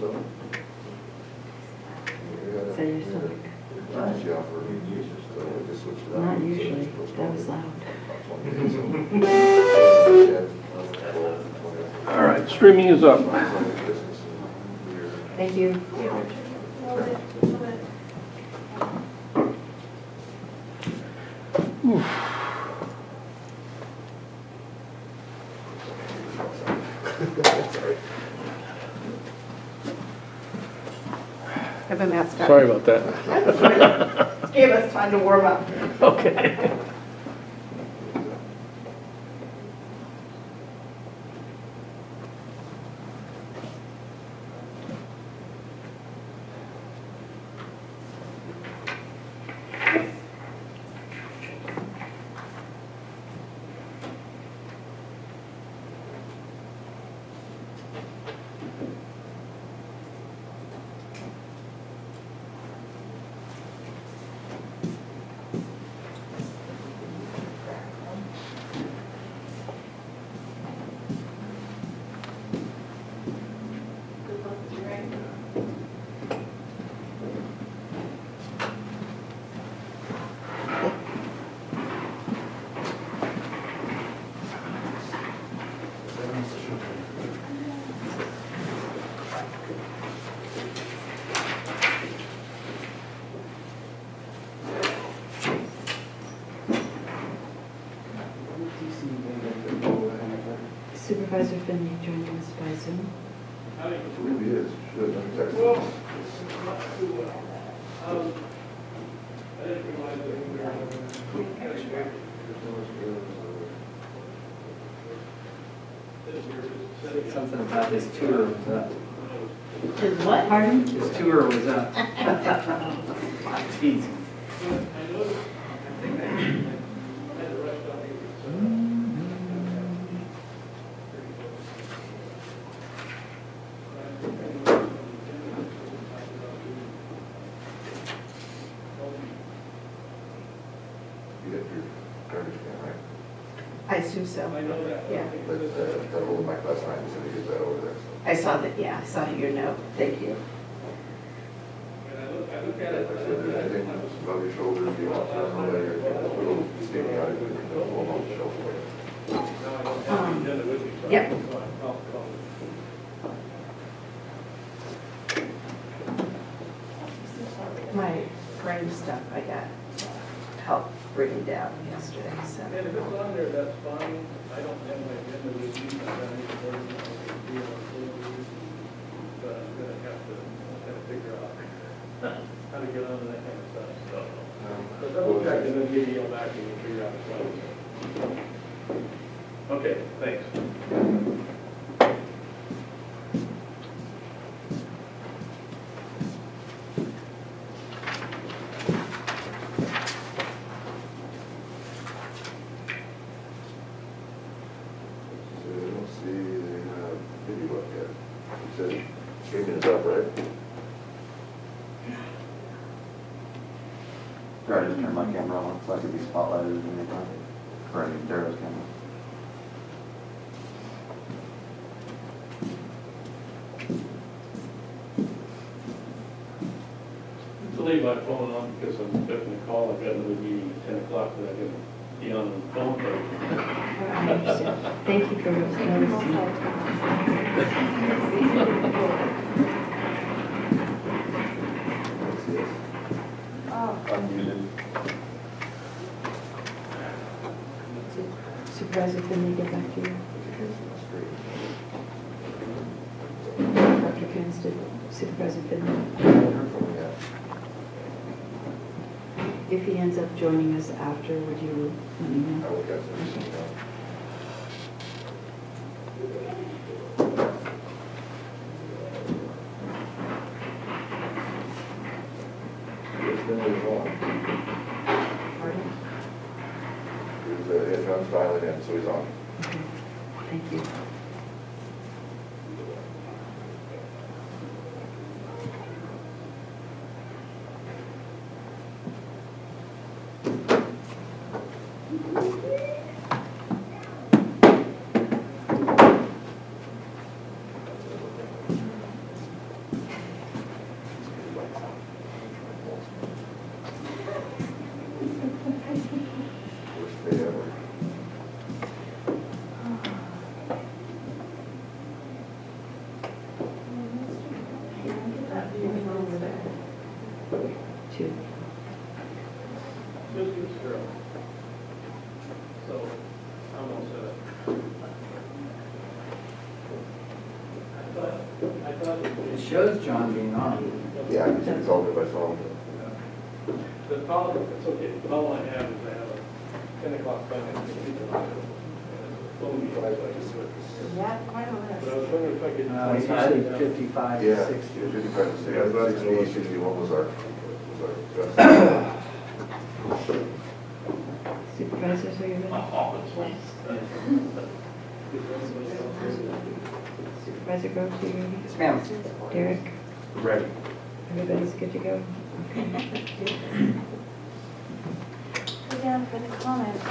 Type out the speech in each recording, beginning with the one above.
So you're still not usually. That was loud. All right, streaming is up. Thank you. Have a mascot. Sorry about that. Gave us time to warm up. Okay. Supervisor Finley joined us by Zoom. It really is. Should have text. Something about his tour was up. His what? Pardon? His tour was up. Jeez. You get your garbage can, right? I assume so. Yeah. But that old Mike last night said he gets that over there. So. I saw that, yeah, I saw your note. Thank you. I said, anything above your shoulders, you want to know that you're a little skinny out of it, hold on the shelf for you. Yep. My frame stuff I got help bring down yesterday, so. And if it's on there, that's fine. I don't have my agenda with me, but I need to work on it. But I'm gonna have to kind of figure out how to get onto that kind of stuff, so. But double check and then maybe you'll back and we'll figure out what. Okay, thanks. So I don't see the video up yet. You said streaming is up, right? Try to just turn my camera on so I can be spotlighted anytime. Or any Darrow's camera. To leave my phone on because I'm expecting a call. I've got another meeting at 10 o'clock that I can be on the phone. I understand. Thank you for noticing. Unmuted. Supervisor Finley, get back to you. Dr. Kins, did Supervisor Finley? If he ends up joining us after, would you let me I know? will catch it. It's been really long. Pardon? Yeah, John's dialing in, so he's on. Okay, thank you. shows John being on. Yeah, I can consult it by phone. The problem, it's okay, the problem I have is I have a 10 o'clock finance meeting tonight. Phone before I can do it. Yeah, quite a But I list. was wondering if I could. He said 55 Yeah, to 60. 55 to 60, 61 was our best. Supervisors, are you ready? Supervisor Groves, are you ready? Yes, ma'am. Derek, Ready. everybody's good to go? Go down for the comment.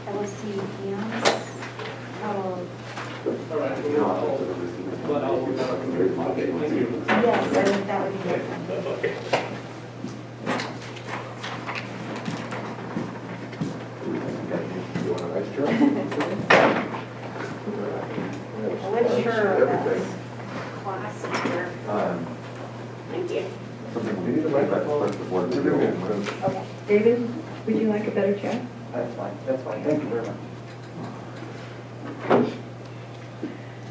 LC Hands. All right. Well, I'll work out. Okay, thank you. Yes, I think that would be helpful. Okay. You want a nice chair? I wasn't sure of Everything. that class here. Thank you. Something we need to write back to the board to do. Okay. David, would you like a better chair? That's fine, that's fine. Thank you very much.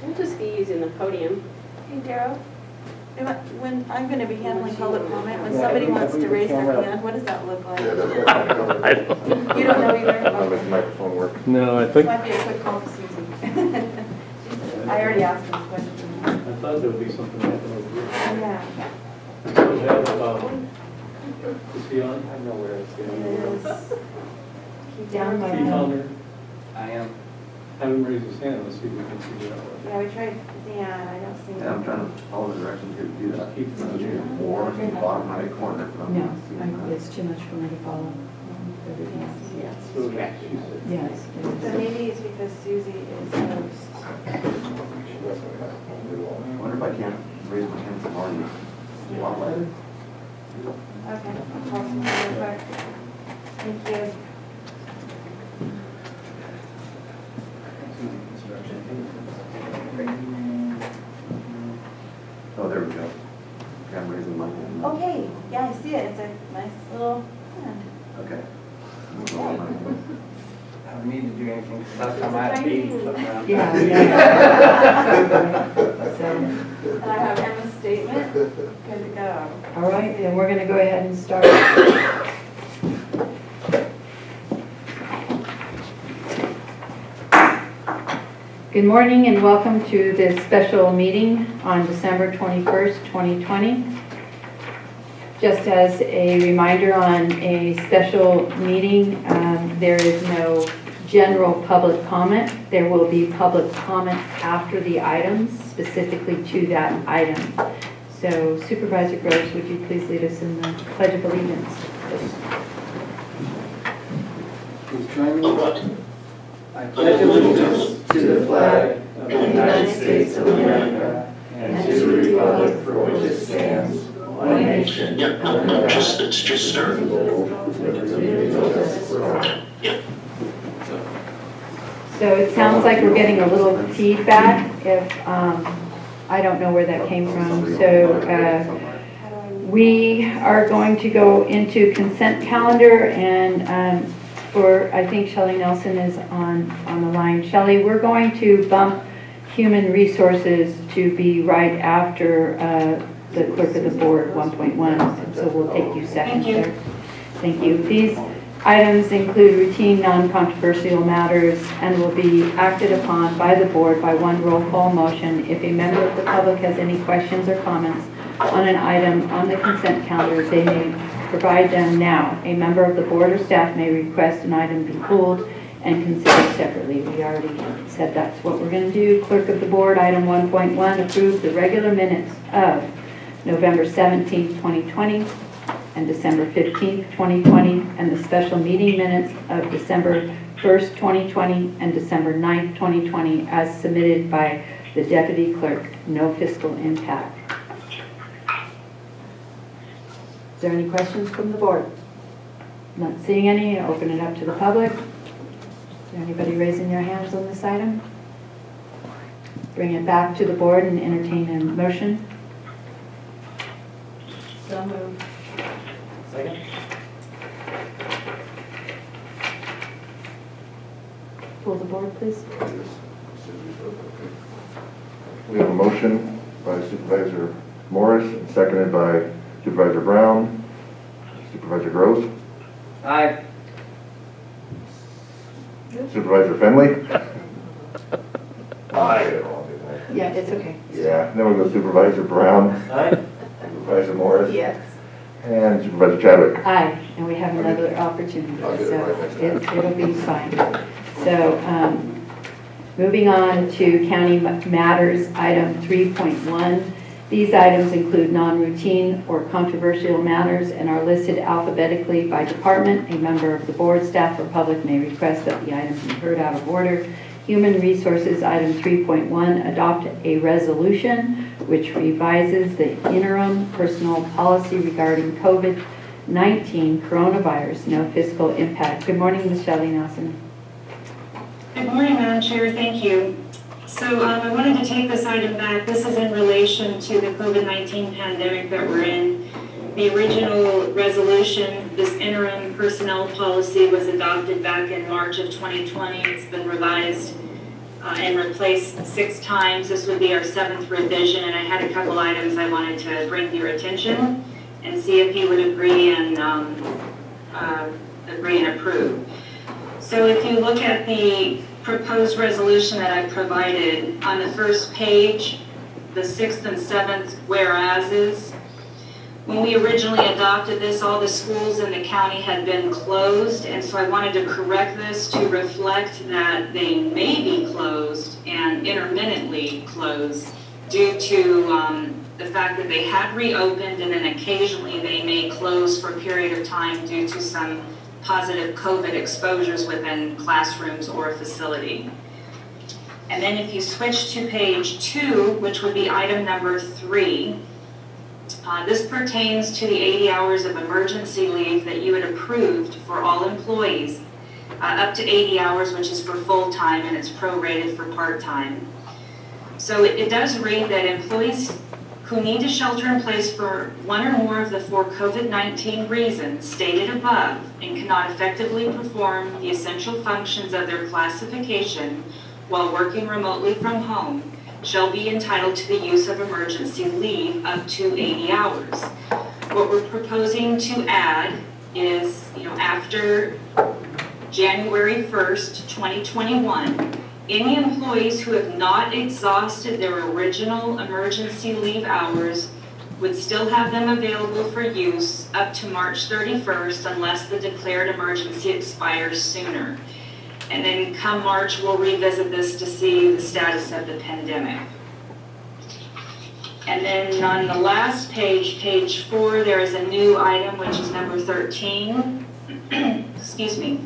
We'll just be using the podium. Hey, Darryl, when I'm going to be handling public comment, when Yeah, somebody I wants to believe raise the their camera- hand, what does that look like? Yeah, that's what I'm doing. I don't, You don't know I don't know if either? the microphone works. no, I This think, might be a quick call to Susie. I already asked him a question. I thought there would be something happening over here. Yeah, So we have, is he on? I know where it's it going. is. Keep down by Is he on there? I am. Have him raise his hand, let's see if we can figure out what. Yeah, we tried Dan, I don't see him. Yeah, I'm trying to follow the directions here to do that. Keep it. More in the bottom right corner. but I'm No, not seeing that. it's too much for me to follow. Everything else. So she said. Yes. it So is. maybe it's because Susie is host. I wonder if I can't raise my hand from already. Spotlight. Okay, I'll call some real quick. Thank you. Oh, there we go. Okay, I'm raising my hand. now. Okay, yeah, I see it. It's a nice little hand. Okay. Move on my- I don't need to do anything, because last time I had baby flipping around. Yeah, yeah. So, And I have Emma's statement. Good to go. all right, then we're going to go ahead and start. Good morning and welcome to this special meeting on December 21st, 2020. Just as a reminder on a special meeting, there is no general public comment. There will be public comment after the items, specifically to that item. So Supervisor Groves, would you please lead us in the Pledge of Allegiance? Please join me. I pledge allegiance to the flag of the United States of America and to the republic for which it stands, one nation, under God, indivisible, with liberty and justice for all. So it sounds like we're getting a little feedback. If I don't know where that came from. So How do I mute? we are going to go into consent calendar, and I think Shelley Nelson is on the line. Shelley, we're going to bump human resources to be right after the clerk of the board 1.1, so we'll take you second there. Thank you. These items include routine non-controversial matters and will be acted upon by the board by one roll call motion. If a member of the public has any questions or comments on an item on the consent calendar, they may provide them now. A member of the board or staff may request an item be pulled and considered separately. We already said that's what we're going to do. Clerk of the board, item 1.1, approve the regular minutes of November 17th, 2020 and December 15th, 2020, and the special meeting minutes of December 1st, 2020 and December 9th, 2020 as submitted by the deputy clerk. No fiscal impact. Is there any questions from the board? Not seeing any. I'll open it up to the public. Is there anybody raising their hands on this item? Bring it back to the board and entertain a motion. So moved. Second? Pull the board, please. We have a motion by Supervisor Morris and seconded by Supervisor Brown. Supervisor Groves? Aye. Supervisor Finley? Aye. Yeah, it's okay. Yeah, then we'll go Supervisor Brown, Aye. Supervisor Morris, Yes. and Supervisor Chadwick. Aye, and we have another opportunity, I'll get it so right next time. it'll be fine. So, moving on to county matters, item 3.1. These items include non-routine or controversial matters and are listed alphabetically by department. A member of the board, staff, or public may request that the items be heard out of order. Human Resources, item 3.1, adopt a resolution which revises the interim personnel policy regarding COVID-19 coronavirus, no fiscal impact. Good morning, Ms. Shelley Nelson. Good morning, Madam Chair. Thank you. So I wanted to take this item back. This is in relation to the COVID-19 pandemic that we're in. The original resolution, this interim personnel policy, was adopted back in March of 2020. It's been revised and replaced 6 times. This would be our 7th revision, and I had a couple items I wanted to bring to your attention and see if you would agree and approve. So if you look at the proposed resolution that I provided, on the first page, the 6th and 7th whereases, when we originally adopted this, all the schools in the county had been closed, and so I wanted to correct this to reflect that they may be closed and intermittently closed due to the fact that they had reopened and then occasionally they may close for a period of time due to some positive COVID exposures within classrooms or a facility. And then if you switch to page 2, which would be item number 3, this pertains to the 80 hours of emergency leave that you had approved for all employees, up to 80 hours, which is for full-time, and it's prorated for part-time. So it does read that employees who need to shelter in place for 1 or more of the 4 COVID-19 reasons stated above and cannot effectively perform the essential functions of their classification while working remotely from home shall be entitled to the use of emergency leave up to 80 hours. What we're proposing to add is, after January 1st, 2021, any employees who have not exhausted their original emergency leave hours would still have them available for use up to March 31st unless the declared emergency expires sooner. And then come March, we'll revisit this to see the status of the pandemic. And then on the last page, page 4, there is a new item, which is number 13. Excuse me.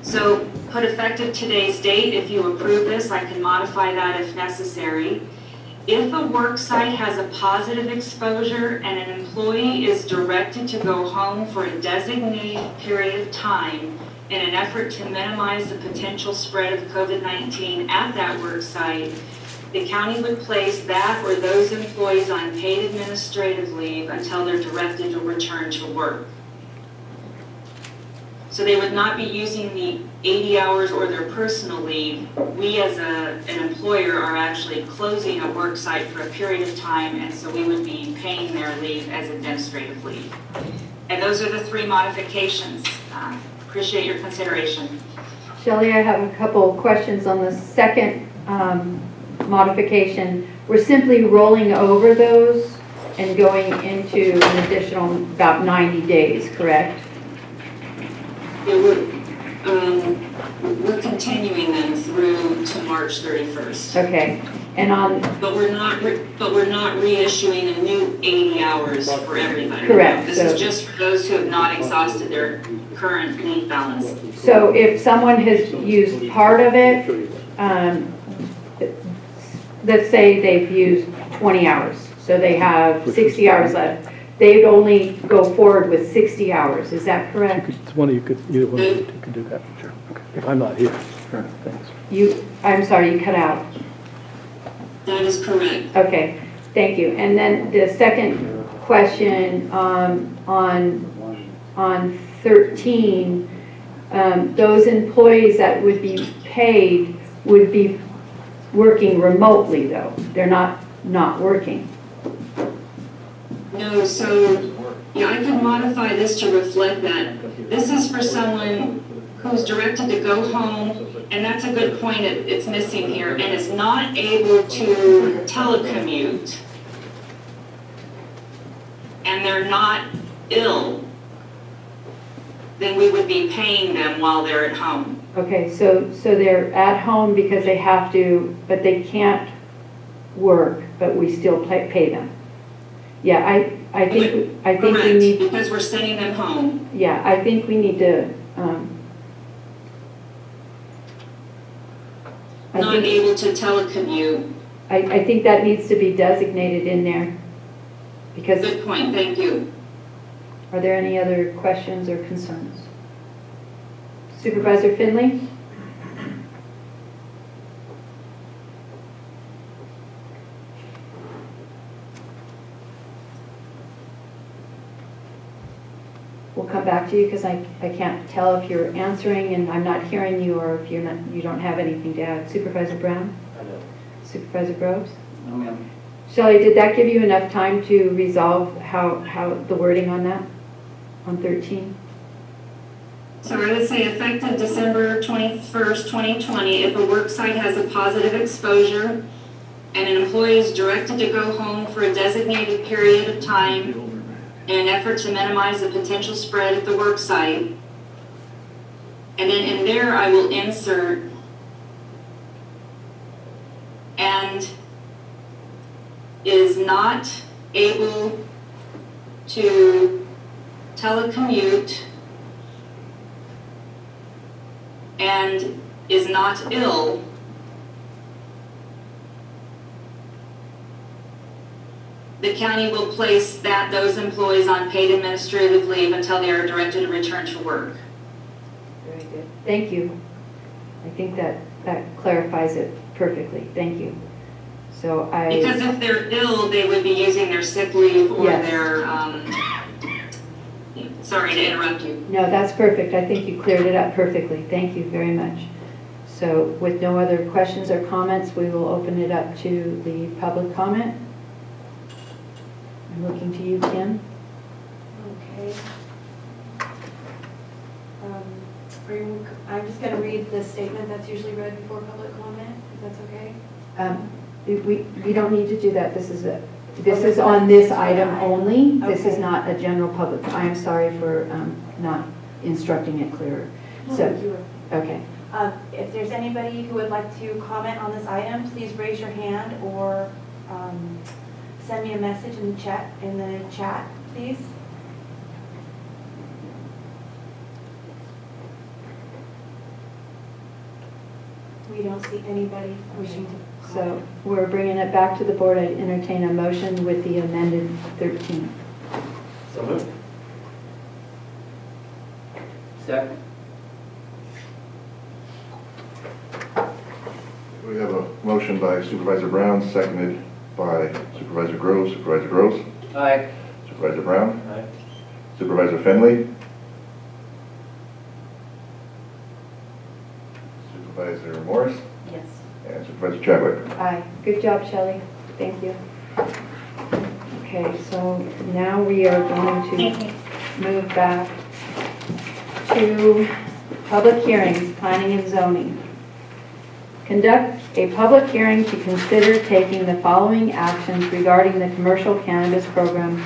So put effective today's date. If you approve this, I can modify that if necessary. If a work site has a positive exposure and an employee is directed to go home for a designated period of time in an effort to minimize the potential spread of COVID-19 at that work site, the county would place that or those employees on paid administrative leave until they're directed to return to work. So they would not be using the 80 hours or their personal leave. We as an employer are actually closing a work site for a period of time, and so we would be paying their leave as administrative leave. And those are the 3 modifications. Appreciate your consideration. Shelley, I have a couple questions on the second modification. We're simply rolling over those and going into an additional about 90 days, correct? Yeah, we're continuing them through to March 31st. Okay, and on... But we're not reissuing a new 80 hours for everybody. Correct. This is just for those who have not exhausted their current leave balance. So if someone has used part of it, let's say they've used 20 hours, so they have 60 hours left. They'd only go forward with 60 hours. Is that correct? Either one of you could do that. Sure. Okay. If I'm not here. Sure. Thanks. I'm sorry, you cut out. That is correct. Okay, thank you. And then the second question on 13, those employees that would be paid would be working remotely though. They're not working. No, so, yeah, I could modify this to reflect that. This is for someone who's directed to go home, and that's a good point it's missing here, and is not able to telecommute. And they're not ill, then we would be paying them while they're at home. Okay, so they're at home because they have to, but they can't work, but we still pay them. Yeah, I think we Correct, need, because we're sending them home. yeah, I think we need to, Not able to telecommute. I think that needs to be designated in there. Because, Good point, thank you. are there any other questions or concerns? Supervisor Finley? We'll come back to you because I can't tell if you're answering and I'm not hearing you, or if you don't have anything to add. Supervisor Brown? I know. Supervisor Groves? No, ma'am. Shelley, did that give you enough time to resolve how the wording on that, on 13? So I would say effective December 21st, 2020, if a work site has a positive exposure and an employee is directed to go home for a designated period of time in an effort to minimize the potential spread at the work site. And then in there, I will insert and is not able to telecommute and is not ill, the county will place those employees on paid administrative leave until they are directed to return to work. Very good. Thank you. I think that clarifies it perfectly. Thank you. So Because if they're ill, they would be using their sick leave or Yes. their, sorry to interrupt you. No, that's perfect. I think you cleared it up perfectly. Thank you very much. So with no other questions or comments, we will open it up to the public comment. I'm looking to you, Kim. Okay. I'm just going to read the statement that's usually read before public comment, if that's okay? We don't need to do that. This is on this item only. This is Okay. not a general public. I am sorry for not instructing it clearer. So, okay. If there's anybody who would like to comment on this item, please raise your hand or send me a message in the chat, please. We don't see anybody wishing to So comment. we're bringing it back to the board. I entertain a motion with the amended 13. So moved. Second. We have a motion by Supervisor Brown, seconded by Supervisor Groves. Supervisor Groves? Aye. Supervisor Brown? Aye. Supervisor Finley? Supervisor Morris? Yes. And Supervisor Chadwick? Aye. Good job, Shelley. Thank you. Okay, so now we are going to move back to public hearings, planning and zoning. Conduct a public hearing to consider taking the following actions regarding the commercial cannabis program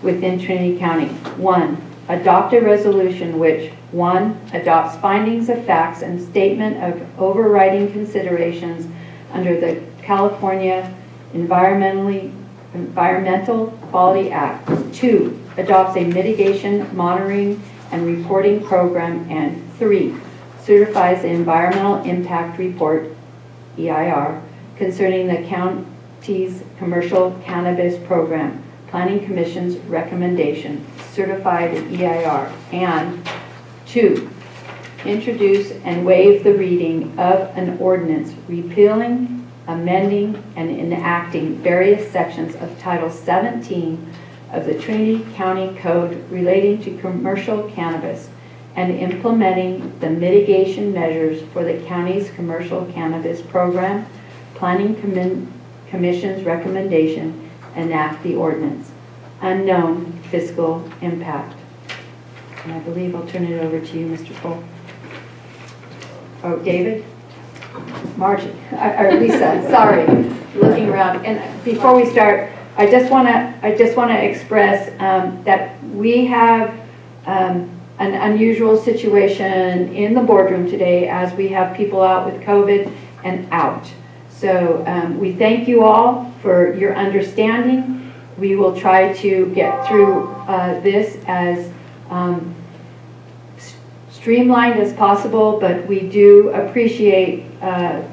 within Trinity County. 1, adopt a resolution which 1, adopts findings of facts and statement of overriding considerations under the California Environmental Quality Act. 2, adopts a mitigation, monitoring, and reporting program. And 3, certifies the environmental impact report, EIR, concerning the county's commercial cannabis program. Planning Commission's recommendation, certified in EIR. And 2, introduce and waive the reading of an ordinance repealing, amending, and enacting various sections of Title 17 of the Trinity County Code relating to commercial cannabis and implementing the mitigation measures for the county's commercial cannabis program, Commission's recommendation, enact the ordinance. Unknown fiscal impact. And I believe I'll turn it over to you, Mr. Cole. Oh, David? Margie, or Lisa, sorry, looking around. And before we start, I just want to express that we have an unusual situation in the boardroom today as we have people out with COVID and out. So we thank you all for your understanding. We will try to get through this as streamlined as possible, but we do appreciate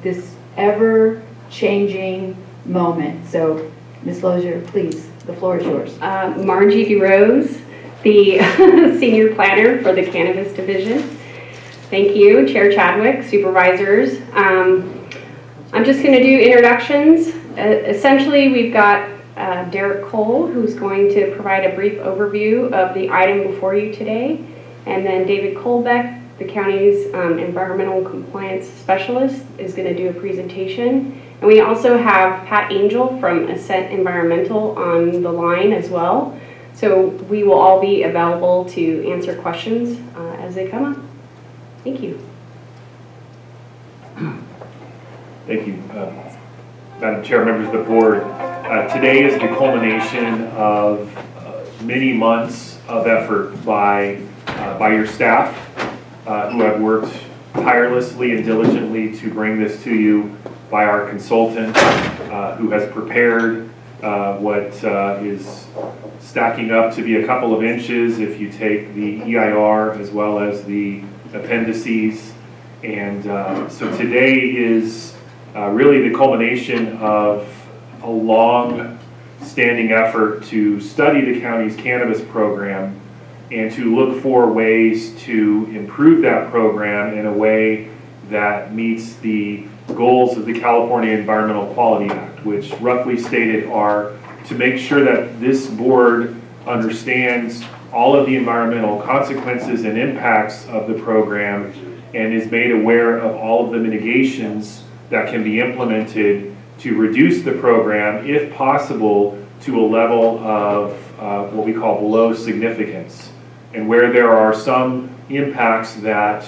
this ever-changing moment. So, Ms. Lozier, please, the floor is yours. Margie DeRose, the Senior Planner for the Cannabis Division. Thank you, Chair Chadwick, Supervisors. I'm just going to do introductions. Essentially, we've got Derek Cole, who's going to provide a brief overview of the item before you today. And then David Colbeck, the county's environmental compliance specialist, is going to do a presentation. And we also have Pat Angel from Ascent Environmental on the line as well. So we will all be available to answer questions as they come up. Thank you. Thank you. Madam Chair, members of the board, today is the culmination of many months of effort by your staff who have worked tirelessly and diligently to bring this to you, by our consultant who has prepared what is stacking up to be a couple of inches if you take the EIR as well as the appendices. And so today is really the culmination of a long-standing effort to study the county's cannabis program and to look for ways to improve that program in a way that meets the goals of the California Environmental Quality Act, which roughly stated are to make sure that this board understands all of the environmental consequences and impacts of the program and is made aware of all of the mitigations that can be implemented to reduce the program, if possible, to a level of what we call below significance. And where there are some impacts that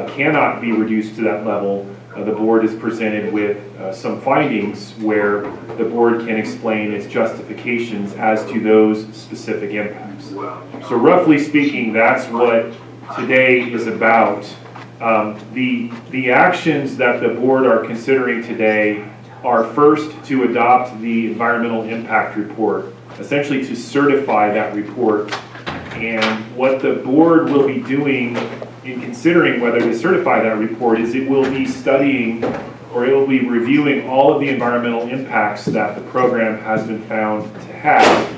cannot be reduced to that level, the board is presented with some findings where the board can explain its justifications as to those specific impacts. So roughly speaking, that's what today is about. The actions that the board are considering today are first to adopt the environmental impact report, essentially to certify that report. And what the board will be doing in considering whether to certify that report is it will be studying, or it will be reviewing all of the environmental impacts that the program has been found to have.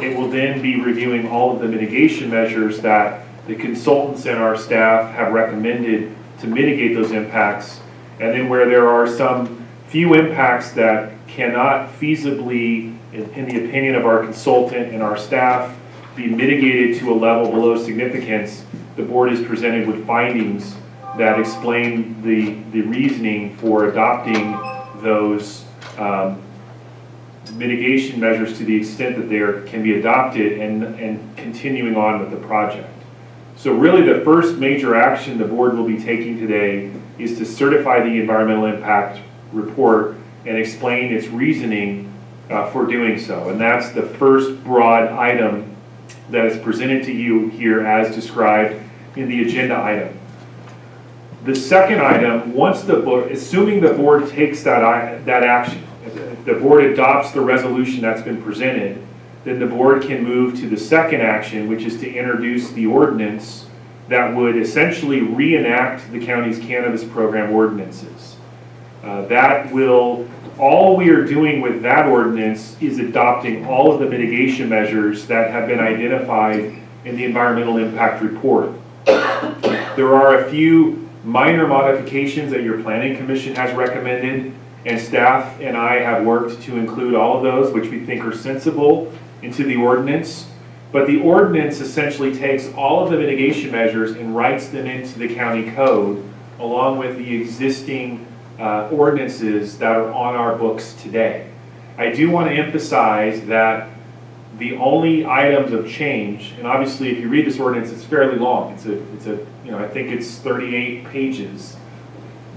It will then be reviewing all of the mitigation measures that the consultants and our staff have recommended to mitigate those impacts. And then where there are some few impacts that cannot feasibly, in the opinion of our consultant and our staff, be mitigated to a level below significance, the board is presented with findings that explain the reasoning for adopting those mitigation measures to the extent that they can be adopted and continuing on with the project. So really the first major action the board will be taking today is to certify the environmental impact report and explain its reasoning for doing so. And that's the first broad item that is presented to you here as described in the agenda item. The second item, once the board, assuming the board takes that action, the board adopts the resolution that's been presented, then the board can move to the second action, which is to introduce the ordinance that would essentially reenact the county's cannabis program ordinances. All we are doing with that ordinance is adopting all of the mitigation measures that have been identified in the environmental impact report. There are a few minor modifications that your planning commission has recommended, and staff and I have worked to include all of those, which we think are sensible, into the ordinance. But the ordinance essentially takes all of the mitigation measures and writes them into the county code, along with the existing ordinances that are on our books today. I do want to emphasize that the only items of change, and obviously if you read this ordinance, it's fairly long. It's a I think it's 38 pages.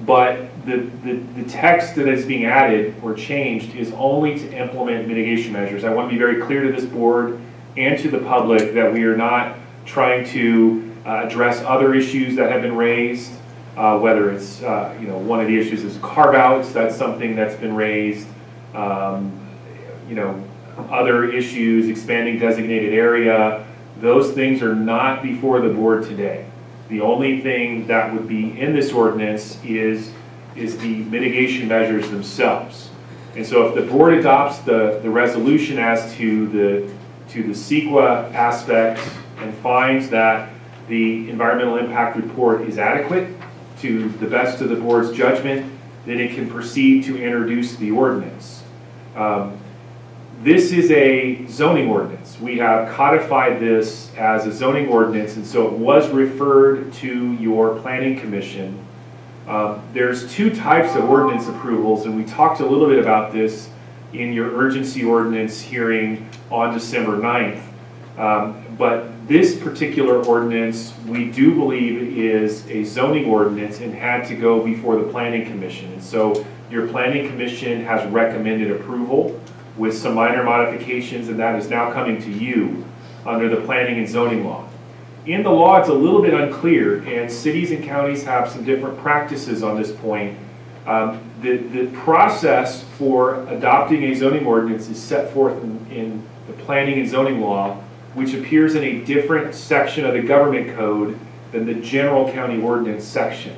But the text that is being added or changed is only to implement mitigation measures. I want to be very clear to this board and to the public that we are not trying to address other issues that have been raised, whether it's, one of the issues is carve-outs. That's something that's been raised. Other issues, expanding designated area, those things are not before the board today. The only thing that would be in this ordinance is the mitigation measures themselves. And so if the board adopts the resolution as to the CEQA aspect and finds that the environmental impact report is adequate to the best of the board's judgment, then it can proceed to introduce the ordinance. This is a zoning ordinance. We have codified this as a zoning ordinance, and so it was referred to your planning commission. There's two types of ordinance approvals, and we talked a little bit about this in your urgency ordinance hearing on December 9th. But this particular ordinance, we do believe is a zoning ordinance and had to go before the planning commission. And so your planning commission has recommended approval with some minor modifications, and that is now coming to you under the planning and zoning law. In the law, it's a little bit unclear, and cities and counties have some different practices on this point. The process for adopting a zoning ordinance is set forth in the planning and zoning law, which appears in a different section of the government code than the general county ordinance section.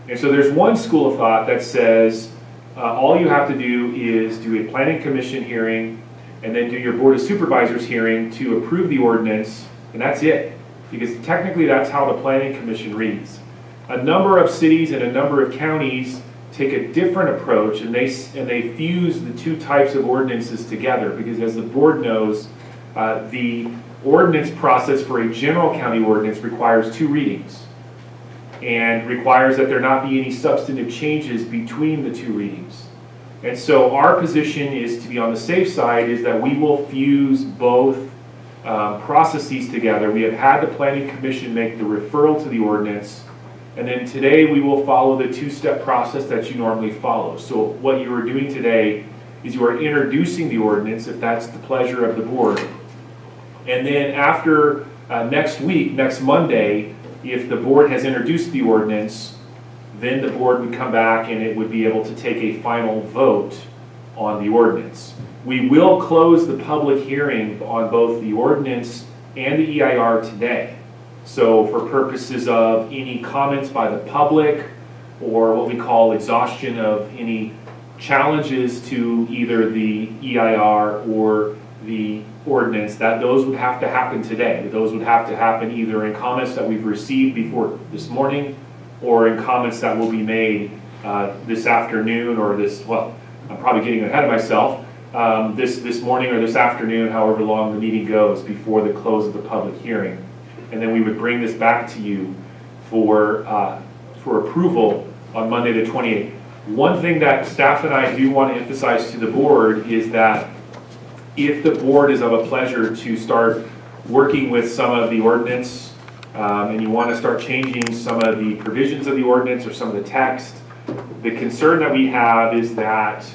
And so there's one school of thought that says all you have to do is do a planning commission hearing and then do your board of supervisors hearing to approve the ordinance, and that's it. Because technically that's how the planning commission reads. A number of cities and a number of counties take a different approach, and they fuse the two types of ordinances together, because as the board knows, the ordinance process for a general county ordinance requires 2 readings and requires that there not be any substantive changes between the 2 readings. And so our position is to be on the safe side, is that we will fuse both processes together. We have had the planning commission make the referral to the ordinance, and then today we will follow the 2-step process that you normally follow. So what you are doing today is you are introducing the ordinance, if that's the pleasure of the board. And then after next week, next Monday, if the board has introduced the ordinance, then the board would come back and it would be able to take a final vote on the ordinance. We will close the public hearing on both the ordinance and the EIR today. So for purposes of any comments by the public or what we call exhaustion of any challenges to either the EIR or the ordinance, that those would have to happen today. Those would have to happen either in comments that we've received before this morning or in comments that will be made this afternoon or I'm probably getting ahead of myself, this morning or this afternoon, however long the meeting goes before the close of the public hearing. And then we would bring this back to you for approval on Monday the 28th. One thing that staff and I do want to emphasize to the board is that if the board is of a pleasure to start working with some of the ordinance and you want to start changing some of the provisions of the ordinance or some of the text, the concern that we have is that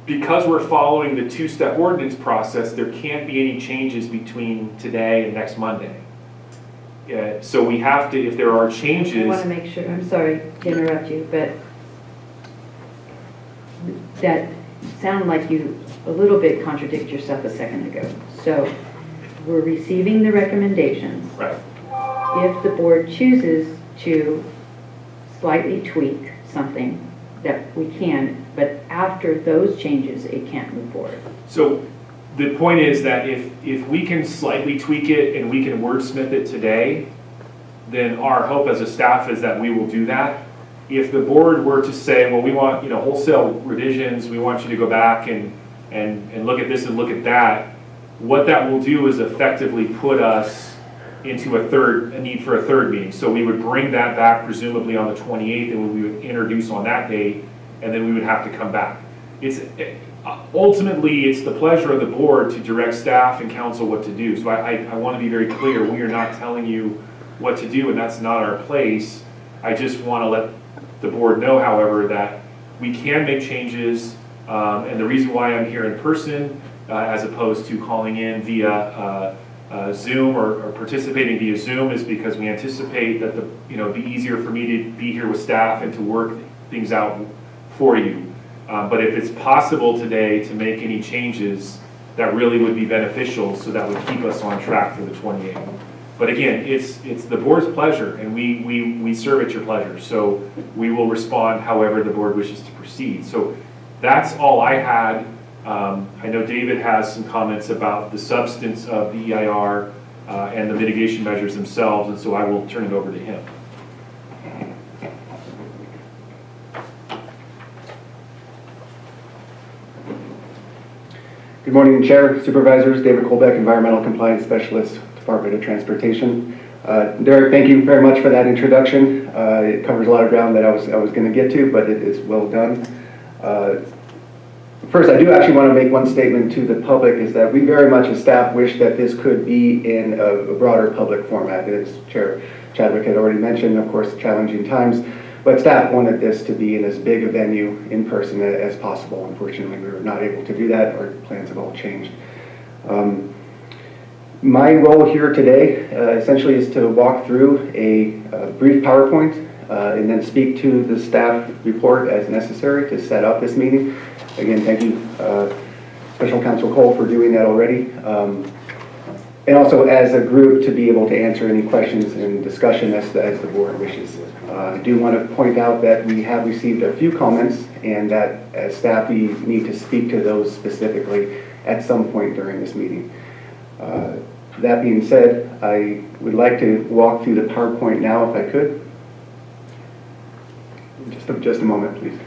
because we're following the 2-step ordinance process, there can't be any changes between today and next Monday. So we have to, if there are changes... I want to make sure, I'm sorry to interrupt you, but that sounded like you a little bit contradict yourself a second ago. So we're receiving the recommendations. Right. If the board chooses to slightly tweak something, that we can, but after those changes, it can't move forward. So the point is that if we can slightly tweak it and we can wordsmith it today, then our hope as a staff is that we will do that. If the board were to say, well, we want wholesale revisions, we want you to go back and look at this and look at that, what that will do is effectively put us into a need for a third meeting. So we would bring that back presumably on the 28th, and we would introduce on that date, and then we would have to come back. Ultimately, it's the pleasure of the board to direct staff and council what to do. So I want to be very clear, we are not telling you what to do, and that's not our place. I just want to let the board know, however, that we can make changes, and the reason why I'm here in person, as opposed to calling in via Zoom or participating via Zoom, is because we anticipate that it'd be easier for me to be here with staff and to work things out for you. But if it's possible today to make any changes, that really would be beneficial, so that would keep us on track for the 28th. But again, it's the board's pleasure, and we serve at your pleasure. So we will respond however the board wishes to proceed. So that's all I had. I know David has some comments about the substance of the EIR and the mitigation measures themselves, and so I will turn it over to him. Good morning, Chair, Supervisors. David Colbeck, Environmental Compliance Specialist, Department of Transportation. Derek, thank you very much for that introduction. It covers a lot of ground that I was going to get to, but it is well done. First, I do actually want to make one statement to the public, is that we very much as staff wish that this could be in a broader public format. As Chair Chadwick had already mentioned, of course, challenging times, but staff wanted this to be in as big a venue in person as possible. Unfortunately, we were not able to do that. Our plans have all changed. My role here today essentially is to walk through a brief PowerPoint and then speak to the staff report as necessary to set up this meeting. Again, thank you, Special Counsel Cole, for doing that already. And also as a group to be able to answer any questions and discussion as the board wishes. I do want to point out that we have received a few comments, and that as staff we need to speak to those specifically at some point during this meeting. That being said, I would like to walk through the PowerPoint now if I could. Just a moment, please.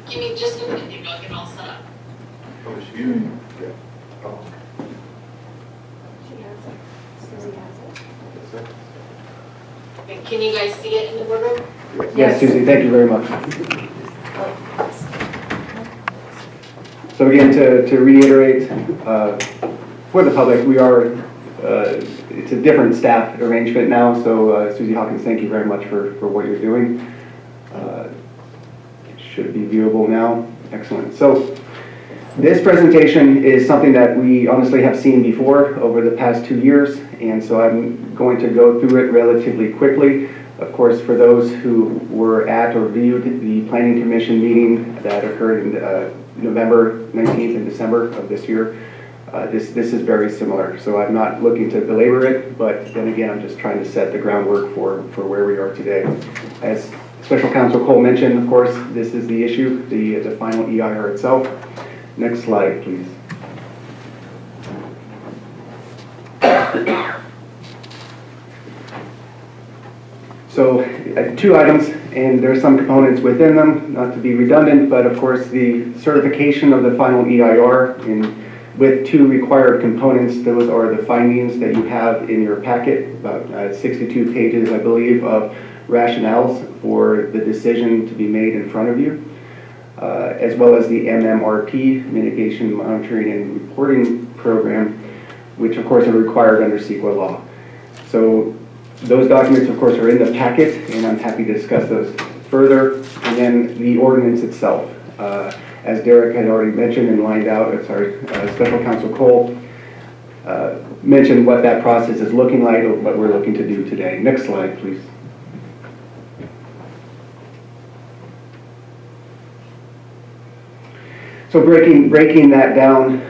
Give me just a minute, I'll get all set up. Oh, she yeah. Oh. She has it. Susie has it. Okay, can you guys see it in the boardroom? Yes, Susie, thank you very much. So again, to reiterate, for the public, we are, it's a different staff arrangement now, so Susie Hawkins, thank you very much for what you're doing. It should be viewable now. Excellent. So this presentation is something that we honestly have seen before over the past 2 years, and so I'm going to go through it relatively quickly. Of course, for those who were at or viewed the Planning Commission meeting that occurred in November 19th and December of this year, this is very similar. So I'm not looking to belabor it, but then again, I'm just trying to set the groundwork for where we are today. As Special Counsel Cole mentioned, of course, this is the issue, the final EIR itself. Next slide, please. So 2 items, and there's some components within them, not to be redundant, but of course the certification of the final EIR with 2 required components. Those are the findings that you have in your packet, about 62 pages, I believe, of rationales for the decision to be made in front of you, as well as the MMRP, Mitigation Monitoring and Reporting Program, which of course are required under CEQA law. So those documents, of course, are in the packet, and I'm happy to discuss those further. And then the ordinance itself. As Derek had already mentioned and lined out, Special Counsel Cole mentioned what that process is looking like, or what we're looking to do today. Next slide, please. So breaking that down,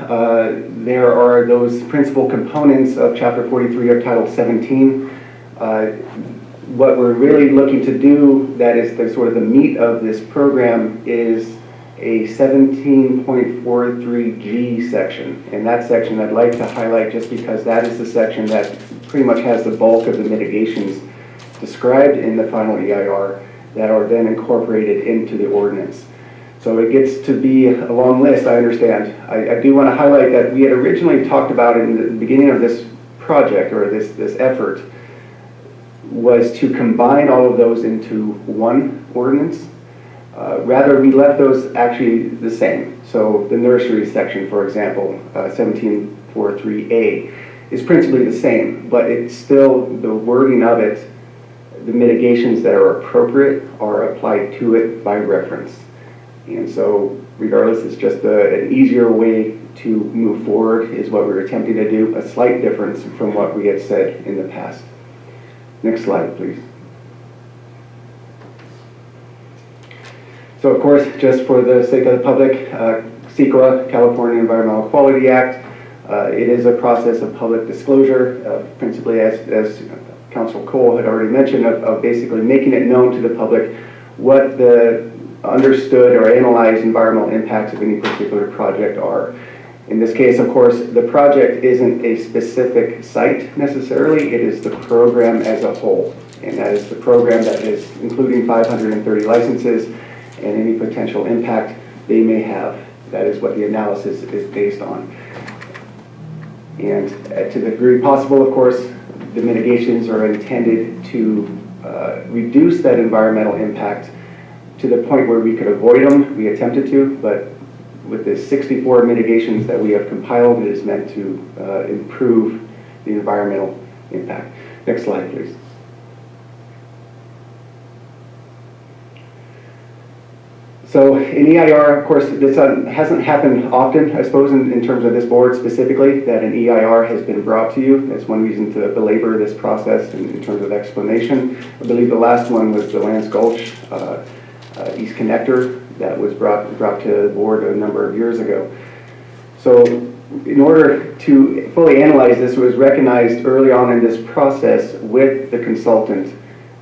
there are those principal components of Chapter 43 of Title 17. What we're really looking to do, that is the sort of the meat of this program, is a 17.43G section. And that section I'd like to highlight just because that is the section that pretty much has the bulk of the mitigations described in the final EIR that are then incorporated into the ordinance. So it gets to be a long list, I understand. I do want to highlight that we had originally talked about in the beginning of this project or this effort was to combine all of those into one ordinance. Rather, we left those actually the same. So the nursery section, for example, 1743A, is principally the same, but it's still the wording of it, the mitigations that are appropriate are applied to it by reference. And so regardless, it's just an easier way to move forward is what we're attempting to do, a slight difference from what we had said in the past. Next slide, please. So of course, just for the sake of the public, CEQA, California Environmental Quality Act, it is a process of public disclosure, principally as Councilor Cole had already mentioned, of basically making it known to the public what the understood or analyzed environmental impacts of any particular project are. In this case, of course, the project isn't a specific site necessarily, it is the program as a whole. And that is the program that is including 530 licenses and any potential impact they may have. That is what the analysis is based on. And to the degree possible, of course, the mitigations are intended to reduce that environmental impact to the point where we could avoid them. We attempted to, but with the 64 mitigations that we have compiled, it is meant to improve the environmental impact. Next slide, please. So in EIR, of course, this hasn't happened often, I suppose, in terms of this board specifically, that an EIR has been brought to you. That's one reason to belabor this process in terms of explanation. I believe the last one was the Lance Gulch East Connector that was brought to the board a number of years ago. So in order to fully analyze this, it was recognized early on in this process with the consultant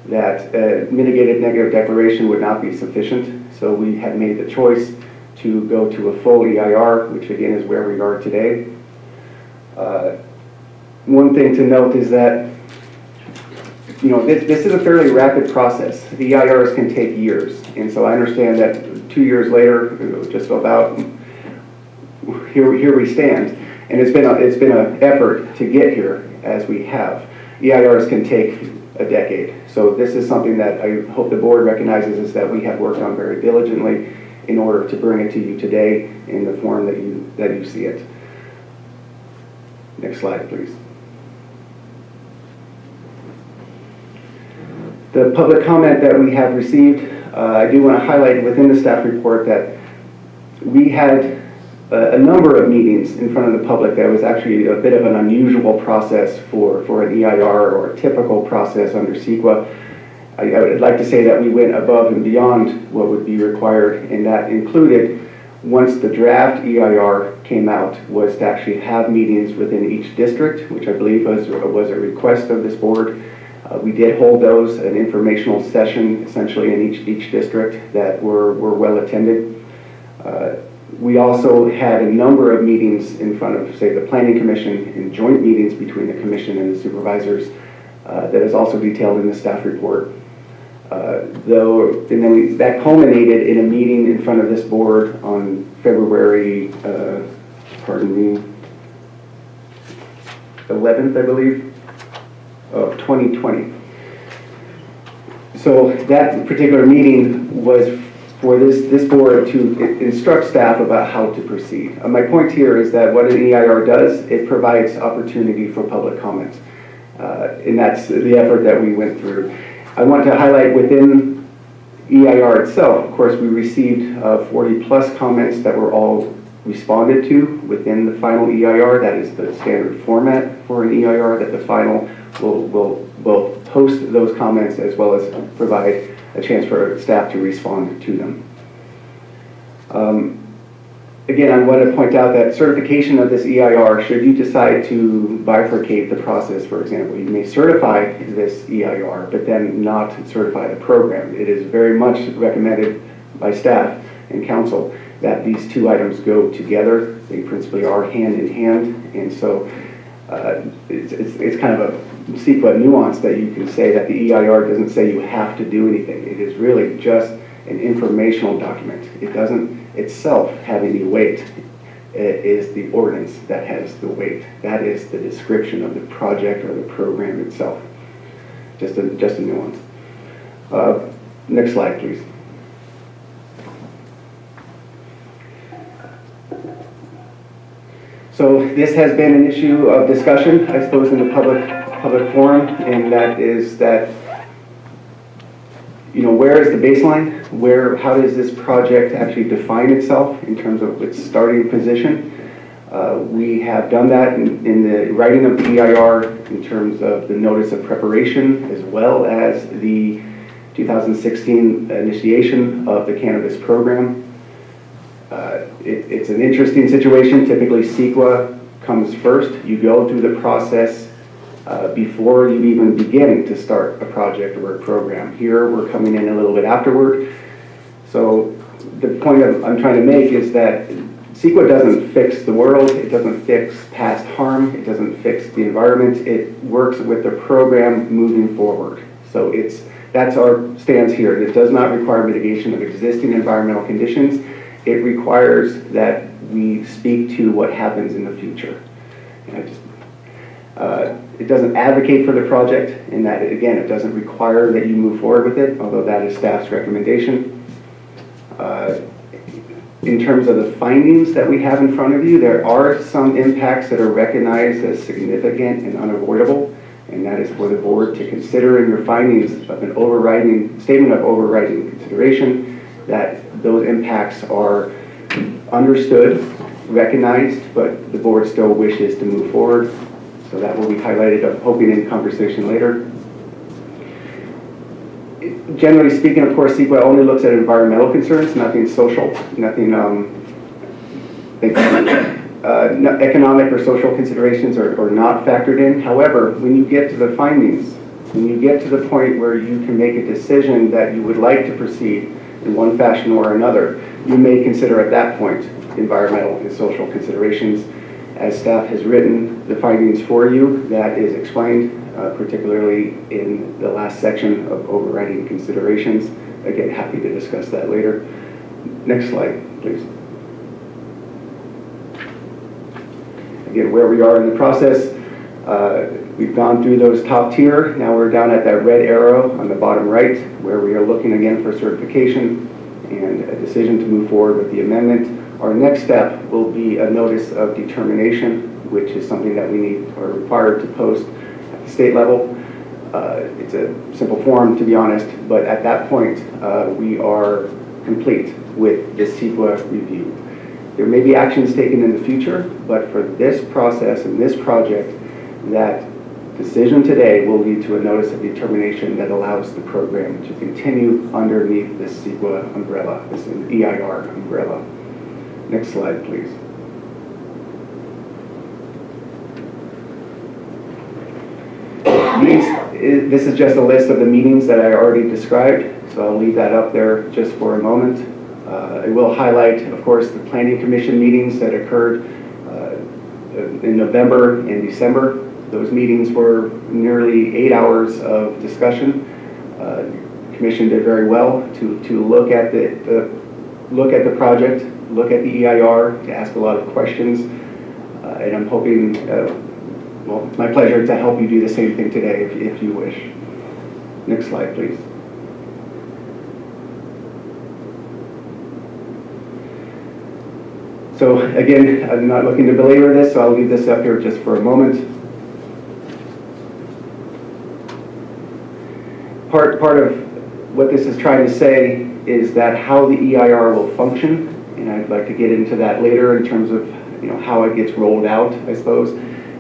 that mitigated negative declaration would not be sufficient. So we had made the choice to go to a full EIR, which again is where we are today. One thing to note is that, you know, this is a fairly rapid process. The EIRs can take years, and so I understand that 2 years later, just about here we stand, and it's been an effort to get here as we have. EIRs can take a decade. So this is something that I hope the board recognizes, is that we have worked on very diligently in order to bring it to you today in the form that you see it. Next slide, please. The public comment that we have received, I do want to highlight within the staff report that we had a number of meetings in front of the public that was actually a bit of an unusual process for an EIR or a typical process under CEQA. I would like to say that we went above and beyond what would be required, and that included, once the draft EIR came out, was to actually have meetings within each district, which I believe was a request of this board. We did hold those, an informational session essentially in each district that were well attended. We also had a number of meetings in front of, say, the Planning Commission, and joint meetings between the Commission and the Supervisors that is also detailed in the staff report. And then that culminated in a meeting in front of this board on February, 11th, I believe, of 2020. So that particular meeting was for this board to instruct staff about how to proceed. My point here is that what an EIR does, it provides opportunity for public comment. And that's the effort that we went through. I want to highlight within EIR itself, of course, we received 40 plus comments that were all responded to within the final EIR. That is the standard format for an EIR, that the final will post those comments as well as provide a chance for staff to respond to them. Again, I want to point out that certification of this EIR, should you decide to bifurcate the process, for example, you may certify this EIR, but then not certify the program. It is very much recommended by staff and council that these two items go together. They principally are hand in hand, and so it's kind of a CEQA nuance that you can say that the EIR doesn't say you have to do anything. It is really just an informational document. It doesn't itself have any weight. is the ordinance that has the weight. That is the description of the project or the program itself. Just a nuance. Next slide, please. So this has been an issue of discussion, I suppose, in the public forum, and that is that, you know, where is the baseline? How does this project actually define itself in terms of its starting position? We have done that in the writing of the EIR in terms of the notice of preparation, as well as the 2016 initiation of the cannabis program. It's an interesting situation. Typically, CEQA comes first. You go through the process before you even begin to start a project or a program. Here, we're coming in a little bit afterward. So the point I'm trying to make is that CEQA doesn't fix the world. It doesn't fix past harm. It doesn't fix the environment. It works with the program moving forward. So that's our stance here. It does not require mitigation of existing environmental conditions. It requires that we speak to what happens in the future. It doesn't advocate for the project in that, again, it doesn't require that you move forward with it, although that is staff's recommendation. In terms of the findings that we have in front of you, there are some impacts that are recognized as significant and unavoidable, and that is for the board to consider in your findings of an overriding statement of overriding consideration, that those impacts are understood, recognized, but the board still wishes to move forward. So that will be highlighted, I'm hoping, in conversation later. Generally speaking, of course, CEQA only looks at environmental concerns, nothing social, nothing economic or social considerations are not factored in. However, when you get to the findings, when you get to the point where you can make a decision that you would like to proceed in one fashion or another, you may consider at that point environmental and social considerations. As staff has written the findings for you, that is explained, particularly in the last section of overriding considerations. Again, happy to discuss that later. Next slide, please. Again, where we are in the process, we've gone through those top tier. Now we're down at that red arrow on the bottom right, where we are looking again for certification and a decision to move forward with the amendment. Our next step will be a notice of determination, which is something that we need or required to post at the state level. It's a simple form, to be honest, but at that point, we are complete with this CEQA review. There may be actions taken in the future, but for this process and this project, that decision today will lead to a notice of determination that allows the program to continue underneath this CEQA umbrella, this EIR umbrella. Next slide, please. This is just a list of the meetings that I already described, so I'll leave that up there just for a moment. I will highlight, of course, the Planning Commission meetings that occurred in November and December. Those meetings were nearly 8 hours of discussion. The Commission did very well to look at the project, look at the EIR, to ask a lot of questions, and I'm hoping, well, it's my pleasure to help you do the same thing today if you wish. Next slide, please. So again, I'm not looking to belabor this, so I'll leave this up here just for a moment. Part of what this is trying to say is that how the EIR will function, and I'd like to get into that later in terms of how it gets rolled out, I suppose,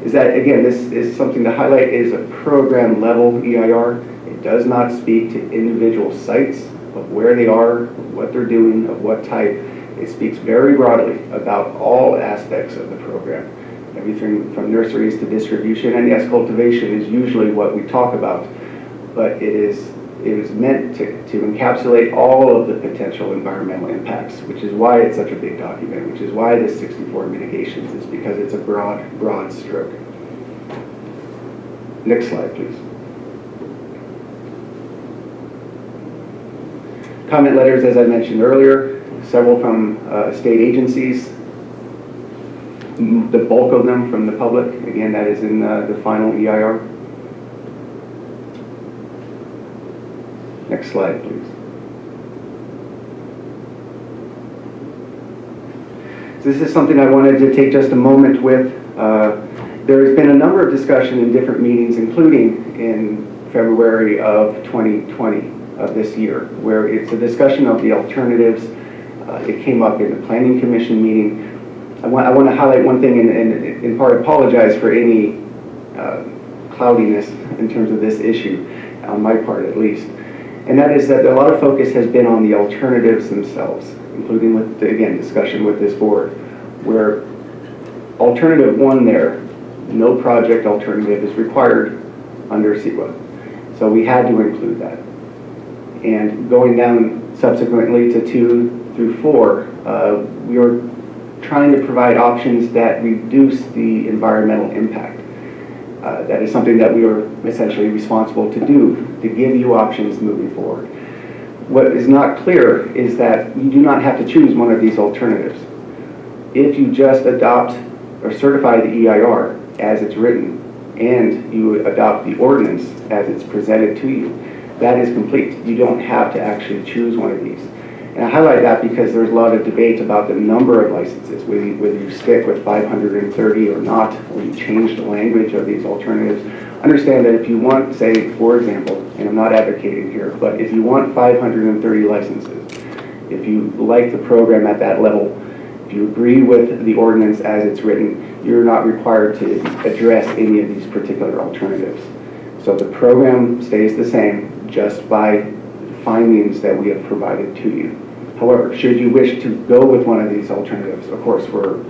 is that, again, this is something to highlight, is a program level EIR. It does not speak to individual sites of where they are, what they're doing, of what type. It speaks very broadly about all aspects of the program. Everything from nurseries to distribution, and yes, cultivation is usually what we talk about, but it is meant to encapsulate all of the potential environmental impacts, which is why it's such a big document, which is why there's 64 mitigations, is because it's a broad stroke. Next slide, please. Comment letters, as I mentioned earlier, several from state agencies. the bulk of them from the public. Again, that is in the final EIR. Next slide, please. So this is something I wanted to take just a moment with. There has been a number of discussion in different meetings, including in February of 2020 of this year, where it's a discussion of the alternatives. It came up in the Planning Commission meeting. I want to highlight one thing and in part apologize for any cloudiness in terms of this issue, on my part at least. And that is that a lot of focus has been on the alternatives themselves, including with, again, discussion with this board, where alternative one there, no project alternative is required under CEQA. So we had to include that. And going down subsequently to 2 through 4, we were trying to provide options that reduce the environmental impact. That is something that we are essentially responsible to do, to give you options moving forward. What is not clear is that you do not have to choose one of these alternatives. If you just adopt or certify the EIR as it's written, and you adopt the ordinance as it's presented to you, that is complete. You don't have to actually choose one of these. And I highlight that because there's a lot of debate about the number of licenses, whether you stick with 530 or not, or you change the language of these alternatives. Understand that if you want, say, for example, and I'm not advocating here, but if you want 530 licenses, if you like the program at that level, if you agree with the ordinance as it's written, you're not required to address any of these particular alternatives. So the program stays the same just by findings that we have provided to you. However, should you wish to go with one of these alternatives, of course, we're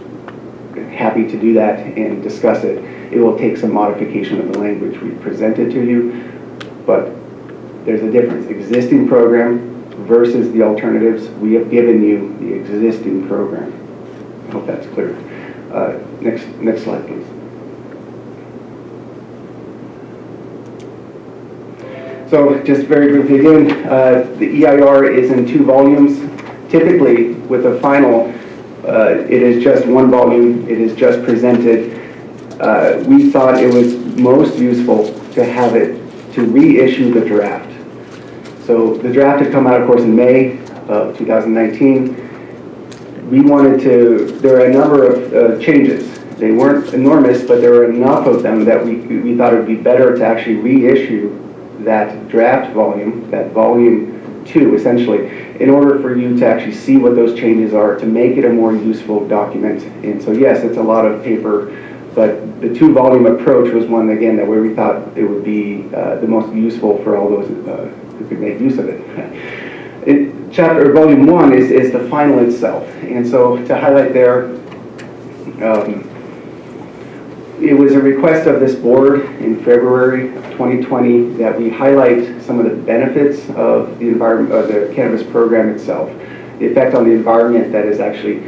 happy to do that and discuss it. It will take some modification of the language we presented to you, but there's a difference. Existing program versus the alternatives. We have given you the existing program. I hope that's clear. Next slide, please. So just very briefly again, the EIR is in 2 volumes. Typically, with a final, it is just 1 volume. It is just presented. We thought it was most useful to have it, to reissue the draft. So the draft had come out, of course, in May of 2019. We wanted to, there are a number of changes. They weren't enormous, but there were enough of them that we thought it would be better to actually reissue that draft volume, that volume 2 essentially, in order for you to actually see what those changes are, to make it a more useful document. And so yes, it's a lot of paper, but the 2-volume approach was one, again, that where we thought it would be the most useful for all those who could make use of it. Volume 1 is the final itself. And so to highlight there, it was a request of this board in February of 2020 that we highlight some of the benefits of the the cannabis program itself, the effect on the environment that is actually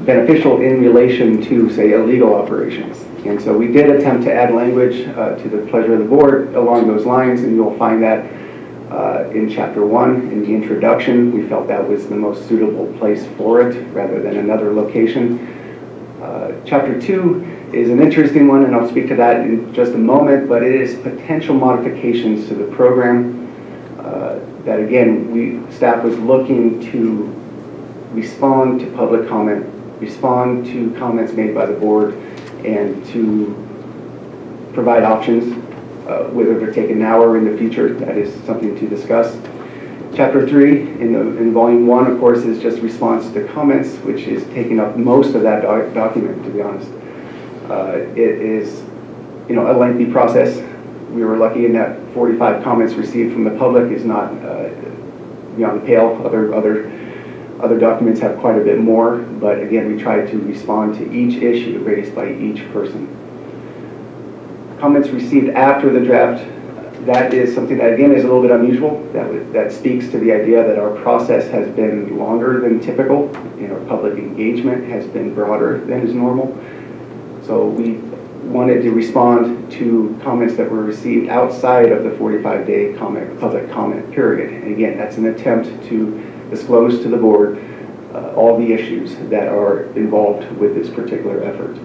beneficial in relation to, say, illegal operations. And so we did attempt to add language to the pleasure of the board along those lines, and you'll find that in Chapter 1 in the introduction. We felt that was the most suitable place for it rather than another location. Chapter 2 is an interesting one, and I'll speak to that in just a moment, but it is potential modifications to the program that, again, staff was looking to respond to public comment, respond to comments made by the board, and to provide options, whether they're taken now or in the future. That is something to discuss. Chapter 3 in Volume 1, of course, is just response to comments, which is taking up most of that document, to be honest. It is, a lengthy process. We were lucky in that 45 comments received from the public is not beyond the pale. Other documents have quite a bit more, but again, we tried to respond to each issue raised by each person. Comments received after the draft, that is something that, again, is a little bit unusual. That speaks to the idea that our process has been longer than typical, and our public engagement has been broader than is normal. So we wanted to respond to comments that were received outside of the 45-day public comment period. And again, that's an attempt to disclose to the board all the issues that are involved with this particular effort.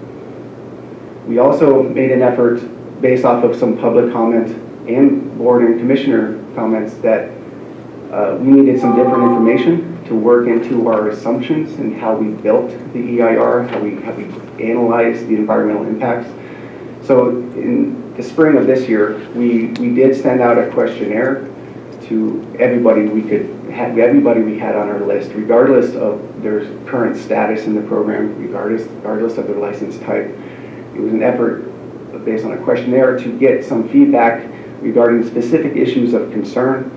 We also made an effort based off of some public comment and board and commissioner comments that we needed some different information to work into our assumptions and how we built the EIR, how we analyzed the environmental impacts. So in the spring of this year, we did send out a questionnaire to everybody we had on our list, regardless of their current status in the program, regardless of their license type. It was an effort based on a questionnaire to get some feedback regarding specific issues of concern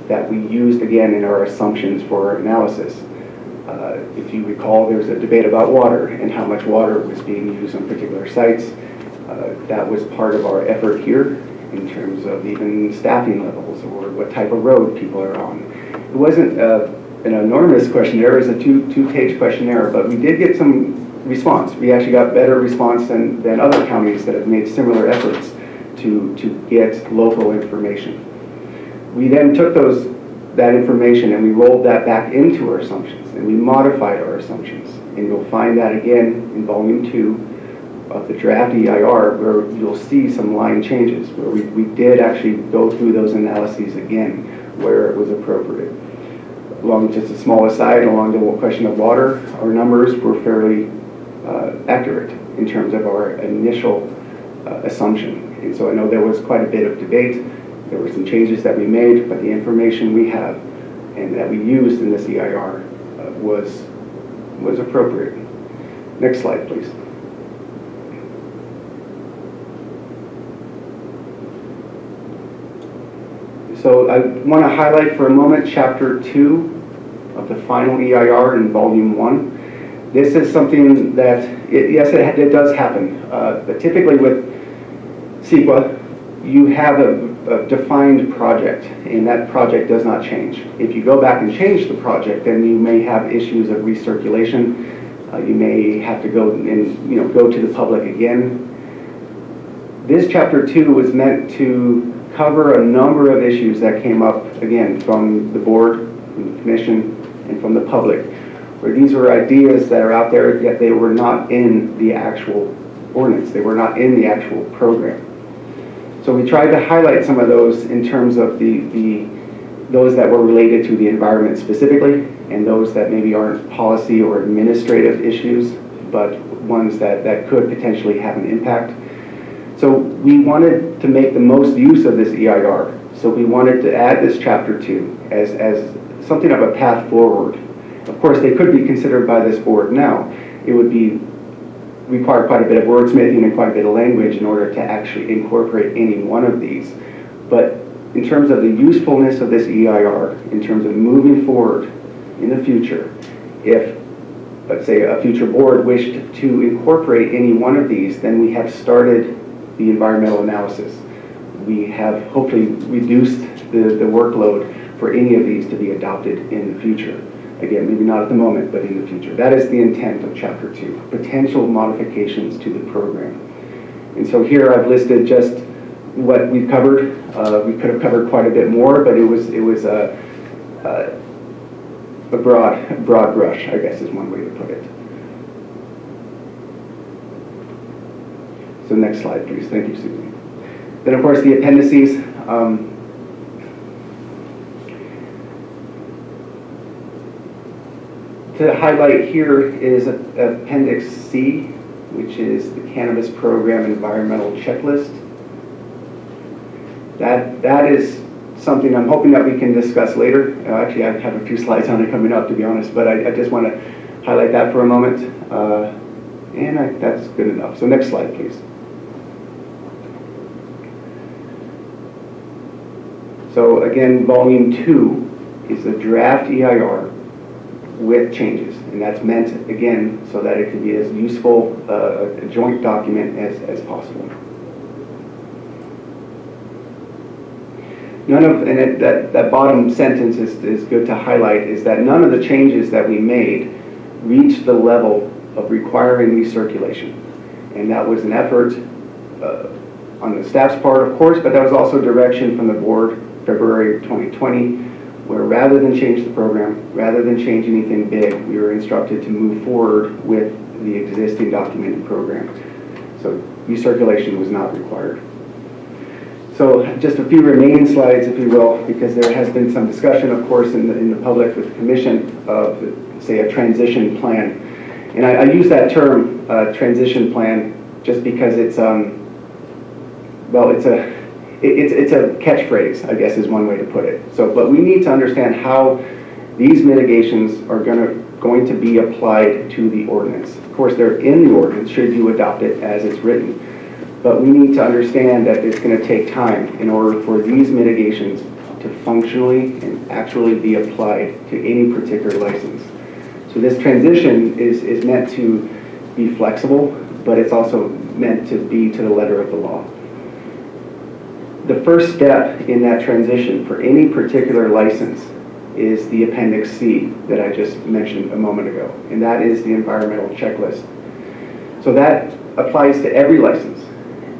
that we used again in our assumptions for our analysis. If you recall, there was a debate about water and how much water was being used on particular sites. That was part of our effort here in terms of even staffing levels or what type of road people are on. It wasn't an enormous questionnaire, it was a two-page questionnaire, but we did get some response. We actually got better response than other counties that have made similar efforts to get local information. We then took that information and we rolled that back into our assumptions and we modified our assumptions. And you'll find that again in volume 2 of the draft EIR, where you'll see some line changes, where we did actually go through those analyses again where it was appropriate. Along just a small aside, along the question of water, our numbers were fairly accurate in terms of our initial assumption. And so I know there was quite a bit of debate. There were some changes that we made, but the information we have and that we used in this EIR was appropriate. Next slide, please. So I want to highlight for a moment Chapter 2 of the final EIR in Volume 1. This is something that, it does happen, but typically with CEQA, you have a defined project, and that project does not change. If you go back and change the project, then you may have issues of recirculation. You may have to go and go to the public again. This Chapter 2 was meant to cover a number of issues that came up, again, from the board, from the commission, and from the public, where these were ideas that are out there, yet they were not in the actual ordinance. They were not in the actual program. So we tried to highlight some of those in terms of those that were related to the environment specifically, and those that maybe aren't policy or administrative issues, but ones that could potentially have an impact. So we wanted to make the most use of this EIR. So we wanted to add this Chapter 2 as something of a path forward. Of course, they could be considered by this board now. It would require quite a bit of wordsmithing and quite a bit of language in order to actually incorporate any one of these. But in terms of the usefulness of this EIR, in terms of moving forward in the future, if, let's say, a future board wished to incorporate any one of these, then we have started the environmental analysis. We have hopefully reduced the workload for any of these to be adopted in the future. Again, maybe not at the moment, but in the future. That is the intent of Chapter 2, potential modifications to the program. And so here I've listed just what we've covered. We could have covered quite a bit more, but it was a broad brush, I guess is one way to put it. So next slide, please. Thank you, Susan. Then, of course, the appendices. To highlight here is Appendix C, which is the Cannabis Program Environmental Checklist. That is something I'm hoping that we can discuss later. Actually, I have a few slides on it coming up, to be honest, but I just want to highlight that for a moment. That's good enough. So next slide, please. So again, Volume 2 is the draft EIR with changes, and that's meant, again, so that it can be as useful a joint document as possible. That bottom sentence is good to highlight, is that none of the changes that we made reached the level of requiring recirculation. And that was an effort on the staff's part, of course, but that was also direction from the board, February 2020, where rather than change the program, rather than change anything big, we were instructed to move forward with the existing documented program. So recirculation was not required. So just a few remaining slides, if you will, because there has been some discussion, of course, in the public with the commission of, say, a transition plan. And I use that term, transition plan, just because it's, well, it's a catchphrase, I guess is one way to put it. So, but we need to understand how these mitigations are going to be applied to the ordinance. Of course, they're in the ordinance, should you adopt it as it's written. But we need to understand that it's going to take time in order for these mitigations to functionally and actually be applied to any particular license. So this transition is meant to be flexible, but it's also meant to be to the letter of the law. The first step in that transition for any particular license is the Appendix C that I just mentioned a moment ago, and that is the environmental checklist. So that applies to every license.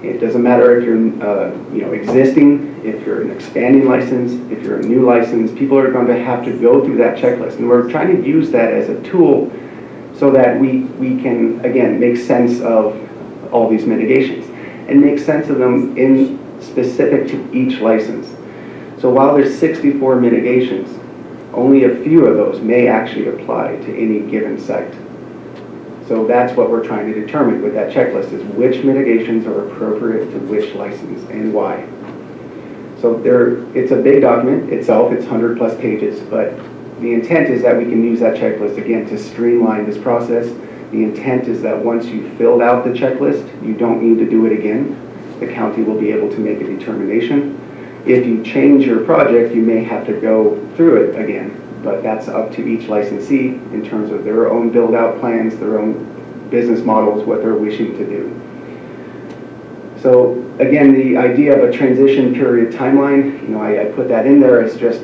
It doesn't matter if you're existing, if you're an expanding license, if you're a new license, people are going to have to go through that checklist. And we're trying to use that as a tool so that we can, again, make sense of all these mitigations and make sense of them in specific to each license. So while there's 64 mitigations, only a few of those may actually apply to any given site. So that's what we're trying to determine with that checklist, is which mitigations are appropriate to which license and why. So it's a big document itself, it's 100+ pages, but the intent is that we can use that checklist again to streamline this process. The intent is that once you've filled out the checklist, you don't need to do it again. The county will be able to make a determination. If you change your project, you may have to go through it again, but that's up to each licensee in terms of their own build-out plans, their own business models, what they're wishing to do. So again, the idea of a transition period timeline, I put that in there as just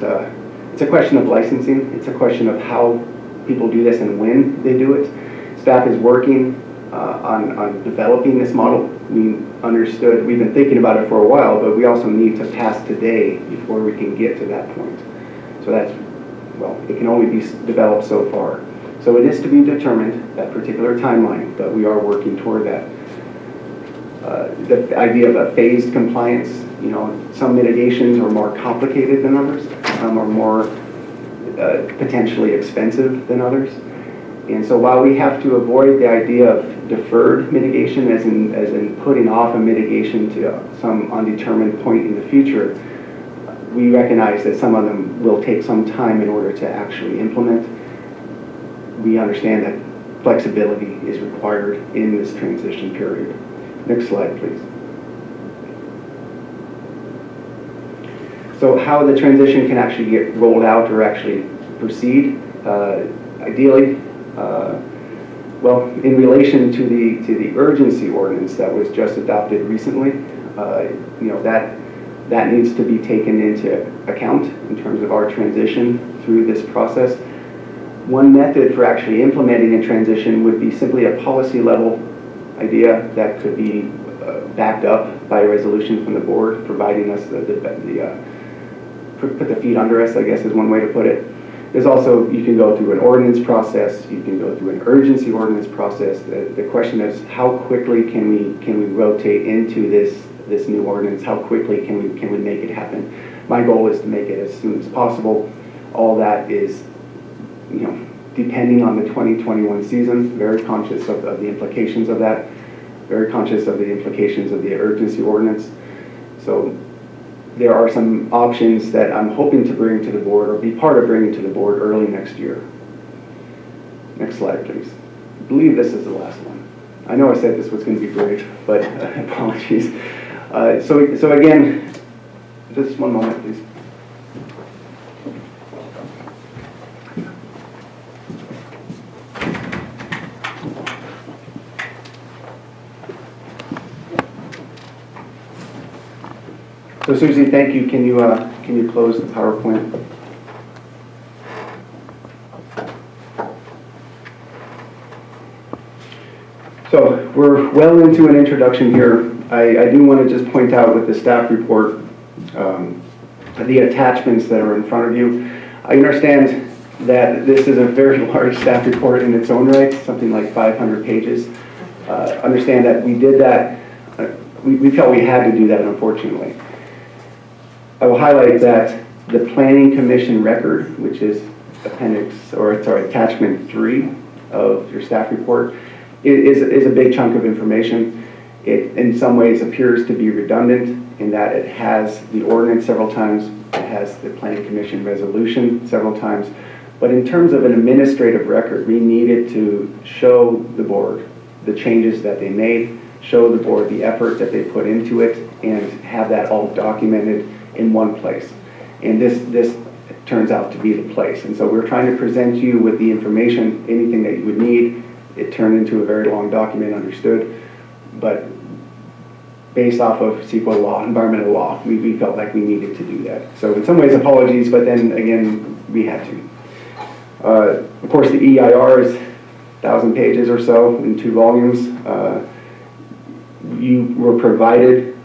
it's a question of licensing. It's a question of how people do this and when they do it. Staff is working on developing this model. We've been thinking about it for a while, but we also need to pass today before we can get to that point. So that's, well, it can only be developed so far. So it is to be determined, that particular timeline, but we are working toward that. The idea of a phased compliance, some mitigations are more complicated than others. Some are more potentially expensive than others. And so while we have to avoid the idea of deferred mitigation, as in putting off a mitigation to some undetermined point in the future, we recognize that some of them will take some time in order to actually implement. We understand that flexibility is required in this transition period. Next slide, please. So how the transition can actually get rolled out or actually proceed, ideally, well, in relation to the urgency ordinance that was just adopted recently, that needs to be taken into account in terms of our transition through this process. One method for actually implementing a transition would be simply a policy level idea that could be backed up by a resolution from the board, providing us put the feet under us, I guess is one way to put it. There's also, you can go through an ordinance process, you can go through an urgency ordinance process. The question is, how quickly can we rotate into this new ordinance? How quickly can we make it happen? My goal is to make it as soon as possible. All that is, depending on the 2021 season, very conscious of the implications of that, very conscious of the implications of the urgency ordinance. So there are some options that I'm hoping to bring to the board or be part of bringing to the board early next year. Next slide, please. I believe this is the last one. I know I said this was going to be brief, but apologies. So again, just one moment, please. So Susie, thank you. Can you close the PowerPoint? So we're well into an introduction here. I do want to just point out with the staff report, the attachments that are in front of you. I understand that this is a very large staff report in its own right, something like 500 pages. Understand that we did that, we felt we had to do that, unfortunately. I will highlight that the Planning Commission record, which is attachment 3 of your staff report, is a big chunk of information. It in some ways appears to be redundant in that it has the ordinance several times, it has the Planning Commission resolution several times, but in terms of an administrative record, we needed to show the board the changes that they made, show the board the effort that they put into it, and have that all documented in one place. And this turns out to be the place. And so we're trying to present you with the information, anything that you would need. It turned into a very long document, understood, but based off of CEQA law, environmental law, we felt like we needed to do that. So in some ways, apologies, but then again, we had to. Of course, the EIR is 1,000 pages or so in 2 volumes. You were provided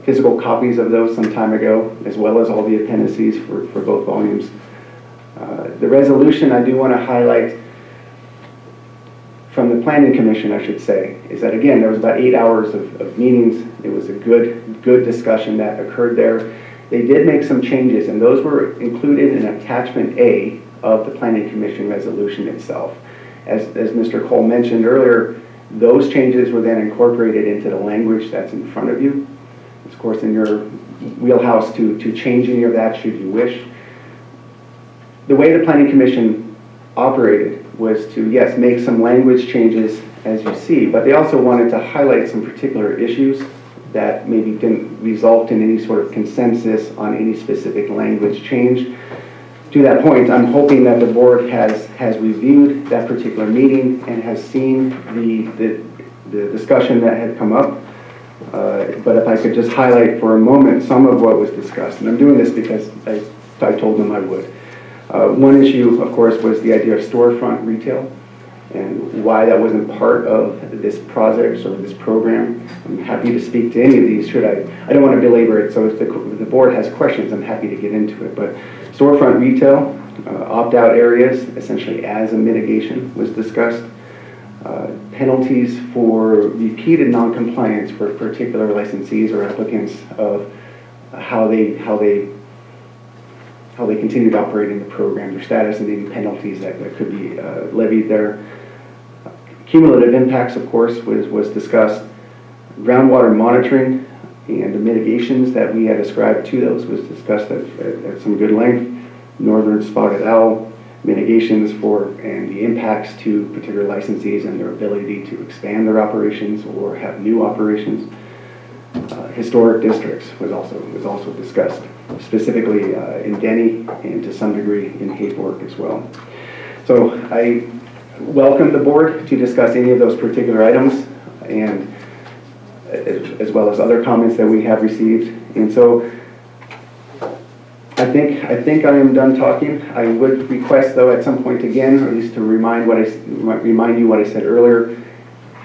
physical copies of those some time ago, as well as all the appendices for both volumes. The resolution I do want to highlight from the Planning Commission, I should say, is that again, there was about 8 hours of meetings. It was a good discussion that occurred there. They did make some changes, and those were included in attachment A of the Planning Commission resolution itself. As Mr. Cole mentioned earlier, those changes were then incorporated into the language that's in front of you. Of course, in your wheelhouse to change any of that should you wish. The way the Planning Commission operated was to, yes, make some language changes as you see, but they also wanted to highlight some particular issues that maybe didn't result in any sort of consensus on any specific language change. To that point, I'm hoping that the board has reviewed that particular meeting and has seen the discussion that had come up. But if I could just highlight for a moment some of what was discussed, and I'm doing this because I told them I would. One issue, of course, was the idea of storefront retail and why that wasn't part of this project or this program. I'm happy to speak to any of these should I don't want to belabor it, so if the board has questions, I'm happy to get into it. But storefront retail, opt-out areas, essentially as a mitigation, was discussed. Penalties for repeated non-compliance for particular licensees or applicants of how they continue to operate in the program, their status, and any penalties that could be levied there. Cumulative impacts, of course, was discussed. Groundwater monitoring and the mitigations that we had ascribed to those was discussed at some good length. Northern spotted owl, mitigations for and the impacts to particular licensees and their ability to expand their operations or have new operations. Historic districts was also discussed, specifically in Denny and to some degree in Hayfork as well. So I welcome the board to discuss any of those particular items and as well as other comments that we have received. And so I think I am done talking. I would request, though, at some point again, or at least to remind you what I said earlier,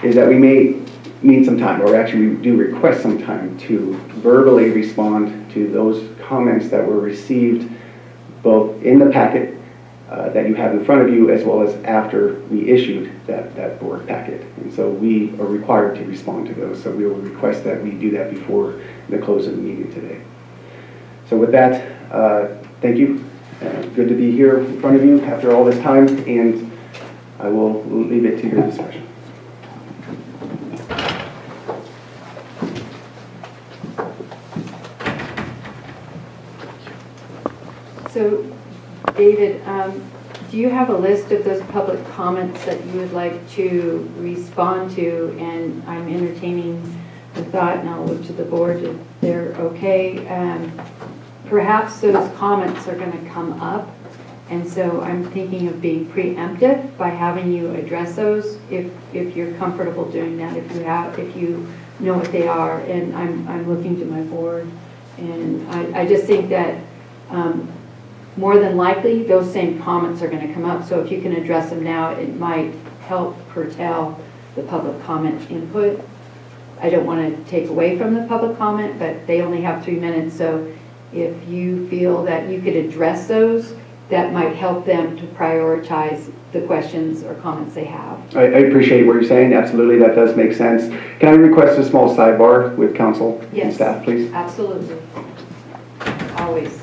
is that we may need some time, or actually we do request some time to verbally respond to those comments that were received both in the packet that you have in front of you, as well as after we issued that board packet. And so we are required to respond to those. So we will request that we do that before the close of the meeting today. So with that, thank you. Good to be here in front of you after all this time, and I will leave it to your discussion. So, David, do you have a list of those public comments that you would like to respond to? And I'm entertaining the thought, and I'll look to the board if they're okay. Perhaps those comments are going to come up, and so I'm thinking of being preemptive by having you address those if you're comfortable doing that, if you know what they are. And I'm looking to my board, and I just think that more than likely those same comments are going to come up. So if you can address them now, it might help curtail the public comment input. I don't want to take away from the public comment, but they only have 3 minutes, so if you feel that you could address those, that might help them to prioritize the questions or comments they have. I appreciate what you're saying. Absolutely, that does make sense. Can I request a small sidebar with council and Yes. staff, please? Absolutely. Always.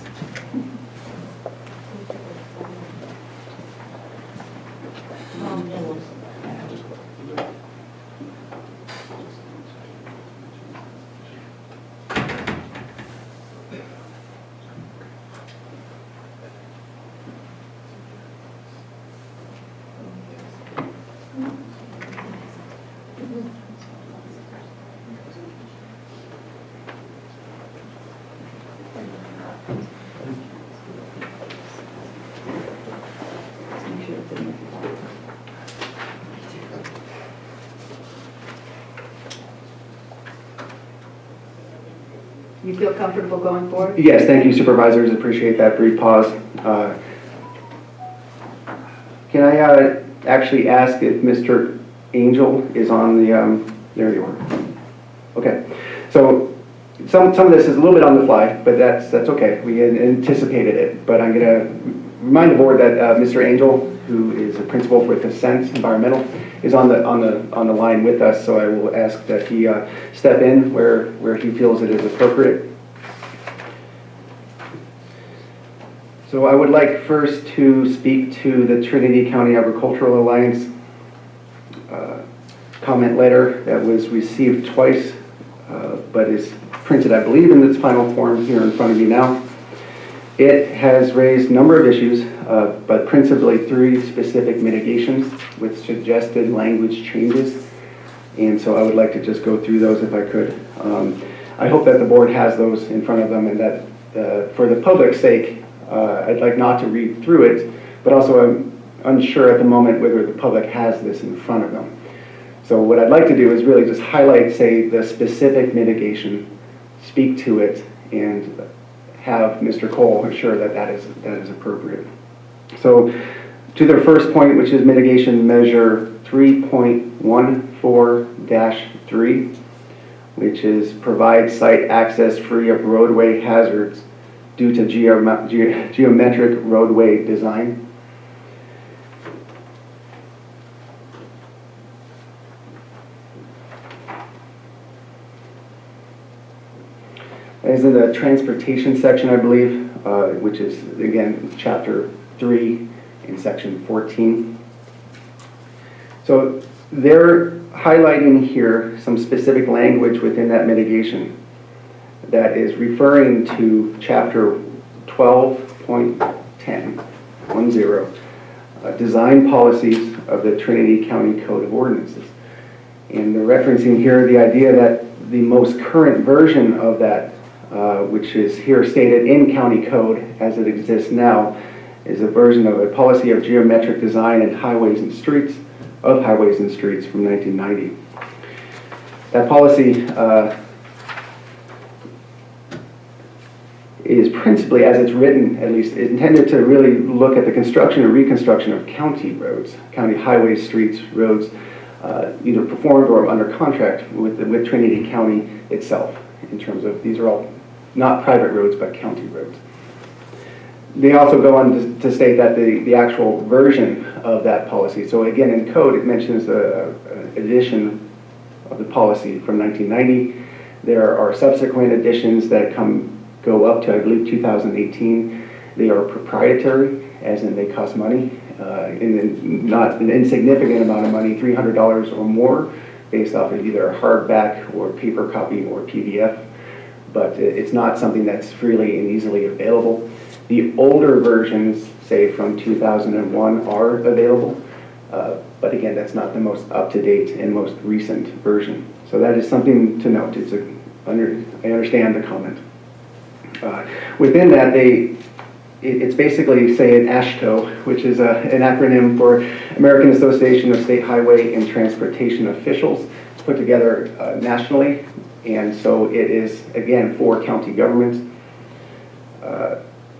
You feel comfortable going forward? Yes, thank you, supervisors. Appreciate that brief pause. Can I actually ask if Mr. Angel is on the, there you are. Okay, so some of this is a little bit on the fly, but that's okay. We had anticipated it, but I'm going to remind the board that Mr. Angel, who is a principal with Ascent Environmental, is on the line with us. So I will ask that he step in where he feels it is appropriate. So I would like first to speak to the Trinity County Agricultural Alliance comment letter that was received twice, but is printed, I believe, in its final form here in front of you now. It has raised a number of issues, but principally 3 specific mitigations with suggested language changes. And so I would like to just go through those if I could. I hope that the board has those in front of them, and that for the public's sake, I'd like not to read through it, but also I'm unsure at the moment whether the public has this in front of them. So what I'd like to do is really just highlight, say, the specific mitigation, speak to it, and have Mr. Cole assure that that is appropriate. So to their first point, which is mitigation measure 3.14-3, which is provide site access free of roadway hazards due to geometric roadway design. As in the transportation section, I believe, which is, again, chapter 3 in section 14. So they're highlighting here some specific language within that mitigation that is referring to chapter 12.10, design policies of the Trinity County Code of Ordinances. And they're referencing here the idea that the most current version of that, which is here stated in county code as it exists now, is a version of a policy of geometric design and highways and streets, from 1990. That policy is principally, as it's written at least, intended to really look at the construction and reconstruction of county roads, county highways, streets, roads, either performed or under contract with Trinity County itself, in terms of these are all not private roads but county roads. They also go on to state that the actual version of that policy, so again in code it mentions an edition of the policy from 1990. There are subsequent editions that go up to, I believe, 2018. They are proprietary, as in they cost money, and not an insignificant amount of money, $300 or more, based off of either a hardback or paper copy or PDF. But it's not something that's freely and easily available. The older versions, say from 2001, are available, but again, that's not the most up-to-date and most recent version. So that is something to note. I understand the comment. Within that, it's basically, say, an AASHTO, which is an acronym for American Association of State Highway and Transportation Officials. It's put together nationally, and so it is, again, for county governments.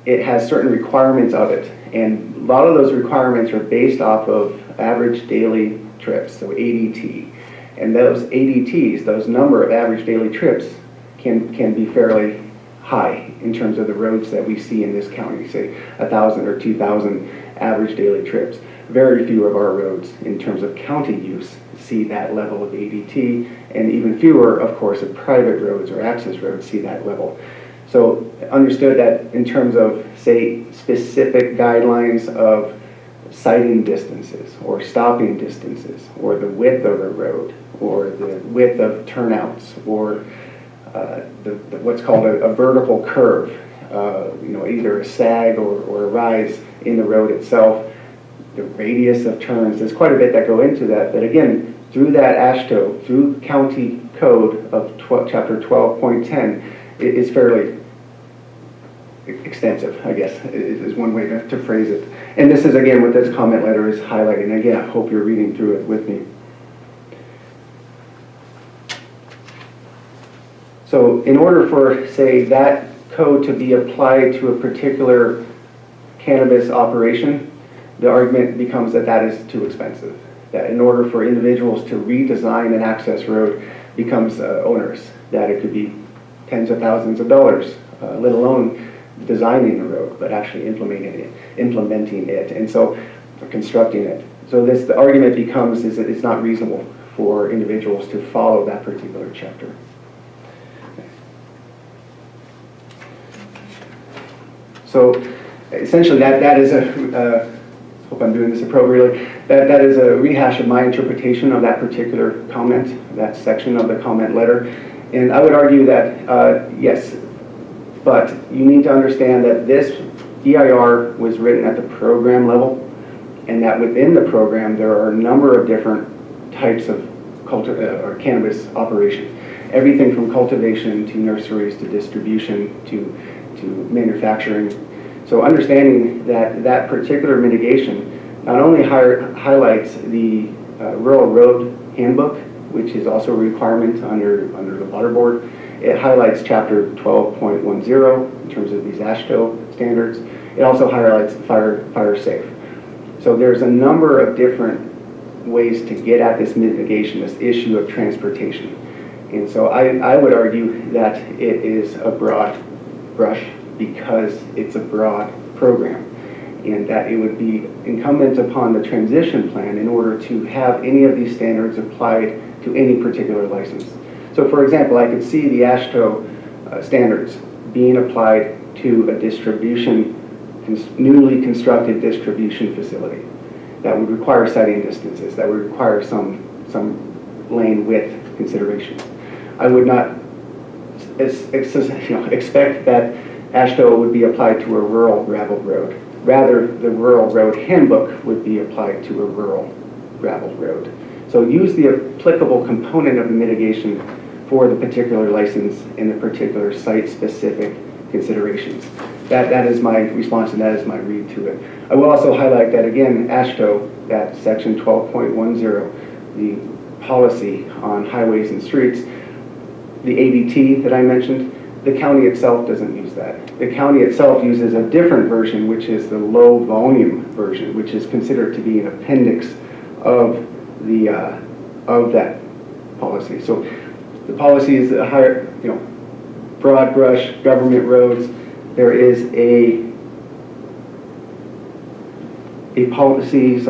It has certain requirements of it, and a lot of those requirements are based off of average daily trips, so ADT. And those ADTs, those number of average daily trips, can be fairly high in terms of the roads that we see in this county, say 1,000 or 2,000 average daily trips. Very few of our roads in terms of county use see that level of ADT, and even fewer, of course, of private roads or access roads see that level. So understood that in terms of, say, specific guidelines of sighting distances or stopping distances or the width of a road or the width of turnouts or what's called a vertical curve, either a sag or a rise in the road itself, the radius of turns. There's quite a bit that go into that. But again, through that AASHTO, through county code of chapter 12.10, it is fairly extensive, I guess, is one way to phrase it. And this is, again, what this comment letter is highlighting. Again, I hope you're reading through it with me. So in order for, say, that code to be applied to a particular cannabis operation, the argument becomes that that is too expensive. That in order for individuals to redesign an access road becomes onerous. That it could be tens of thousands of dollars, let alone designing the road, but actually implementing it, and so constructing it. So the argument becomes is that it's not reasonable for individuals to follow that particular chapter. So essentially that is hope I'm doing this appropriately, that is a rehash of my interpretation of that particular comment, that section of the comment letter. And I would argue that, yes, but you need to understand that this EIR was written at the program level, and that within the program there are a number of different types of or cannabis operation. Everything from cultivation to nurseries to distribution to manufacturing. So understanding that that particular mitigation not only highlights the Rural Road Handbook, which is also a requirement under the Water Board, it highlights Chapter 12.10 in terms of these AASHTO standards. It also highlights fire safe. So there's a number of different ways to get at this mitigation, this issue of transportation. And so I would argue that it is a broad brush because it's a broad program, and that it would be incumbent upon the transition plan in order to have any of these standards applied to any particular license. So for example, I could see the AASHTO standards being applied to a newly constructed distribution facility that would require sighting distances, that would require some lane width considerations. I would not expect that AASHTO would be applied to a rural gravel road. Rather, the Rural Road Handbook would be applied to a rural gravel road. So use the applicable component of the mitigation for the particular license and the particular site-specific considerations. That is my response, and that is my read to it. I will also highlight that, again, AASHTO, that section 12.10, the policy on highways and streets, the ADT that I mentioned, the county itself doesn't use that. The county itself uses a different version, which is the low volume version, which is considered to be an appendix of that policy. So the policy is a higher, broad brush government roads. There is a policy,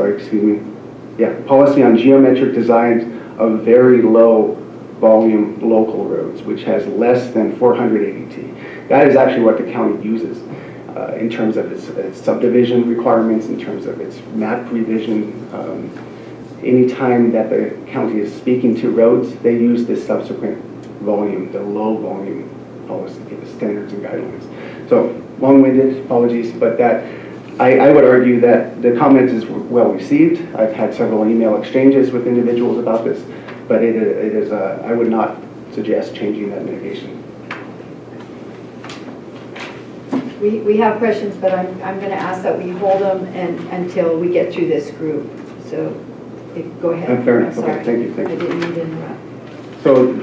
policy on geometric designs of very low volume local roads, which has less than 400 ADT. That is actually what the county uses in terms of its subdivision requirements, in terms of its map revision. Anytime that the county is speaking to roads, they use this subsequent volume, the low volume policy, the standards and guidelines. So long-winded, apologies, but that I would argue that the comment is well received. I've had several email exchanges with individuals about this, but it is I would not suggest changing that mitigation. We have questions, but I'm going to ask that we hold them until we get through this group. So go ahead. Fair enough. Sorry. Okay, thank you. I didn't mean to interrupt. So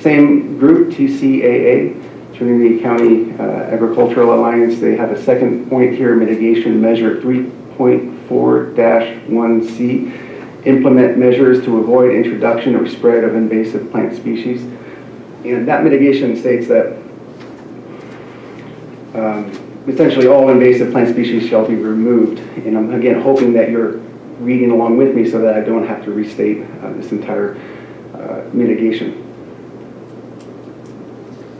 same group, TCAA, Trinity County Agricultural Alliance. They have a second point here, mitigation measure 3.4-1C. Implement measures to avoid introduction or spread of invasive plant species. And that mitigation states that essentially all invasive plant species shall be removed. And I'm again hoping that you're reading along with me so that I don't have to restate this entire mitigation.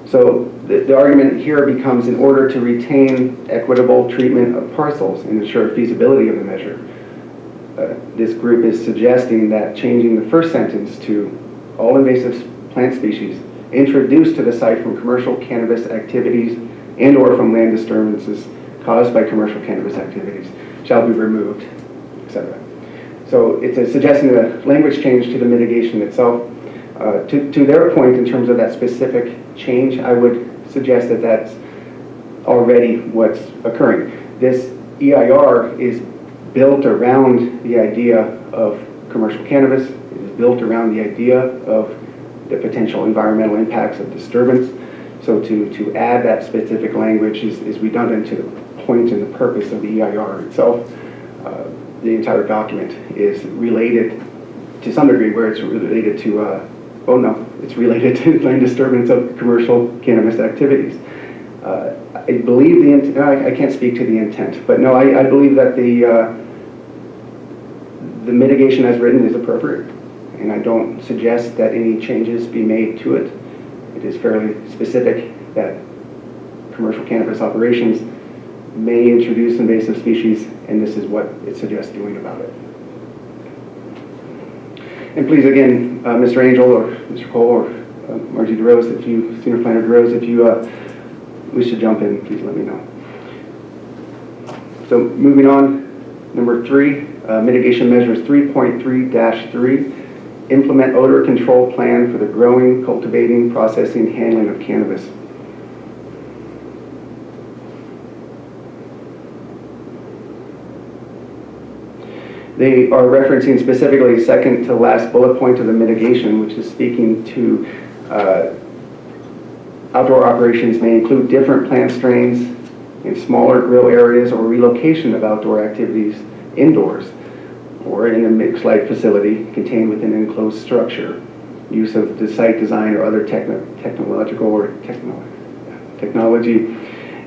So the argument here becomes, in order to retain equitable treatment of parcels and ensure feasibility of the measure, this group is suggesting that changing the first sentence to all invasive plant species introduced to the site from commercial cannabis activities and or from land disturbances caused by commercial cannabis activities shall be removed, etc. So it's a suggesting a language change to the mitigation itself. To their point, in terms of that specific change, I would suggest that that's already what's occurring. This EIR is built around the idea of commercial cannabis. It is built around the idea of the potential environmental impacts of disturbance. So to add that specific language is redundant to the point and the purpose of the EIR itself. The entire document is related to some degree where it's related to it's related to land disturbance of commercial cannabis activities. I believe I can't speak to the intent, but no, I believe that the mitigation as written is appropriate, and I don't suggest that any changes be made to it. It is fairly specific that commercial cannabis operations may introduce invasive species, and this is what it suggests doing about it. And please, again, Mr. Angel or Mr. Cole or Margie DeRose, Senior Planner DeRose, if you wish to jump in, please let me know. So moving on, number 3, mitigation measures 3.3-3, implement odor control plan for the growing, cultivating, processing, handling of cannabis. They are referencing specifically second to last bullet point of the mitigation, which is speaking to outdoor operations may include different plant strains in smaller grow areas or relocation of outdoor activities indoors or in a mixed light facility contained within an enclosed structure, use of the site design or other technological or technology,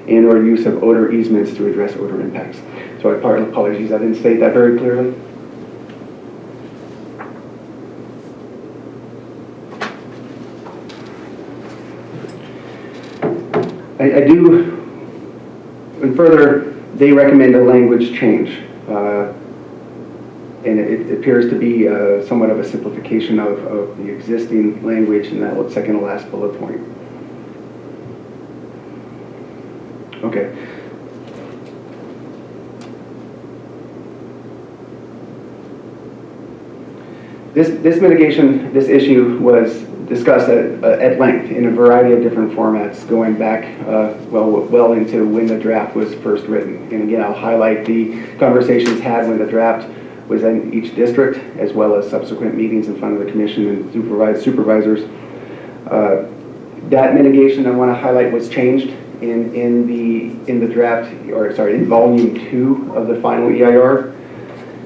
and or use of odor easements to address odor impacts. So apologies, I didn't state that very clearly. I do, and further, they recommend a language change. And it appears to be somewhat of a simplification of the existing language in that second to last bullet point. Okay. This mitigation, this issue was discussed at length in a variety of different formats going back well into when the draft was first written. And again, I'll highlight the conversations had when the draft was in each district, as well as subsequent meetings in front of the commission and supervisors. That mitigation I want to highlight was changed in the draft, or sorry, in volume 2 of the final EIR.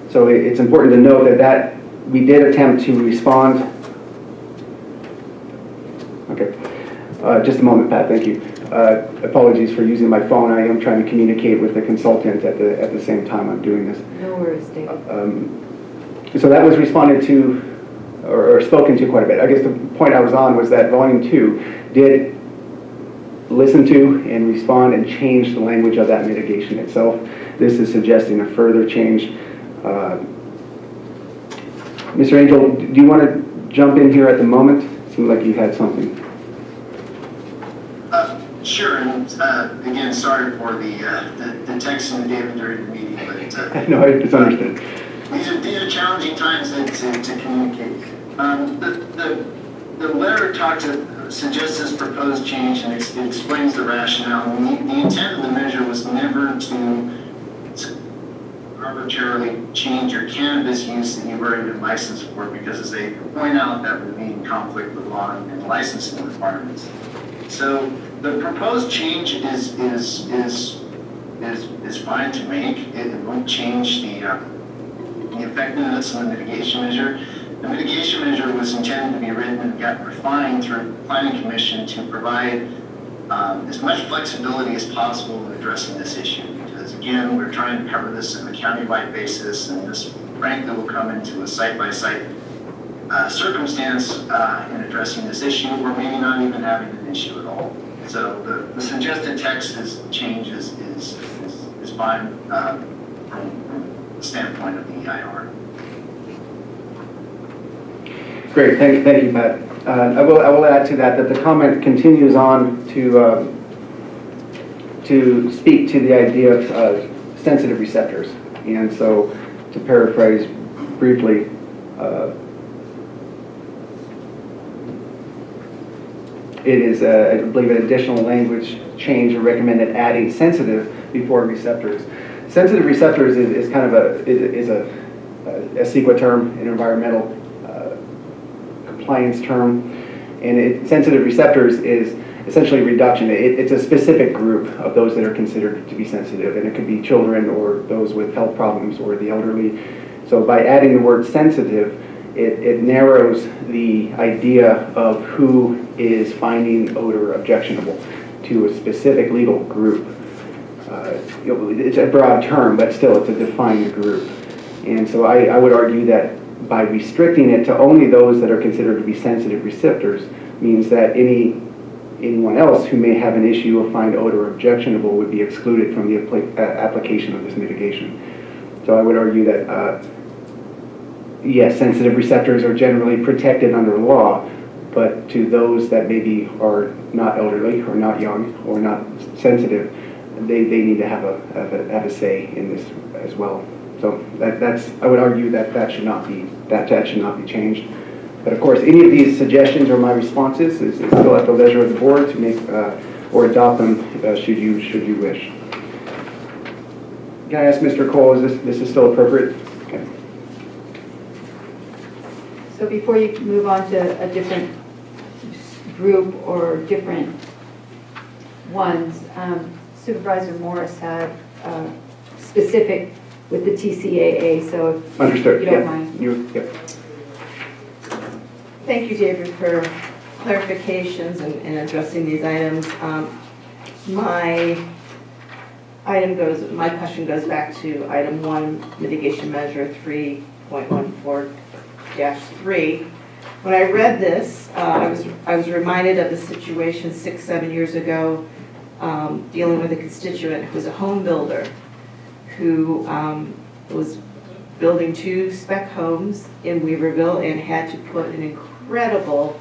So it's important to note that we did attempt to respond. Okay, just a moment, Pat, thank you. Apologies for using my phone. I am trying to communicate with the consultant at the same time I'm doing this. No worries, David. So that was responded to, or spoken to quite a bit. I guess the point I was on was that volume 2 did listen to and respond and change the language of that mitigation itself. This is suggesting a further change. Mr. Angel, do you want to jump in here at the moment? It seemed like you had something. Sure, and again, sorry for the text and the David during the meeting, but no, it's understood. These are challenging times to communicate. The letter suggests this proposed change and it explains the rationale. The intent of the measure was never to arbitrarily change your cannabis use that you've already been licensed for, because as they point out, that would be in conflict with law and licensing requirements. So the proposed change is fine to make. It won't change the effectiveness of the mitigation measure. The mitigation measure was intended to be written and got refined through the Planning Commission to provide as much flexibility as possible in addressing this issue. Because again, we're trying to cover this on a county-wide basis, and this frankly will come into a site-by-site circumstance in addressing this issue, or maybe not even having an issue at all. So the suggested text change is fine from the standpoint of the EIR. Great, thank you, Pat. I will add to that the comment continues on to speak to the idea of sensitive receptors. And so, to paraphrase briefly, it is, I believe, an additional language change or recommended adding sensitive before receptors. Sensitive receptors is kind of a CEQA term, an environmental compliance term, and sensitive receptors is essentially reduction. It's a specific group of those that are considered to be sensitive, and it could be children or those with health problems or the elderly. So by adding the word sensitive, it narrows the idea of who is finding odor objectionable to a specific legal group. It's a broad term, but still it's a defined group. And so I would argue that by restricting it to only those that are considered to be sensitive receptors means that anyone else who may have an issue or find odor objectionable would be excluded from the application of this mitigation. So I would argue that yes, sensitive receptors are generally protected under law, but to those that maybe are not elderly or not young or not sensitive, they need to have a say in this as well. So I would argue that should not be changed. But of course, any of these suggestions or my responses is still at the leisure of the board to make or adopt them should you wish. Can I ask Mr. Cole, is this still appropriate? Okay. So before you move on to a different group or different ones, Supervisor Morris had specific with the TCAA, so if Understood. you don't mind. Yep. Thank you, David, for clarifications and addressing these items. My question goes back to item 1, mitigation measure 3.14-3. When I read this, I was reminded of the situation 6-7 years ago, dealing with a constituent who was a home builder who was building 2 spec homes in Weaverville and had to put an incredible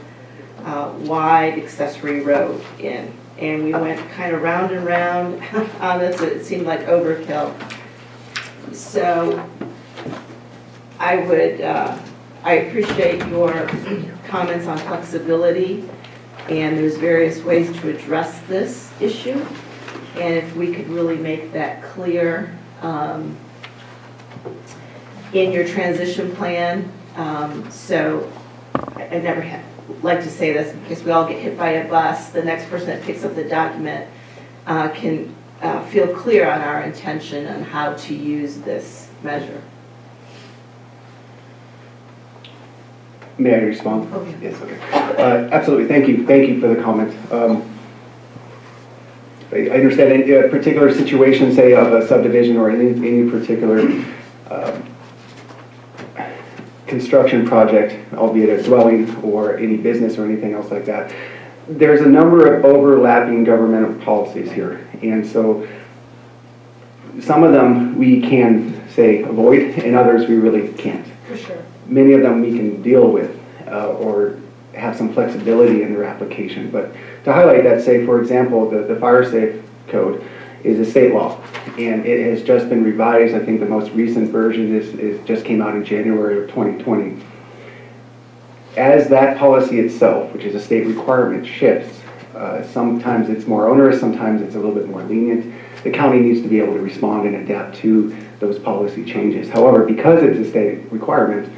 wide accessory road in. And we went kind of round and round on this. It seemed like overkill. So I appreciate your comments on flexibility, and there's various ways to address this issue. And if we could really make that clear in your transition plan. So I never like to say this because we all get hit by a bus. The next person that picks up the document can feel clear on our intention on how to use this measure. May I respond? Okay. Yes, okay. Absolutely, thank you for the comment. I understand in a particular situation, say of a subdivision or any particular construction project, albeit a dwelling or any business or anything else like that, there's a number of overlapping governmental policies here. And so some of them we can, say, avoid, and others we really can't. For sure. Many of them we can deal with or have some flexibility in their application. But to highlight that, say, for example, the fire safe code is a state law, and it has just been revised. I think the most recent version is just came out in January of 2020. As that policy itself, which is a state requirement, shifts, sometimes it's more onerous, sometimes it's a little bit more lenient. The county needs to be able to respond and adapt to those policy changes. However, because it's a state requirement,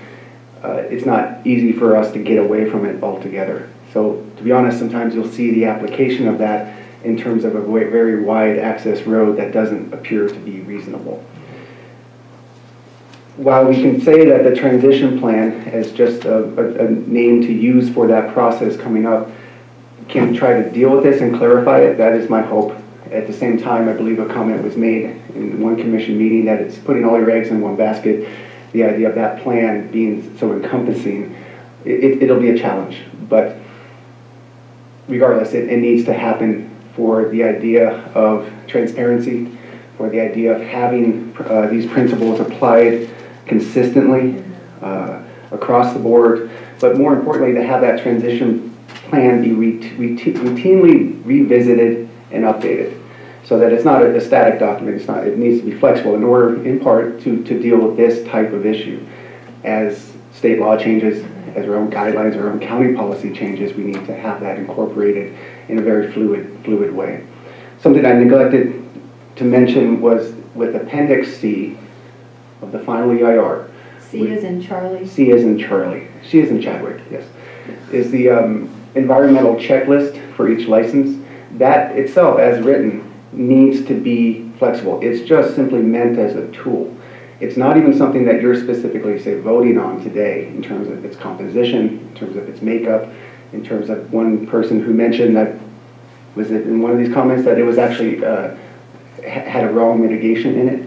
it's not easy for us to get away from it altogether. So to be honest, sometimes you'll see the application of that in terms of a very wide access road that doesn't appear to be reasonable. While we can say that the transition plan is just a name to use for that process coming up, can try to deal with this and clarify it. That is my hope. At the same time, I believe a comment was made in one commission meeting that it's putting all your eggs in one basket. The idea of that plan being so encompassing, it'll be a challenge. But regardless, it needs to happen for the idea of transparency, for the idea of having these principles applied consistently across the board, but more importantly, to have that transition plan be routinely revisited and updated, so that it's not a static document. It needs to be flexible in order, in part, to deal with this type of issue. As state law changes, as our own guidelines, our own county policy changes, we need to have that incorporated in a very fluid way. Something I neglected to mention was with Appendix C of the final EIR. C is in Charlie. C is in Charlie. She is in Chadwick, yes. Is the environmental checklist for each license. That itself, as written, needs to be flexible. It's just simply meant as a tool. It's not even something that you're specifically, say, voting on today in terms of its composition, in terms of its makeup, in terms of one person who mentioned that, was it in one of these comments, that it was actually had a wrong mitigation in it.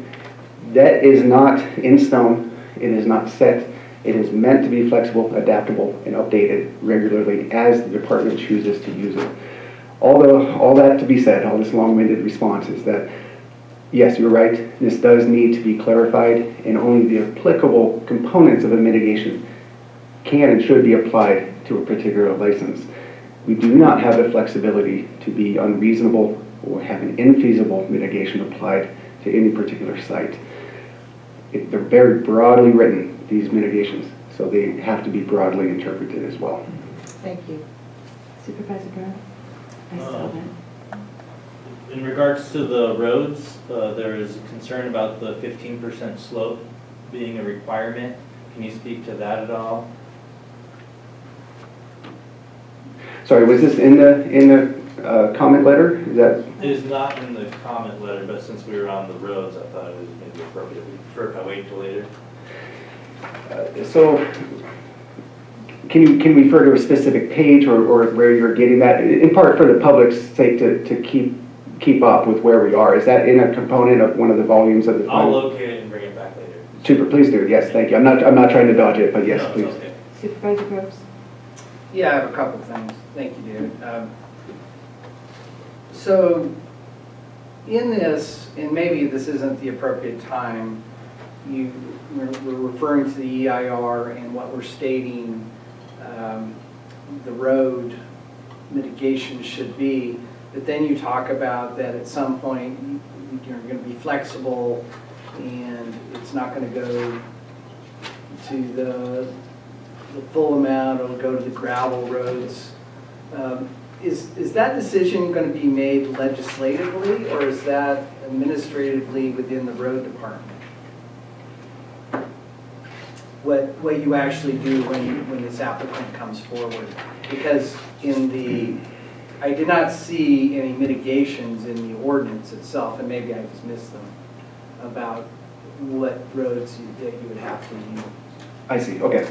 That is not in stone. It is not set. It is meant to be flexible, adaptable, and updated regularly as the department chooses to use it. Although, all that to be said, all this long-winded response is that, yes, you're right, this does need to be clarified, and only the applicable components of a mitigation can and should be applied to a particular license. We do not have the flexibility to be unreasonable or have an infeasible mitigation applied to any particular site. They're very broadly written, these mitigations, so they have to be broadly interpreted as well. Thank you. Supervisor Brown? I saw that. In regards to the roads, there is concern about the 15% slope being a requirement. Can you speak to that at all? Sorry, was this in the comment letter? Is that? It is not in the comment letter, but since we were on the roads, I thought it was maybe appropriate. We prefer if I wait till later. So, can you refer to a specific page or where you're getting that? In part for the public's sake to keep up with where we are. Is that in a component of one of the volumes of the I'll file? locate it and bring it back later. Super, please do. Yes, thank you. I'm not trying to dodge it, but yes, No, please. okay. Supervisor Groves? Yeah, I have a couple things. Thank you, David. So in this, and maybe this isn't the appropriate time, we're referring to the EIR and what we're stating the road mitigation should be, but then you talk about that at some point you're going to be flexible and it's not going to go to the full amount, it'll go to the gravel roads. Is that decision going to be made legislatively, or is that administratively within the road department? What you actually do when this applicant comes forward? Because I did not see any mitigations in the ordinance itself, and maybe I just missed them, about what roads that you would have to use. I see. Okay.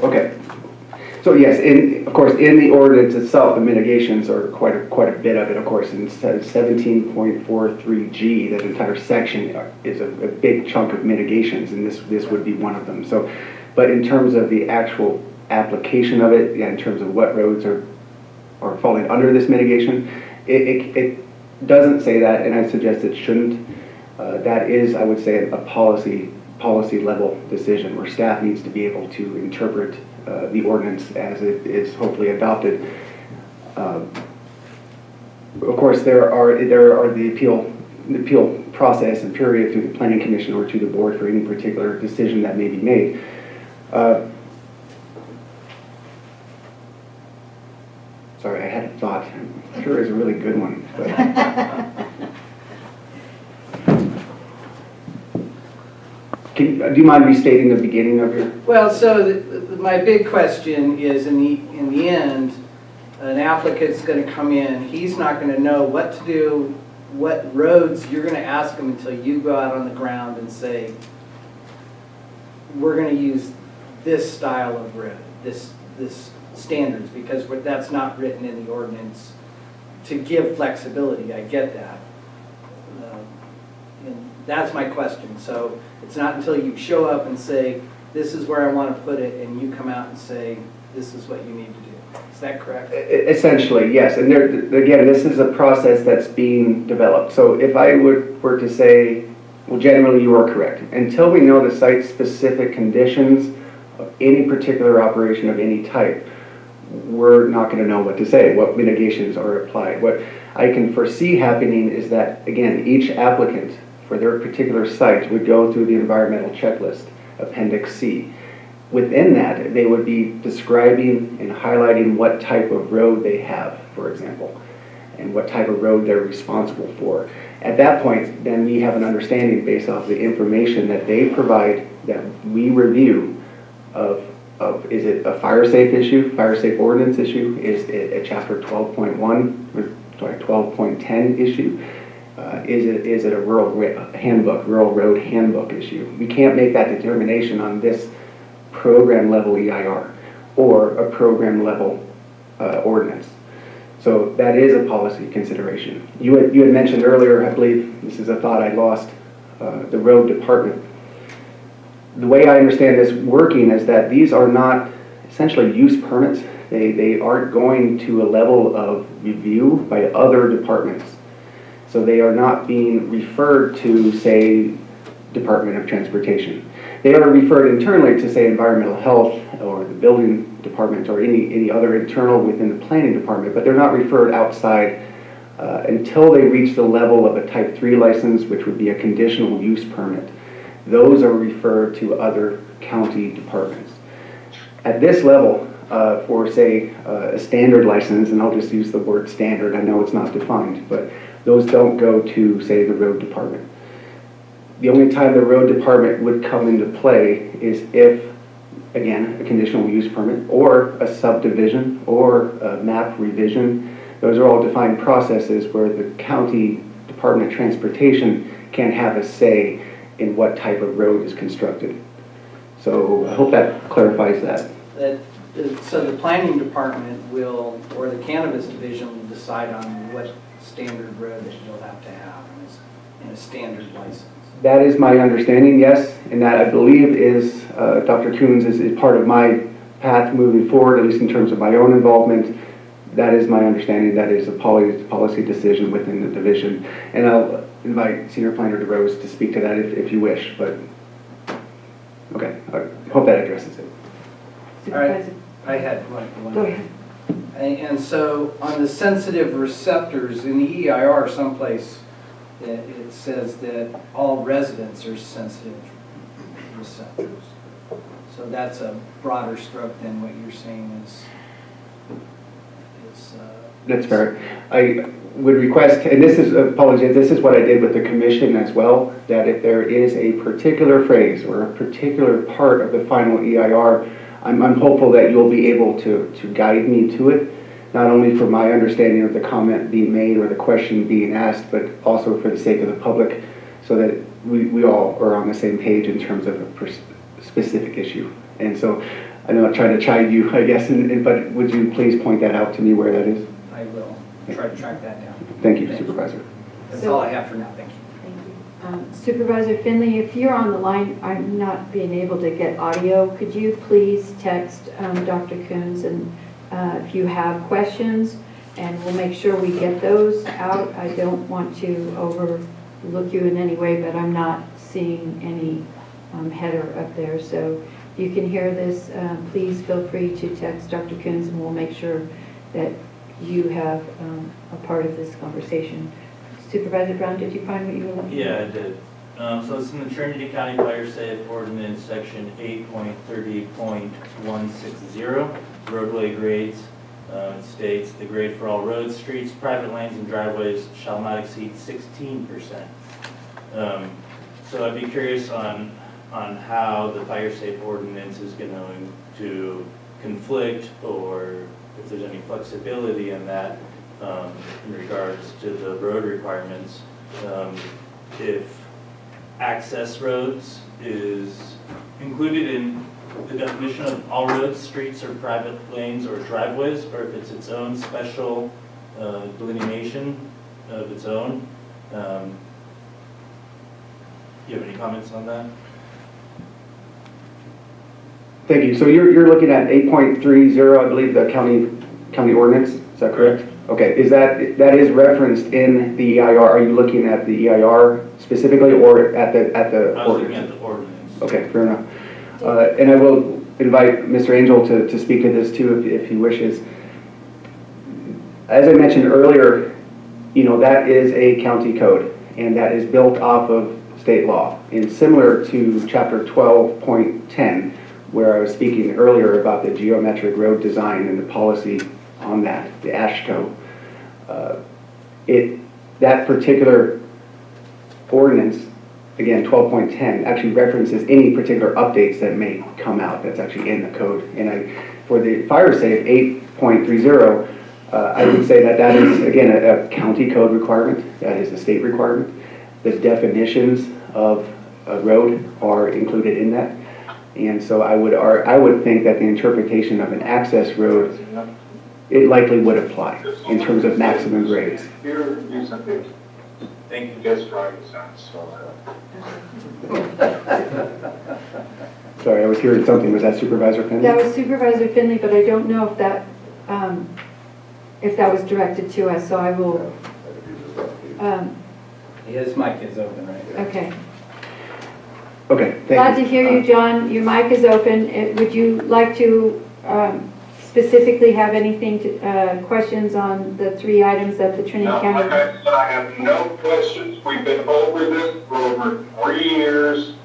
So yes, of course, in the ordinance itself, the mitigations are quite a bit of it. Of course, in 17.43G, that entire section is a big chunk of mitigations, and this would be one of them. So, but in terms of the actual application of it, yeah, in terms of what roads are falling under this mitigation, it doesn't say that, and I suggest it shouldn't. That is, I would say, a policy level decision where staff needs to be able to interpret the ordinance as it is hopefully adopted. Of course, there are the appeal process and period through the Planning Commission or to the board for any particular decision that may be made. Sorry, I had a thought. I'm sure it's a really good one. But do you mind restating the beginning of your? Well, so my big question is, in the end, an applicant's going to come in. He's not going to know what to do, what roads you're going to ask him until you go out on the ground and say, we're going to use this style of road, this standards, because that's not written in the ordinance. to give flexibility, I get that. And that's my question. So it's not until you show up and say, this is where I want to put it, and you come out and say, this is what you need to do. Is that correct? Essentially, yes. And there, again, this is a process that's being developed. So if I were to say, well, generally you are correct. Until we know the site-specific conditions of any particular operation of any type, we're not going to know what to say, what mitigations are applied. What I can foresee happening is that, again, each applicant for their particular site would go through the environmental checklist, Appendix C. Within that, they would be describing and highlighting what type of road they have, for example, and what type of road they're responsible for. At that point, then we have an understanding based off the information that they provide, that we review, of is it a fire safe issue, fire safe ordinance issue, is it a chapter 12.1, or sorry, 12.10 issue, is it a rural road handbook issue. We can't make that determination on this program level EIR or a program level ordinance. So that is a policy consideration. You had mentioned earlier, I believe this is a thought I lost, the road department. The way I understand this working is that these are not essentially use permits. They aren't going to a level of review by other departments. So they are not being referred to, say, Department of Transportation. They are referred internally to, say, environmental health or the building department or any other internal within the planning department, but they're not referred outside until they reach the level of a type 3 license, which would be a conditional use permit. Those are referred to other county departments. At this level, for, say, a standard license, and I'll just use the word standard, I know it's not defined, but those don't go to, say, the road department. The only time the road department would come into play is if, again, a conditional use permit or a subdivision or a map revision. Those are all defined processes where the county Department of Transportation can have a say in what type of road is constructed. So I hope that clarifies that. So the planning department will, or the cannabis division will decide on what standard road that you'll have to have in a standard license. That is my understanding, yes, and that I believe is, Dr. Coons is part of my path moving forward, at least in terms of my own involvement. That is my understanding. That is a policy decision within the division. And I'll invite Senior Planner DeRose to speak to that if you wish, but okay, I hope that addresses it. All right, I had one. Go ahead. And so on the sensitive receptors in the EIR someplace, it says that all residents are sensitive receptors. So that's a broader stroke than what you're saying is that's fair. I would request, and this is, apologies, this is what I did with the commission as well, that if there is a particular phrase or a particular part of the final EIR, I'm hopeful that you'll be able to guide me to it, not only for my understanding of the comment being made or the question being asked, but also for the sake of the public, so that we all are on the same page in terms of a specific issue. And so I know I'm trying to chide you, I guess, but would you please point that out to me where that is? I will try to track that down. Thank you, Supervisor. That's all I have for now. Thank you. Thank you. Supervisor Finley, if you're on the line, I'm not being able to get audio. Could you please text Dr. Coons and if you have questions, and we'll make sure we get those out. I don't want to overlook you in any way, but I'm not seeing any header up there. So if you can hear this, please feel free to text Dr. Coons, and we'll make sure that you have a part of this conversation. Supervisor Brown, did you find what you were looking for? Yeah, I did. So it's in the Trinity County Fire Safe Ordinance, section 8.30.160, roadway grades. It states the grade for all roads, streets, private lanes, and driveways shall not exceed 16%. So I'd be curious on how the Fire Safe Ordinance is going to conflict, or if there's any flexibility in that in regards to the road requirements. If access roads is included in the definition of all roads, streets, or private lanes or driveways, or if it's its own special delineation of its own. You have any comments on that? Thank you. So you're looking at 8.30, I believe, the county ordinance, is that correct? Okay, that is referenced in the EIR. Are you looking at the EIR specifically or at the I was looking at the ordinance. Okay, fair enough. And I will invite Mr. Angel to speak to this too if he wishes. As I mentioned earlier, that is a county code and that is built off of state law. And similar to chapter 12.10, where I was speaking earlier about the geometric road design and the policy on that, the AASHTO, that particular ordinance, again, 12.10, actually references any particular updates that may come out that's actually in the code. And for the fire safe 8.30, I would say that is, again, a county code requirement. That is a state requirement. The definitions of a road are included in that. And so I would think that the interpretation of an access road, it likely would apply in terms of maximum grades. Thank you. Just driving sense. Sorry, I was hearing something. Was that Supervisor Finley? That was Supervisor Finley, but I don't know if that was directed to us, so I will. His mic is open, right? Okay. Okay, thank Glad you. to hear you, John. Your mic is open. Would you like to specifically have anything questions on the 3 items that the Trinity County? I have no questions. We've been over this for over 3 years.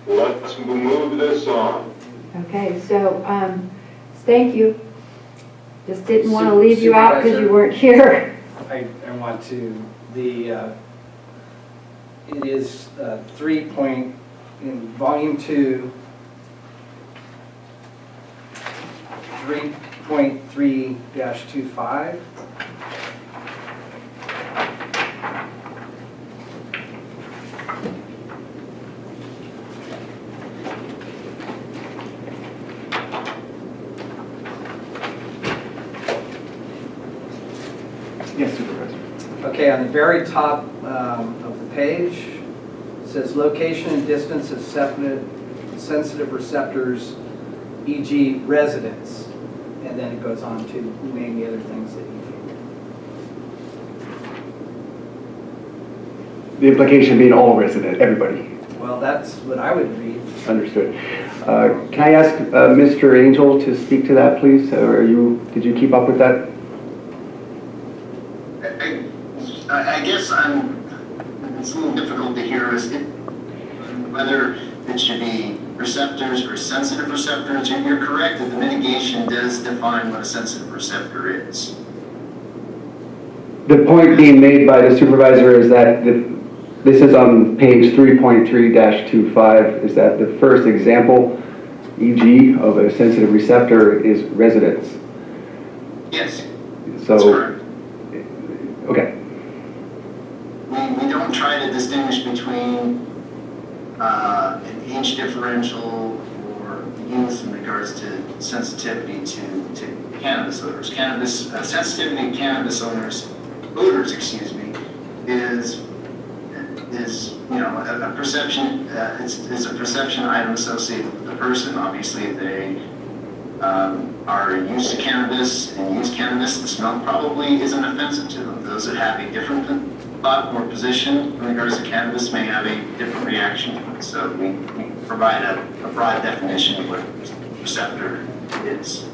Let's move this on. Okay, so thank you. Just didn't want to leave you out because you weren't here. I want to, it is 3 point, in volume 2, 3.3-25. Yes, Supervisor. Okay, on the very top of the page, it says location and distance of sensitive receptors, e.g. residents. And then it goes on to name the other things that you need. The implication being all resident, everybody. Well, that's what I would read. Understood. Can I ask Mr. Angel to speak to that, please? Did you keep up with that? I guess it's a little difficult to hear whether it should be receptors or sensitive receptors. You're correct that the mitigation does define what a sensitive receptor is. The point being made by the supervisor is that this is on page 3.3-25, is that the first example, e.g. of a sensitive receptor is residence. Yes. So, that's correct. Okay. We don't try to distinguish between an age differential or use in regards to sensitivity to cannabis odors. Sensitivity to cannabis odors, is a perception. It's a perception item associated with the person. Obviously, if they are used to cannabis and use cannabis, the smell probably isn't offensive to them. Those that have a different thought or position in regards to cannabis may have a different reaction to it. So we provide a broad definition of what a receptor is.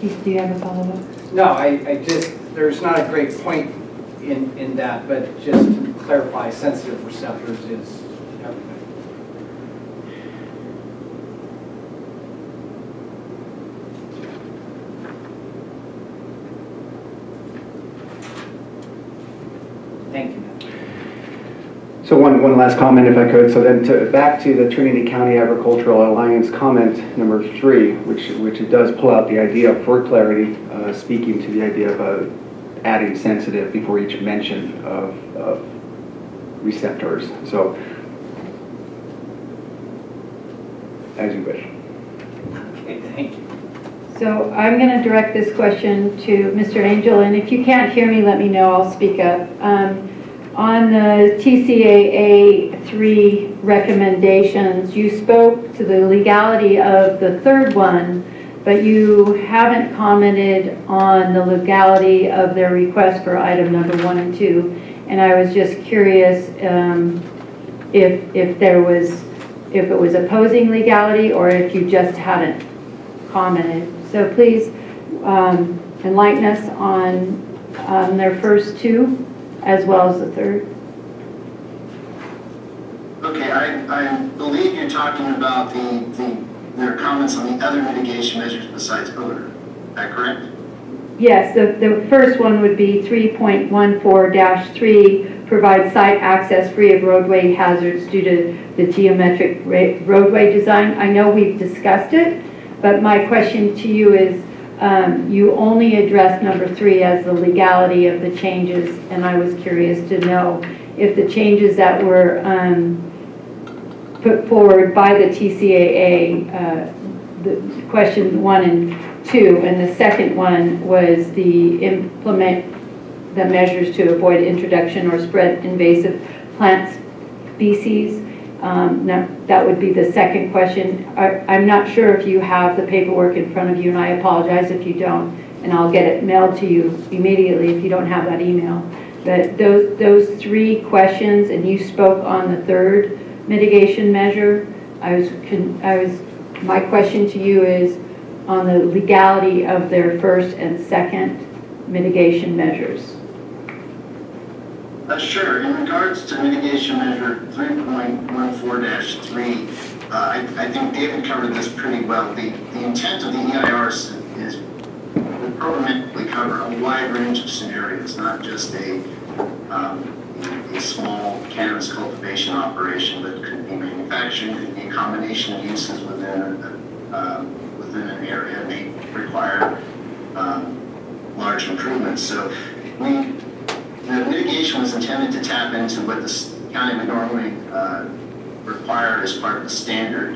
Keith, do you have a follow-up? No, I just, there's not a great point in that, but just to clarify, sensitive receptors is everything. Thank you. So one last comment, if I could. So then back to the Trinity County Agricultural Alliance comment number 3, which it does pull out the idea for clarity, speaking to the idea of adding sensitive before each mention of receptors. So as you wish. Okay, thank you. So I'm going to direct this question to Mr. Angel, and if you can't hear me, let me know, I'll speak up. On the TCAA 3 recommendations, you spoke to the legality of the third one, but you haven't commented on the legality of their request for item number 1 and 2. And I was just curious if it was opposing legality or if you just hadn't commented. So please enlighten us on their first 2 as well as the third. Okay, I believe you're talking about their comments on the other mitigation measures besides odor. Is that correct? Yes, the first one would be 3.14-3, provide site access free of roadway hazards due to the geometric roadway design. I know we've discussed it, but my question to you is, you only addressed number 3 as the legality of the changes, and I was curious to know if the changes that were put forward by the TCAA, the question 1 and 2, and the second one was the implement the measures to avoid introduction or spread invasive plant species. Now, that would be the second question. I'm not sure if you have the paperwork in front of you, and I apologize if you don't, and I'll get it mailed to you immediately if you don't have that email. But those 3 questions, and you spoke on the third mitigation measure. My question to you is on the legality of their first and second mitigation measures. Sure. In regards to mitigation measure 3.14-3, I think David covered this pretty well. The intent of the EIR is to programmatically cover a wide range of scenarios, not just a small cannabis cultivation operation, but could be manufacturing, could be a combination of uses within an area, may require large improvements. So the mitigation was intended to tap into what the county would normally require as part of the standard.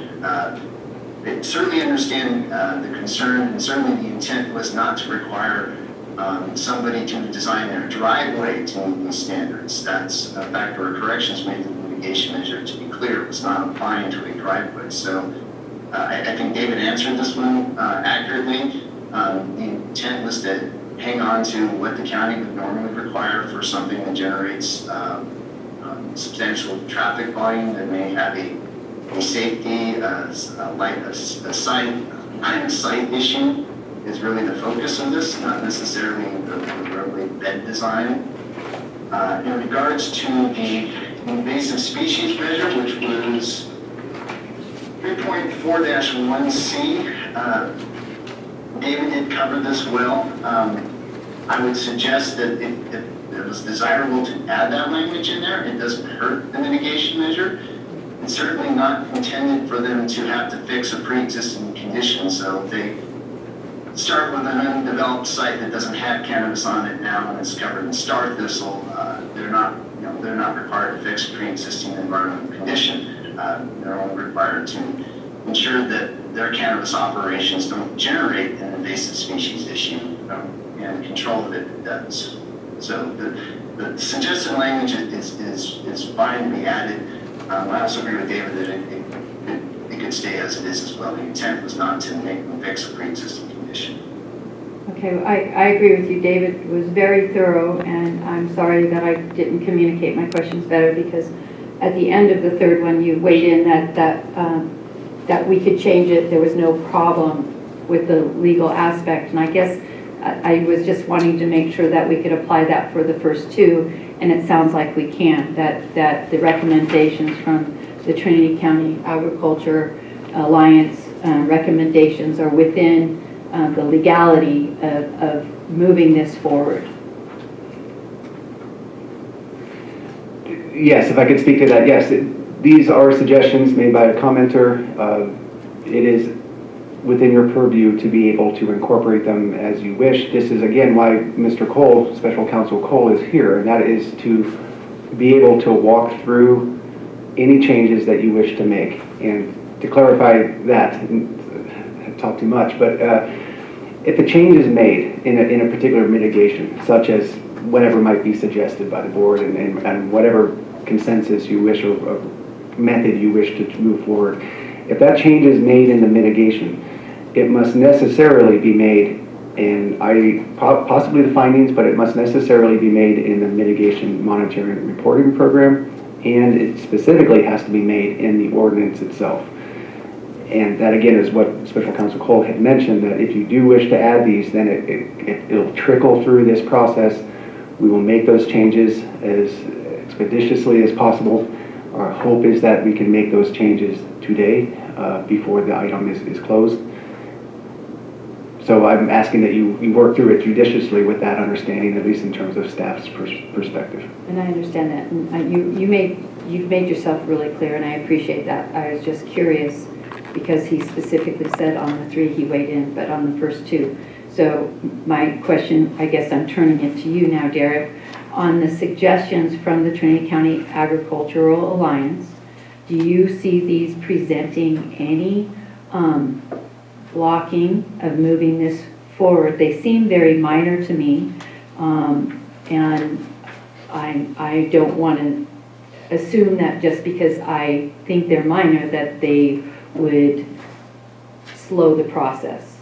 They certainly understand the concern, and certainly the intent was not to require somebody to design their driveway to meet these standards. That's a backdoor corrections made to the mitigation measure. To be clear, it was not applying to a driveway. So I think David answered this one accurately. The intent was to hang on to what the county would normally require for something that generates substantial traffic volume that may have a safety, a site issue is really the focus of this, not necessarily the roadway bed design. In regards to the invasive species measure, which was 3.4-1C, David did cover this well. I would suggest that if it was desirable to add that language in there, it doesn't hurt the mitigation measure. It's certainly not intended for them to have to fix a pre-existing condition. So if they start with an undeveloped site that doesn't have cannabis on it now and it's covered in star thistle, they're not required to fix a pre-existing environmental condition. They're only required to ensure that their cannabis operations don't generate an invasive species issue, and control that it does. So the suggested language is fine to be added. I also agree with David that it could stay as it is as well. The intent was not to make them fix a pre-existing condition. Okay, I agree with you. David was very thorough, and I'm sorry that I didn't communicate my questions better, because at the end of the third one, you weighed in that we could change it. There was no problem with the legal aspect, and I guess I was just wanting to make sure that we could apply that for the first 2, and it sounds like we can, that the recommendations from the Trinity County Agriculture Alliance recommendations are within the legality of moving this forward. Yes, if I could speak to that, yes. These are suggestions made by a commenter. It is within your purview to be able to incorporate them as you wish. This is, again, why Mr. Cole, Special Counsel Cole, is here, and that is to be able to walk through any changes that you wish to make and to clarify that, and talk too much, but if a change is made in a particular mitigation, such as whatever might be suggested by the board and whatever consensus you wish or method you wish to move forward, if that change is made in the mitigation, it must necessarily be made in possibly the findings, but it must necessarily be made in the mitigation monitoring and reporting program, and it specifically has to be made in the ordinance itself. And that again is what Special Counsel Cole had mentioned, that if you do wish to add these, then it'll trickle through this process. We will make those changes as expeditiously as possible. Our hope is that we can make those changes today before the item is closed. So I'm asking that you work through it judiciously with that understanding, at least in terms of staff's perspective. And I understand that. And you've made yourself really clear, and I appreciate that. I was just curious because he specifically said on the 3 he weighed in, but on the first 2. So my question, I guess I'm turning it to you now, Derek, on the suggestions from the Trinity County Agricultural Alliance. Do you see these presenting any blocking of moving this forward? They seem very minor to me, and I don't want to assume that just because I think they're minor that they would slow the process.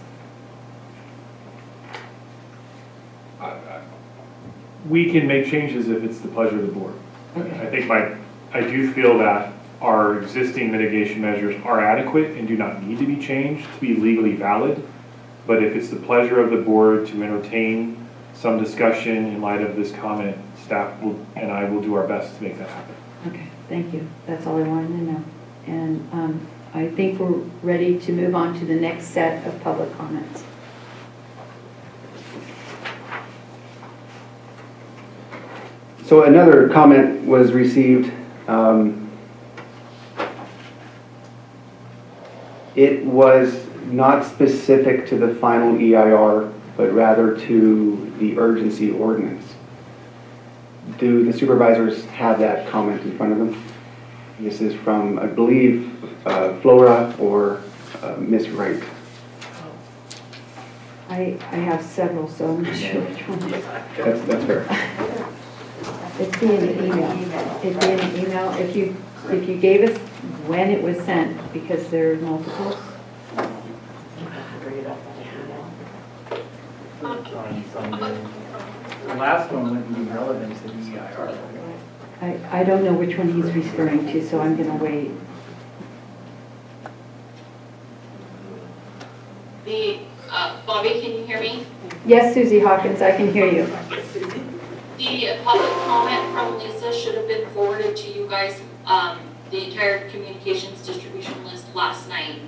We can make changes if it's the pleasure of the board. Okay. I think I do feel that our existing mitigation measures are adequate and do not need to be changed to be legally valid. But if it's the pleasure of the board to entertain some discussion in light of this comment, staff and I will do our best to make that happen. Okay, thank you. That's all I wanted to know. And I think we're ready to move on to the next set of public comments. So another comment was received. It was not specific to the final EIR, but rather to the urgency ordinance. Do the supervisors have that comment in front of them? This is from, I believe, Flora or Miss Wright. I have several, so I'm not sure which one. That's fair. It'd be in the email. It'd be in the email if you gave us when it was sent, because there are multiples. The last one wouldn't be relevant to the EIR. I don't know which one he's referring to, so I'm going to wait. Bobby, can you hear me? Yes, Susie Hawkins, I can hear you. The public comment from Lisa should have been forwarded to you guys, the entire communications distribution list last night,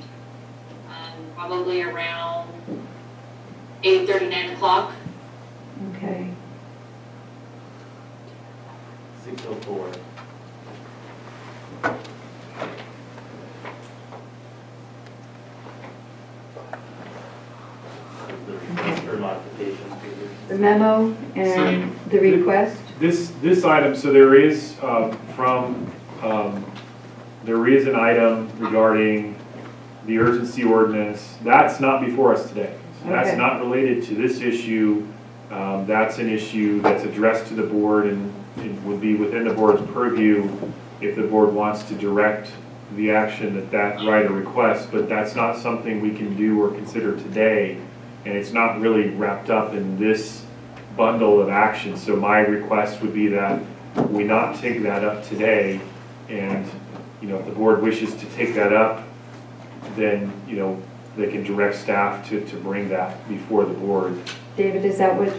probably around 8:30, 9 o'clock. Okay. 6:04. The memo and the request? This item, so there is there is an item regarding the urgency ordinance. That's not before us today. So that's Okay. not related to this issue. That's an issue that's addressed to the board and it would be within the board's purview if the board wants to direct the action that right or request, but that's not something we can do or consider today. And it's not really wrapped up in this bundle of actions. So my request would be that we not take that up today. And, if the board wishes to take that up, then, they can direct staff to bring that before the board. David, is that what?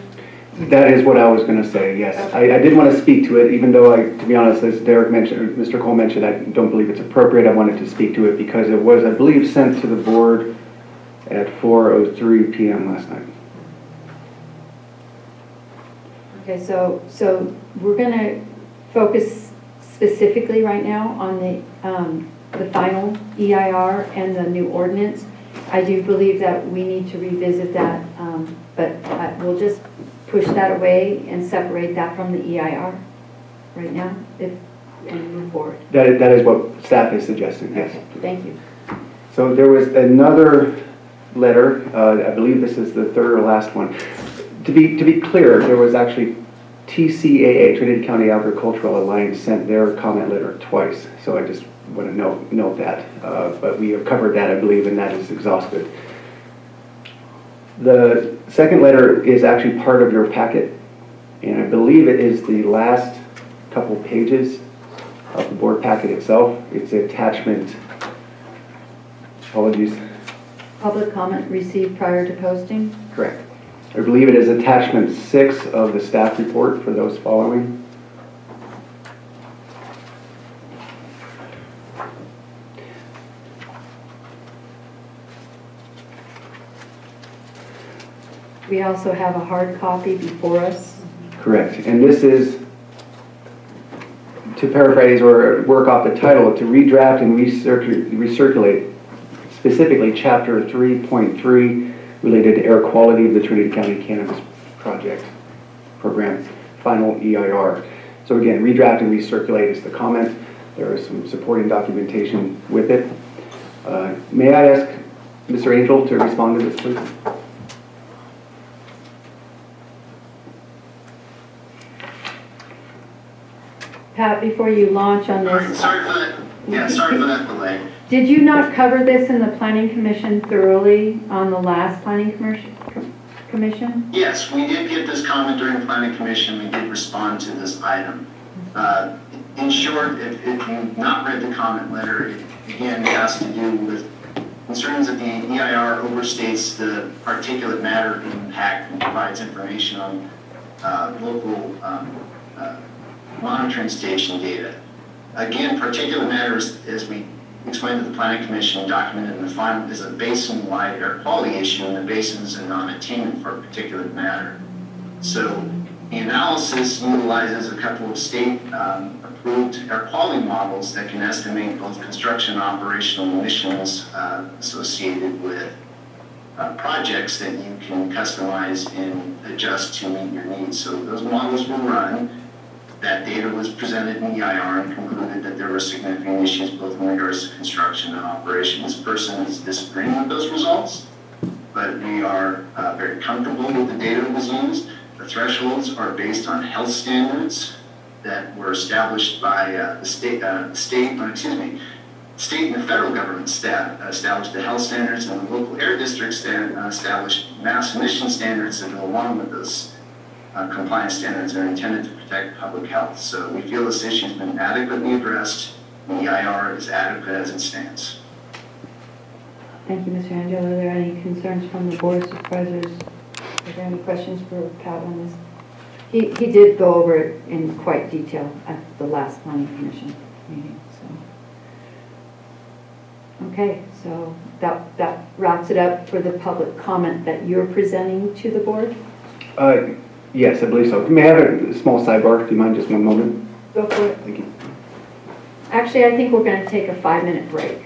That is what I was going to say, yes. Okay. I did want to speak to it, even though to be honest, as Derek mentioned, or Mr. Cole mentioned, I don't believe it's appropriate. I wanted to speak to it because it was, I believe, sent to the board at 4:03 p.m. last night. Okay, so we're going to focus specifically right now on the final EIR and the new ordinance. I do believe that we need to revisit that, but we'll just push that away and separate that from the EIR right now and move forward. That is what staff is suggesting, yes. Okay, thank you. So there was another letter, I believe this is the third or last one. To be clear, there was actually TCAA, Trinity County Agricultural Alliance, sent their comment letter twice. So I just want to note that. But we have covered that, I believe, and that is exhausted. The second letter is actually part of your packet, and I believe it is the last couple pages of the board packet itself. It's attachment, apologies. Public comment received prior to posting? Correct. I believe it is attachment 6 of the staff report for those following. We also have a hard copy before us. Correct. And this is, to paraphrase or work off the title, to redraft and recirculate specifically Chapter 3.3 related to air quality of the Trinity County Cannabis Project Program, final EIR. So again, redraft and recirculate is the comment. There is some supporting documentation with it. May I ask Mr. Angel to respond to this, please? Pat, before you launch on this, Sorry for that. Yeah, sorry for that delay. did you not cover this in the Planning Commission thoroughly on the last Planning Commission? Yes, we did get this comment during Planning Commission. We did respond to this item. In short, if you've not read the comment letter, it again has to do with concerns that the EIR overstates the particulate matter impact and provides information on local monitoring station data. Again, particulate matter, as we explained to the Planning Commission, documented in the final, is a basin-wide air quality issue, and the basin is a non-attainment for particulate matter. So the analysis utilizes a couple of state-approved air quality models that can estimate both construction and operational emissions associated with projects that you can customize and adjust to meet your needs. So those models will run. That data was presented in EIR and concluded that there were significant issues both in regards to construction and operation. This person is disagreeing with those results, but we are very comfortable with the data that was used. The thresholds are based on health standards that were established by the state and the federal government established the health standards, and the local air districts established mass emission standards that go along with those compliance standards are intended to protect public health. So we feel this issue has been adequately addressed, and the EIR is adequate as it stands. Thank you, Mr. Angelo. Are there any concerns from the Board of Supervisors? Are there any questions for Pat on this? He did go over it in quite detail at the last Planning Commission meeting. So, okay, so that wraps it up for the public comment that you're presenting to the board. Yes, I believe so. May I have a small sidebar? Do you mind just one moment? Go for it. Thank you. Actually, I think we're going to take a 5-minute break.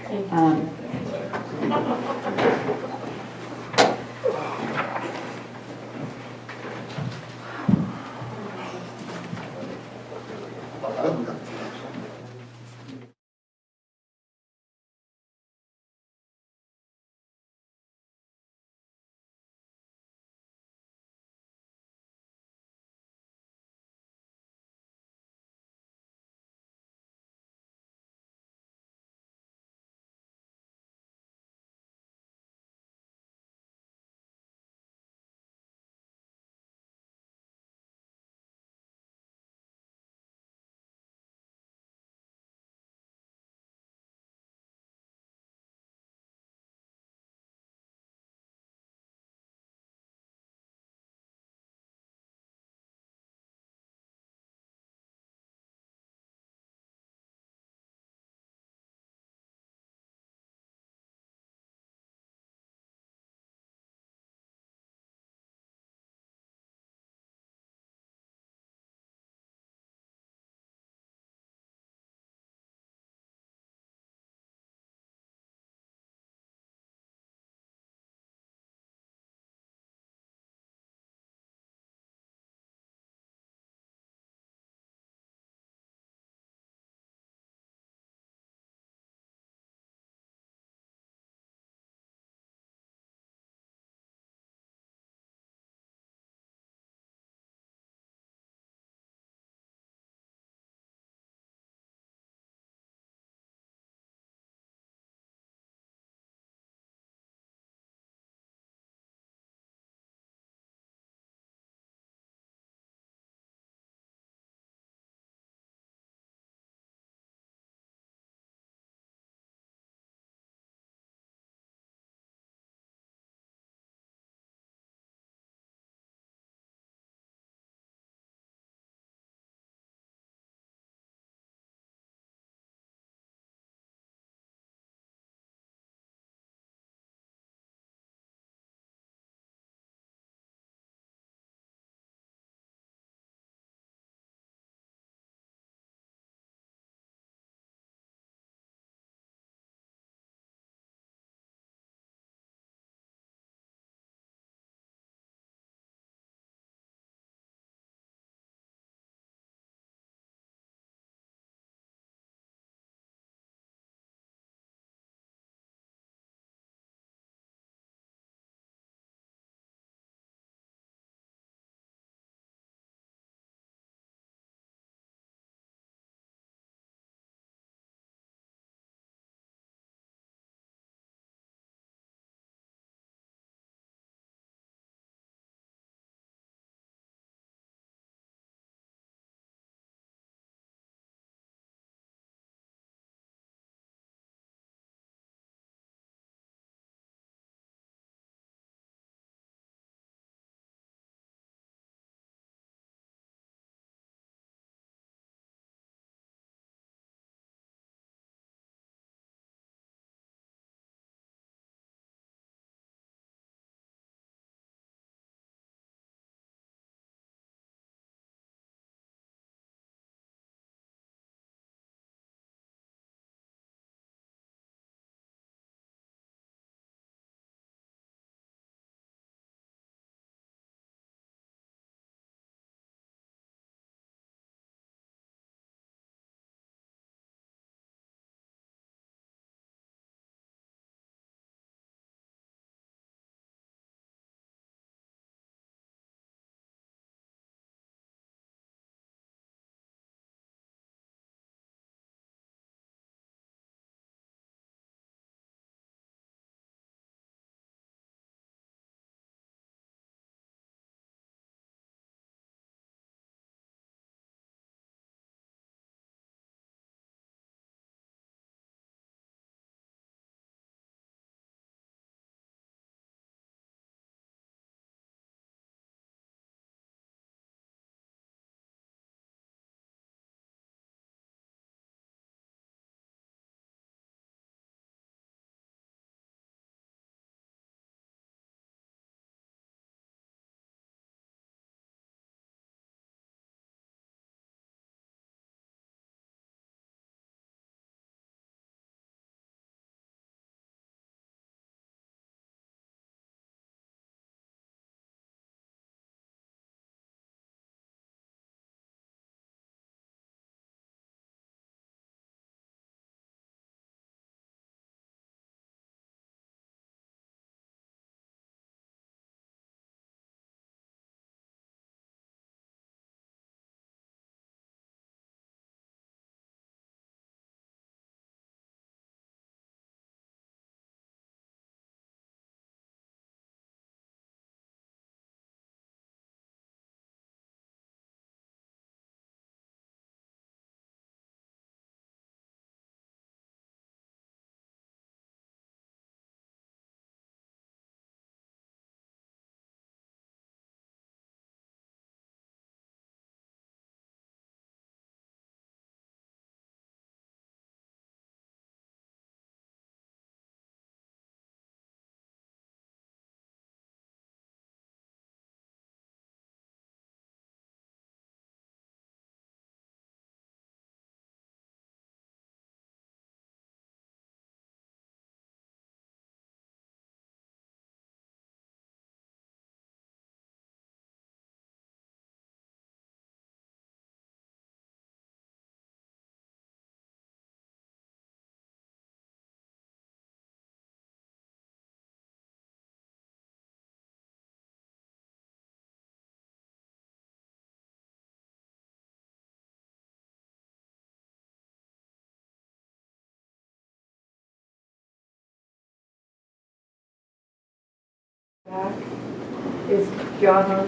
Is John on?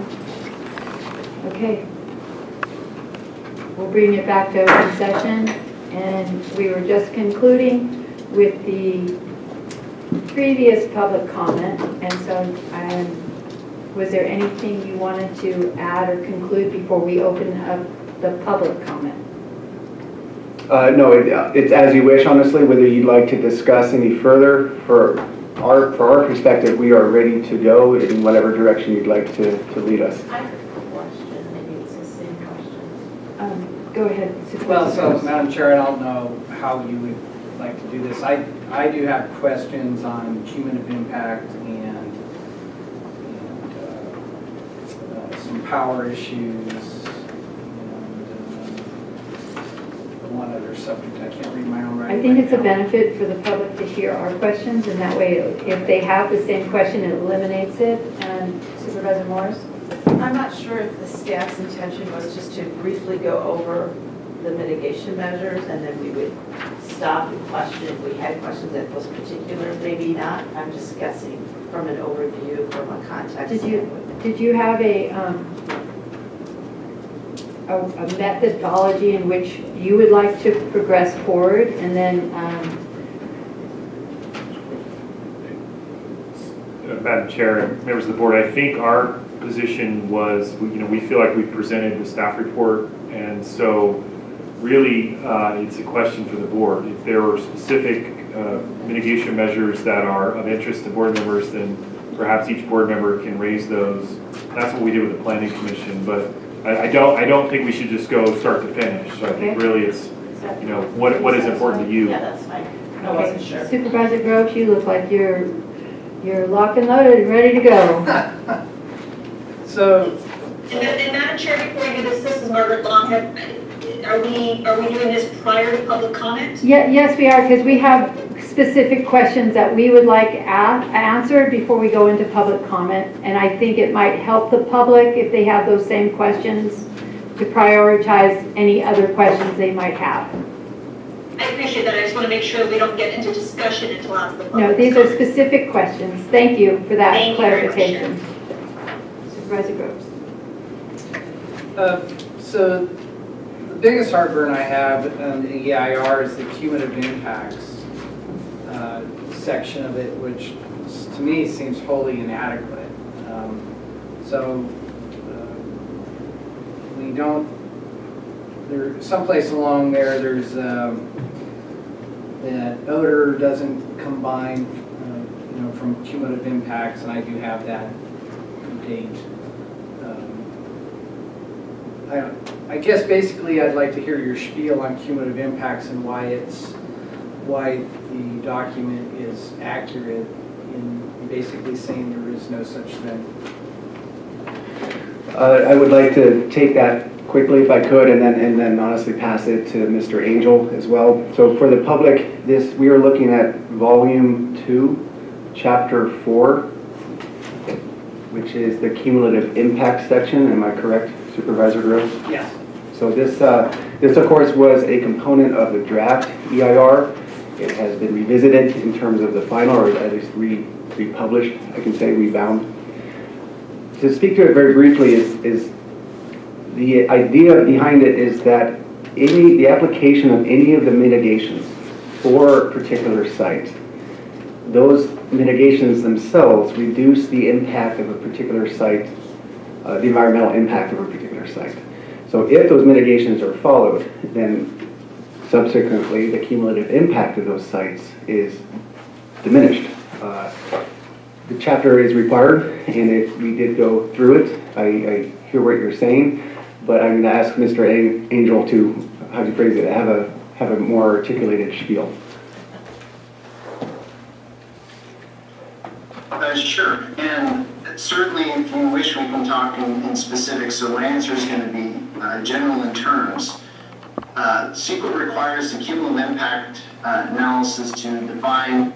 Okay. We'll bring it back to open session, and we were just concluding with the previous public comment, and so was there anything you wanted to add or conclude before we open up the public comment? No, it's as you wish, honestly, whether you'd like to discuss any further. For our perspective, we are ready to go in whatever direction you'd like to lead us. I have a question, maybe it's the same question. Go ahead. Well, so Madam Chair, I don't know how you would like to do this. I do have questions on cumulative impact and some power issues and one other subject. I can't read my own writing. I think it's a benefit for the public to hear our questions, and that way, if they have the same question, it eliminates it. Supervisor Morris? I'm not sure if the staff's intention was just to briefly go over the mitigation measures, and then we would stop and question if we had questions at those particular, maybe not. I'm just guessing from an overview, from a context. Did you have a methodology in which you would like to progress forward, and then Madam Chair and members of the board, I think our position was, we feel like we've presented the staff report, and so really it's a question for the board. If there are specific mitigation measures that are of interest to board members, then perhaps each board member can raise those. That's what we did with the Planning Commission, but I don't think we should just go start to finish. So I think really it's, what is important to you. Yeah, that's fine. I wasn't sure. Supervisor Groves, you look like you're locked and loaded and ready to go. So, And Madam Chair, before you do this is Margaret Longhead. Are we doing this prior to public comment? Yes, we are, because we have specific questions that we would like answered before we go into public comment. And I think it might help the public if they have those same questions to prioritize any other questions they might have. I appreciate that. I just want to make sure we don't get into discussion until after the public. No, these are specific questions. Thank you for that clarification. Supervisor Groves. So the biggest heartburn I have in the EIR is the cumulative impacts section of it, which to me seems wholly inadequate. We don't, there's someplace along there's that odor doesn't combine, from cumulative impacts, and I do have that date. I guess basically I'd like to hear your spiel on cumulative impacts and why the document is accurate in basically saying there is no such thing. I would like to take that quickly if I could, and then honestly pass it to Mr. Angel as well. So for the public, we are looking at Volume 2, Chapter 4, which is the cumulative impact section. Am I correct, Supervisor Groves? Yes. So this of course was a component of the draft EIR. It has been revisited in terms of the final, or at least republished, I can say, rebound. To speak to it very briefly is the idea behind it is that the application of any of the mitigations for a particular site, those mitigations themselves reduce the impact of a particular site, the environmental impact of a particular site. So if those mitigations are followed, then subsequently the cumulative impact of those sites is diminished. The chapter is required, and we did go through it. I hear what you're saying, but I'm going to ask Mr. Angel to, how do you phrase it, have a more articulated spiel. Sure, and certainly if you wish we can talk in specifics, so my answer is going to be general in terms. CEQA requires the cumulative impact analysis to define,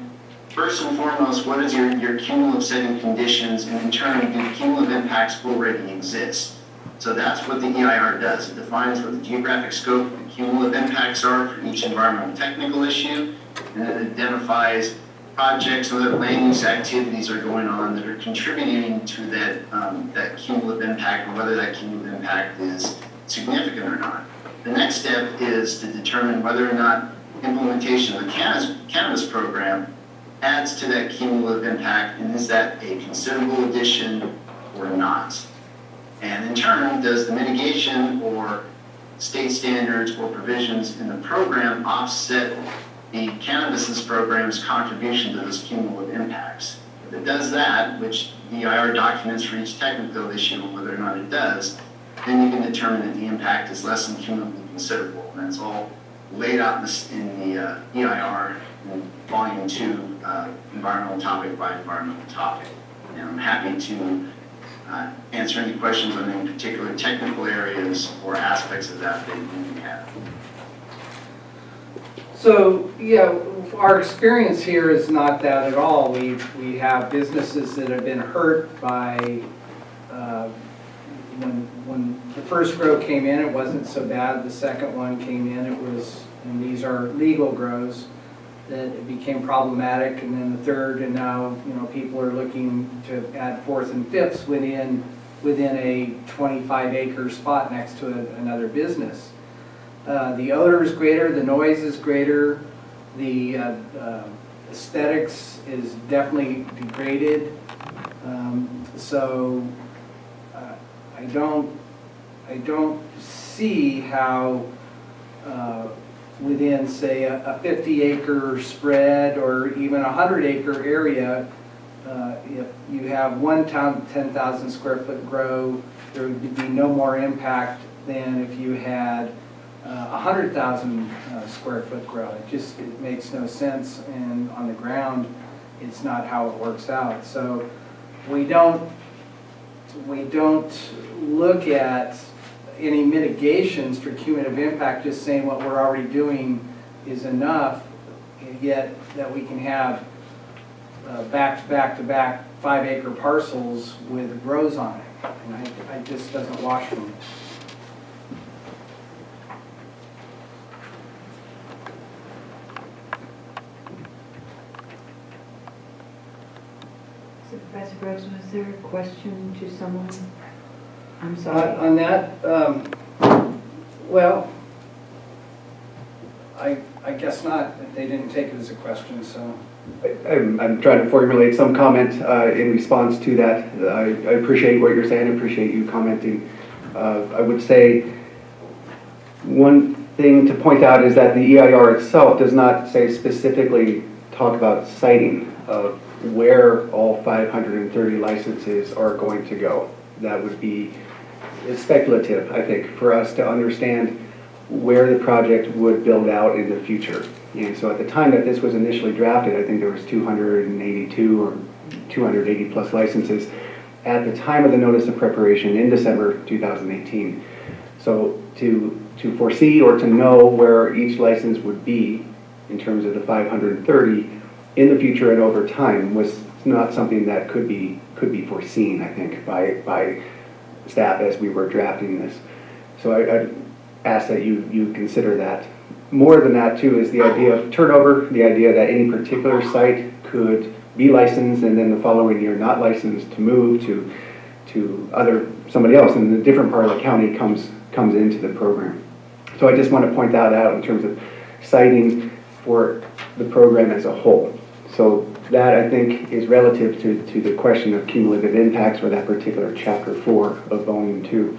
first and foremost, what is your cumulative setting conditions, and in turn, do the cumulative impacts already exist? So that's what the EIR does. It defines what the geographic scope of the cumulative impacts are for each environmental technical issue, and it identifies projects or other land use activities are going on that are contributing to that cumulative impact, and whether that cumulative impact is significant or not. The next step is to determine whether or not implementation of the cannabis program adds to that cumulative impact, and is that a considerable addition or not? And in turn, does the mitigation or state standards or provisions in the program offset the cannabis program's contribution to those cumulative impacts? If it does that, which the EIR documents for each technical issue, whether or not it does, then you can determine that the impact is less than cumulatively considerable. And that's all laid out in the EIR in Volume 2, environmental topic by environmental topic. And I'm happy to answer any questions on any particular technical areas or aspects of that that you may have. So, yeah, our experience here is not that at all. We have businesses that have been hurt by, when the first grow came in, it wasn't so bad. The second one came in, it was, and these are legal grows, that it became problematic, and then the third, and now, you know, people are looking to add fourth and fifths within a 25-acre spot next to another business. The odor is greater, the noise is greater, the aesthetics is definitely degraded. So I don't see how within, say, a 50-acre spread or even a 100-acre area, if you have one 10,000 square foot grow, there would be no more impact than if you had 100,000 square foot grow. It makes no sense, and on the ground, it's not how it works out. So we don't look at any mitigations for cumulative impact, just saying what we're already doing is enough, yet that we can have back-to-back 5-acre parcels with grows on it. And it just doesn't wash for me. Supervisor Groves, was there a question to someone? I'm sorry. On that, well, I guess not. They didn't take it as a question, so. I'm trying to formulate some comment in response to that. I appreciate what you're saying. I appreciate you commenting. I would say one thing to point out is that the EIR itself does not say specifically talk about siting of where all 530 licenses are going to go. That would be speculative, I think, for us to understand where the project would build out in the future. And so at the time that this was initially drafted, I think there was 282 or 280 plus licenses at the time of the notice of preparation in December 2018. So to foresee or to know where each license would be in terms of the 530 in the future and over time was not something that could be foreseen, I think, by staff as we were drafting this. So I'd ask that you consider that. More than that, too, is the idea of turnover, the idea that any particular site could be licensed and then the following year not licensed to move to somebody else in a different part of the county comes into the program. So I just want to point that out in terms of citing for the program as a whole. So that, I think, is relative to the question of cumulative impacts for that particular Chapter 4 of Volume 2.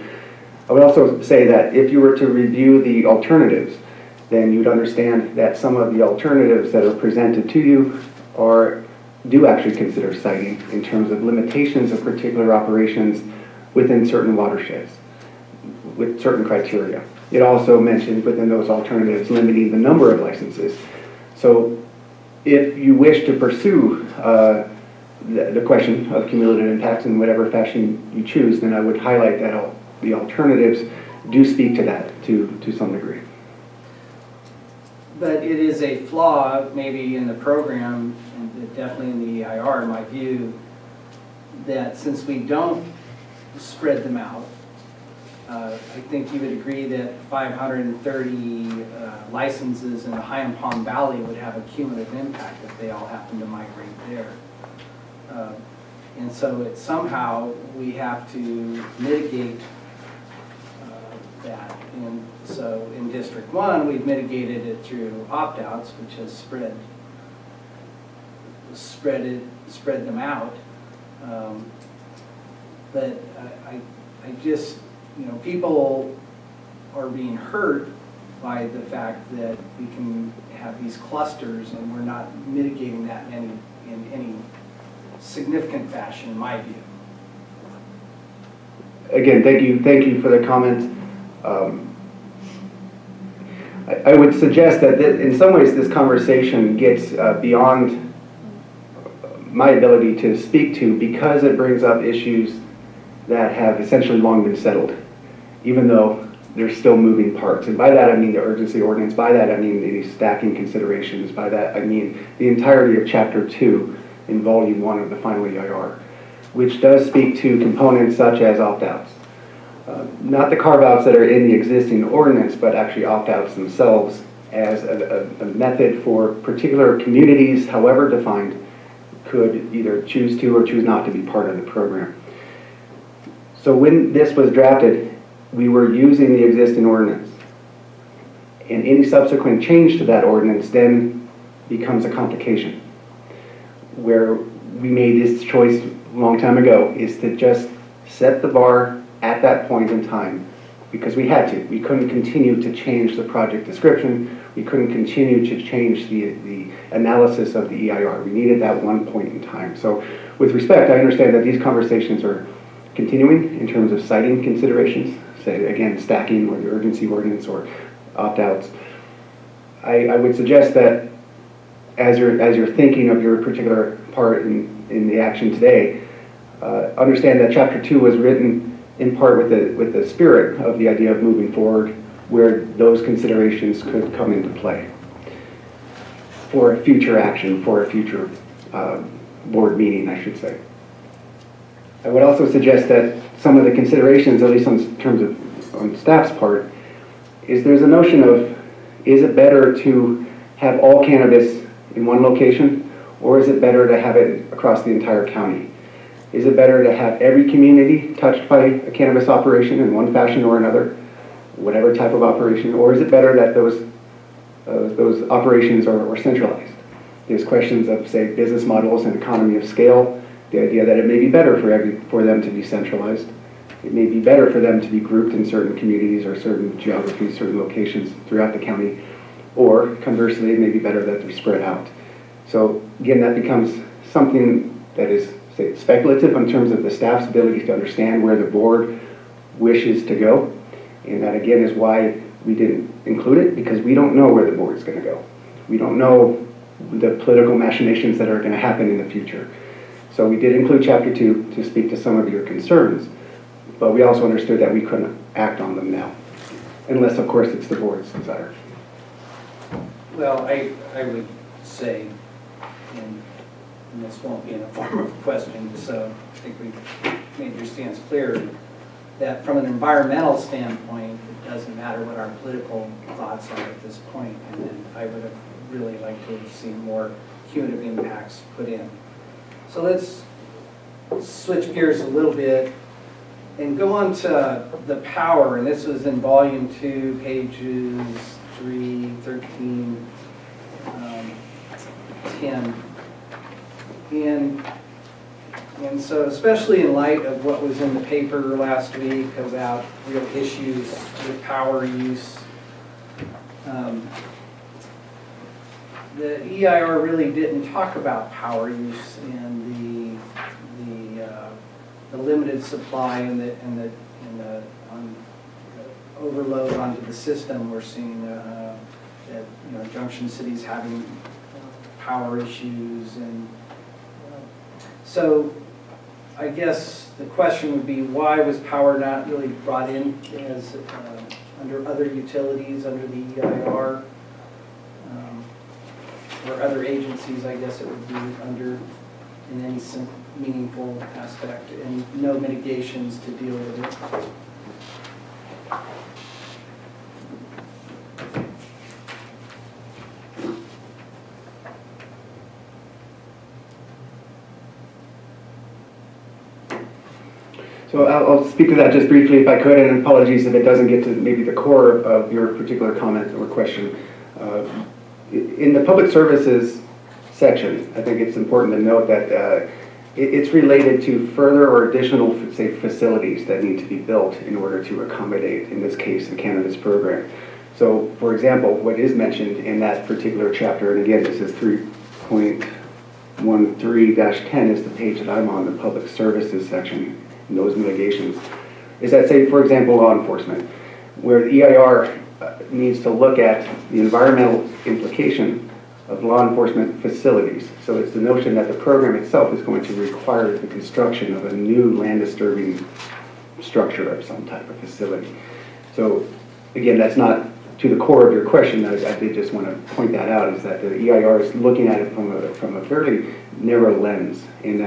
I would also say that if you were to review the alternatives, then you'd understand that some of the alternatives that are presented to you do actually consider citing in terms of limitations of particular operations within certain watersheds with certain criteria. It also mentioned within those alternatives limiting the number of licenses. So if you wish to pursue the question of cumulative impacts in whatever fashion you choose, then I would highlight that the alternatives do speak to that to some degree. But it is a flaw maybe in the program, and definitely in the EIR, in my view, that since we don't spread them out, I think you would agree that 530 licenses in the Higham Palm Valley would have a cumulative impact if they all happen to migrate there. And so somehow we have to mitigate that. And so in District 1, we've mitigated it through opt-outs, which has spread them out. But I just, people are being hurt by the fact that we can have these clusters and we're not mitigating that in any significant fashion, in my view. Again, thank you for the comment. I would suggest that in some ways this conversation gets beyond my ability to speak to, because it brings up issues that have essentially long been settled, even though there's still moving parts. And by that I mean the urgency ordinance, by that I mean the stacking considerations, by that I mean the entirety of Chapter 2 in Volume 1 of the final EIR, which does speak to components such as opt-outs. Not the carve-outs that are in the existing ordinance, but actually opt-outs themselves as a method for particular communities, however defined, could either choose to or choose not to be part of the program. So when this was drafted, we were using the existing ordinance. And any subsequent change to that ordinance then becomes a complication. Where we made this choice a long time ago is to just set the bar at that point in time, because we had to. We couldn't continue to change the project description. We couldn't continue to change the analysis of the EIR. We needed that one point in time. So with respect, I understand that these conversations are continuing in terms of citing considerations, say again, stacking or the urgency ordinance or opt-outs. I would suggest that as you're thinking of your particular part in the action today, understand that Chapter 2 was written in part with the spirit of the idea of moving forward, where those considerations could come into play for a future action, for a future board meeting, I should say. I would also suggest that some of the considerations, at least in terms of on staff's part, is there's a notion of, is it better to have all cannabis in one location, or is it better to have it across the entire county? Is it better to have every community touched by a cannabis operation in one fashion or another, whatever type of operation, or is it better that those operations are centralized? There's questions of, say, business models and economy of scale, the idea that it may be better for them to be centralized. It may be better for them to be grouped in certain communities or certain geographies, certain locations throughout the county, or conversely, it may be better that they're spread out. So again, that becomes something that is, say, speculative in terms of the staff's ability to understand where the board wishes to go. And that again is why we didn't include it, because we don't know where the board's going to go. We don't know the political machinations that are going to happen in the future. So we did include Chapter 2 to speak to some of your concerns, but we also understood that we couldn't act on them now, unless of course it's the board's desire. Well, I would say, and this won't be in the form of a question, so I think we've made your stance clear, that from an environmental standpoint, it doesn't matter what our political thoughts are at this point, and then I would have really liked to have seen more cumulative impacts put in. So let's switch gears a little bit and go on to the power, and this was in Volume 2, pages 3, 13, 10. And so especially in light of what was in the paper last week about real issues with power use, the EIR really didn't talk about power use and the limited supply and the overload onto the system. We're seeing that Junction City's having power issues, and so I guess the question would be, why was power not really brought in as under other utilities, under the EIR, or other agencies, I guess it would be under in any meaningful aspect, and no mitigations to deal with it? So I'll speak to that just briefly if I could, and apologies if it doesn't get to maybe the core of your particular comment or question. In the public services section, I think it's important to note that it's related to further or additional, say, facilities that need to be built in order to accommodate, in this case, the cannabis program. So, for example, what is mentioned in that particular chapter, and again, this is 3.13-10 is the page that I'm on, the public services section, in those mitigations, is that, say, for example, law enforcement, where the EIR needs to look at the environmental implication of law enforcement facilities. So it's the notion that the program itself is going to require the construction of a new land disturbing structure of some type of facility. So again, that's not to the core of your question. I did just want to point that out, is that the EIR is looking at it from a fairly narrow lens, in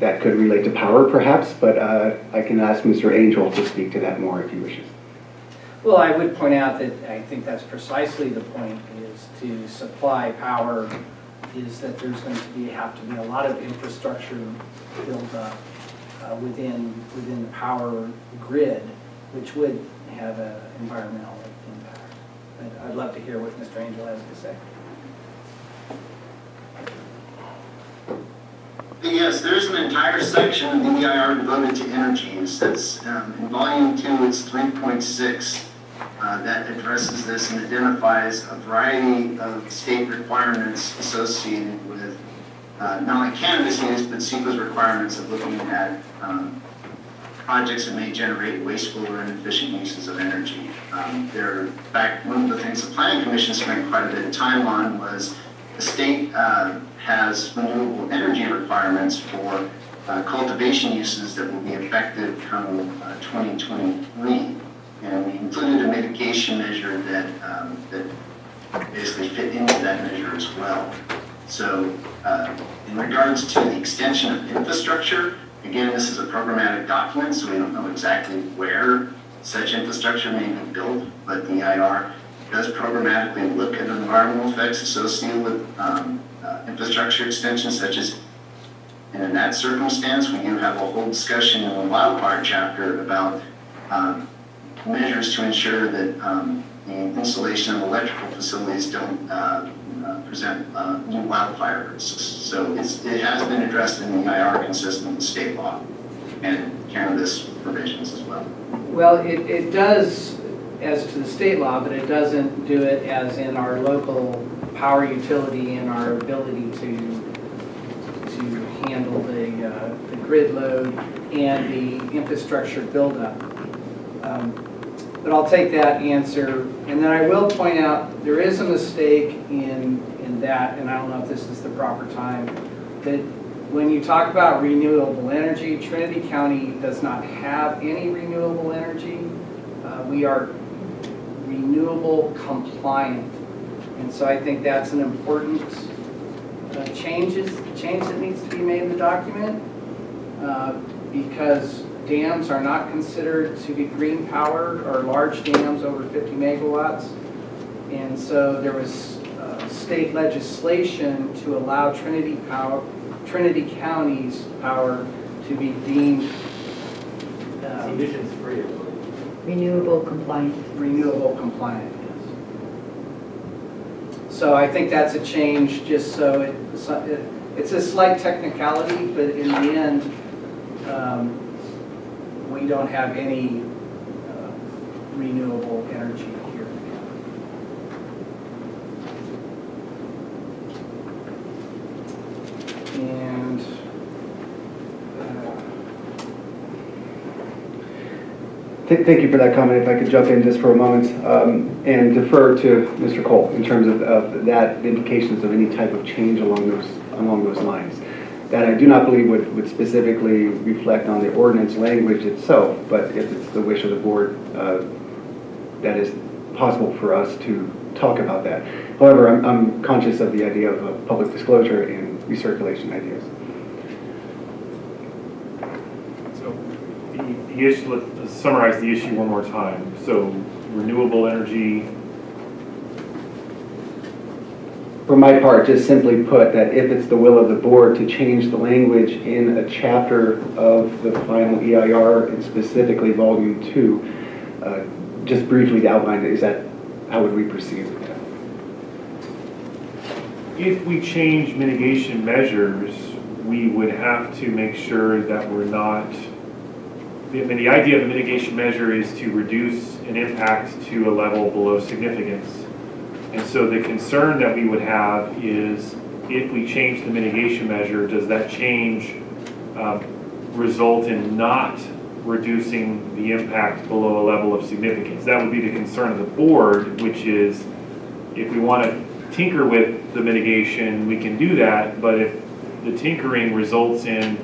that could relate to power perhaps, but I can ask Mr. Angel to speak to that more if he wishes. Well, I would point out that I think that's precisely the point, is to supply power, is that there's going to have to be a lot of infrastructure built up within the power grid, which would have an environmental impact. But I'd love to hear what Mr. Angel has to say. Yes, there's an entire section of the EIR devoted to energy use. That's in volume 2, it's 3.6 that addresses this and identifies a variety of state requirements associated with not only cannabis use, but CEQA's requirements of looking at projects that may generate wasteful or inefficient uses of energy. In fact, one of the things the Planning Commission spent quite a bit of time on was the state has renewable energy requirements for cultivation uses that will be effective come 2023. And we included a mitigation measure that basically fit into that measure as well. So in regards to the extension of infrastructure, again, this is a programmatic document, so we don't know exactly where such infrastructure may be built, but the EIR does programmatically look at environmental effects associated with infrastructure extensions, such as, and in that circumstance, we do have a whole discussion in the wildfire chapter about measures to ensure that the installation of electrical facilities don't present new wildfire risks. So it has been addressed in the EIR consistent with state law and cannabis provisions as well. Well, it does as to the state law, but it doesn't do it as in our local power utility and our ability to handle the grid load and the infrastructure buildup. But I'll take that answer, and then I will point out there is a mistake in that, and I don't know if this is the proper time, that when you talk about renewable energy, Trinity County does not have any renewable energy. We are renewable compliant, and so I think that's an important change that needs to be made in the document, because dams are not considered to be green power, or large dams over 50 megawatts. And so there was state legislation to allow Trinity County's power to be deemed emissions free. Renewable compliant. Renewable compliant, yes. So I think that's a change, just so it's a slight technicality, but in the end, we don't have any renewable energy here. And Thank you for that comment. If I could jump in just for a moment and defer to Mr. Cole in terms of that, the implications of any type of change along those lines. That I do not believe would specifically reflect on the ordinance language itself, but if it's the wish of the board, that is possible for us to talk about that. However, I'm conscious of the idea of public disclosure and recirculation ideas. So the issue, let's summarize the issue one more time. So renewable energy for my part, just simply put that if it's the will of the board to change the language in a chapter of the final EIR, and specifically volume 2, just briefly to outline it, is that, how would we proceed with that? If we change mitigation measures, we would have to make sure that we're not, I mean, the idea of a mitigation measure is to reduce an impact to a level below significance. And so the concern that we would have is if we change the mitigation measure, does that change result in not reducing the impact below a level of significance? That would be the concern of the board, which is if we want to tinker with the mitigation, we can do that, but if the tinkering results in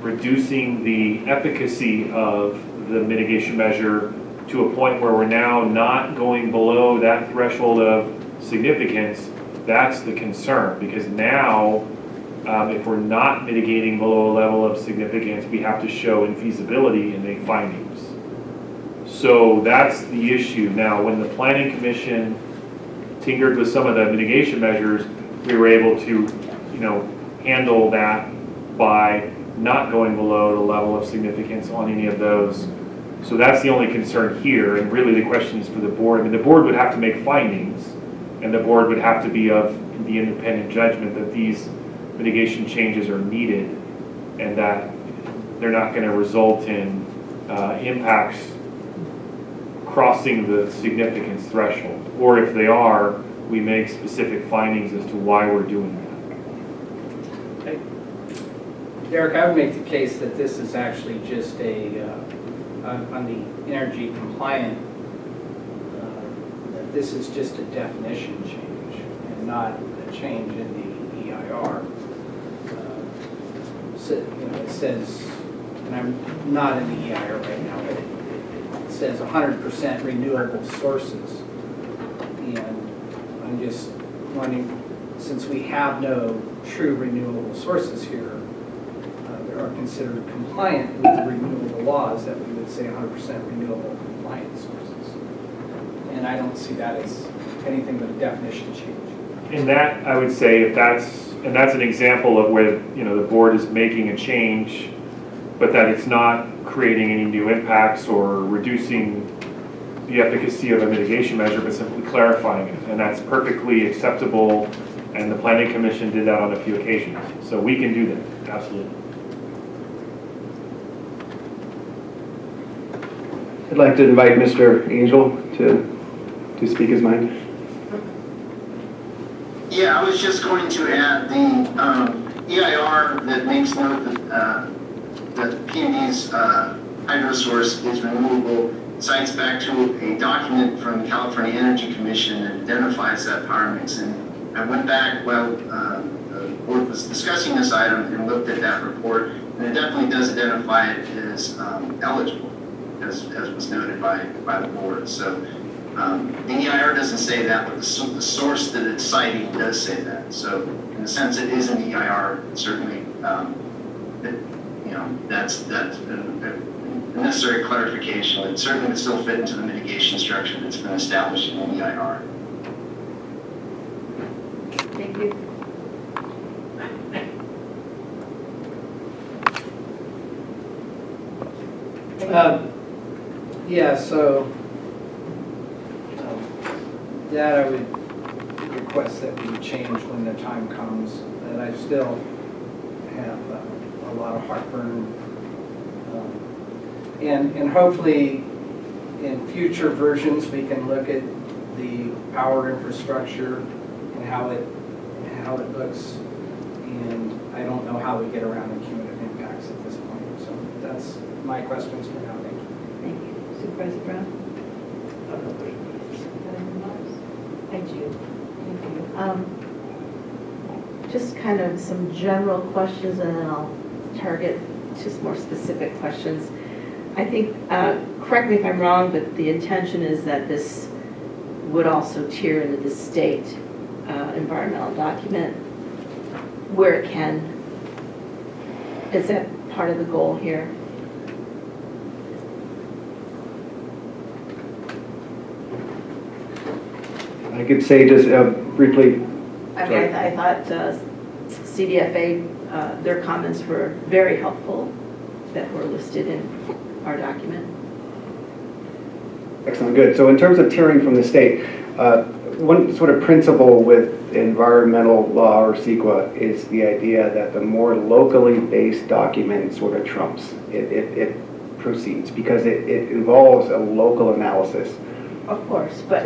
reducing the efficacy of the mitigation measure to a point where we're now not going below that threshold of significance, that's the concern. Because now, if we're not mitigating below a level of significance, we have to show infeasibility and make findings. So that's the issue. Now, when the Planning Commission tinkered with some of the mitigation measures, we were able to, handle that by not going below the level of significance on any of those. So that's the only concern here, and really the question is for the board. I mean, the board would have to make findings, and the board would have to be of the independent judgment that these mitigation changes are needed, and that they're not going to result in impacts crossing the significance threshold. Or if they are, we make specific findings as to why we're doing that. Derek, I would make the case that this is actually just a, on the energy compliant, that this is just a definition change and not a change in the EIR. So, it says, and I'm not in the EIR right now, but it says 100% renewable sources. And I'm just wondering, since we have no true renewable sources here, are considered compliant with the renewable laws, that we would say 100% renewable compliant sources. And I don't see that as anything but a definition change. And that, I would say, if that's an example of where, the board is making a change, but that it's not creating any new impacts or reducing the efficacy of a mitigation measure, but simply clarifying it. And that's perfectly acceptable, and the Planning Commission did that on a few occasions. So we can do that, absolutely. I'd like to invite Mr. Angel to speak his mind. Yeah, I was just going to add the EIR that makes note that PUD's hydro source is renewable cites back to a document from the California Energy Commission that identifies that power mix. And I went back while the board was discussing this item and looked at that report, and it definitely does identify it as eligible, as was noted by the board. So the EIR doesn't say that, but the source that it's citing does say that. So in a sense, it is an EIR. Certainly, that's a necessary clarification. It certainly would still fit into the mitigation structure that's been established in the EIR. Thank you. Yeah, so that I would request that we change when the time comes. And I still have a lot of heartburn. And hopefully in future versions we can look at the power infrastructure and how it looks. And I don't know how we get around the cumulative impacts at this point. So that's my questions for now. Thank you. Thank you. Supervisor Brown? I do. Thank you. Just kind of some general questions, and then I'll target just more specific questions. I think, correct me if I'm wrong, but the intention is that this would also tier into the state environmental document where it can. Is that part of the goal here? I could say just briefly, I mean, I thought CDFA, their comments were very helpful that were listed in our document. Excellent, good. So in terms of tiering from the state, one sort of principle with environmental law or CEQA is the idea that the more locally based document sort of trumps. It proceeds because it involves a local analysis. Of course, but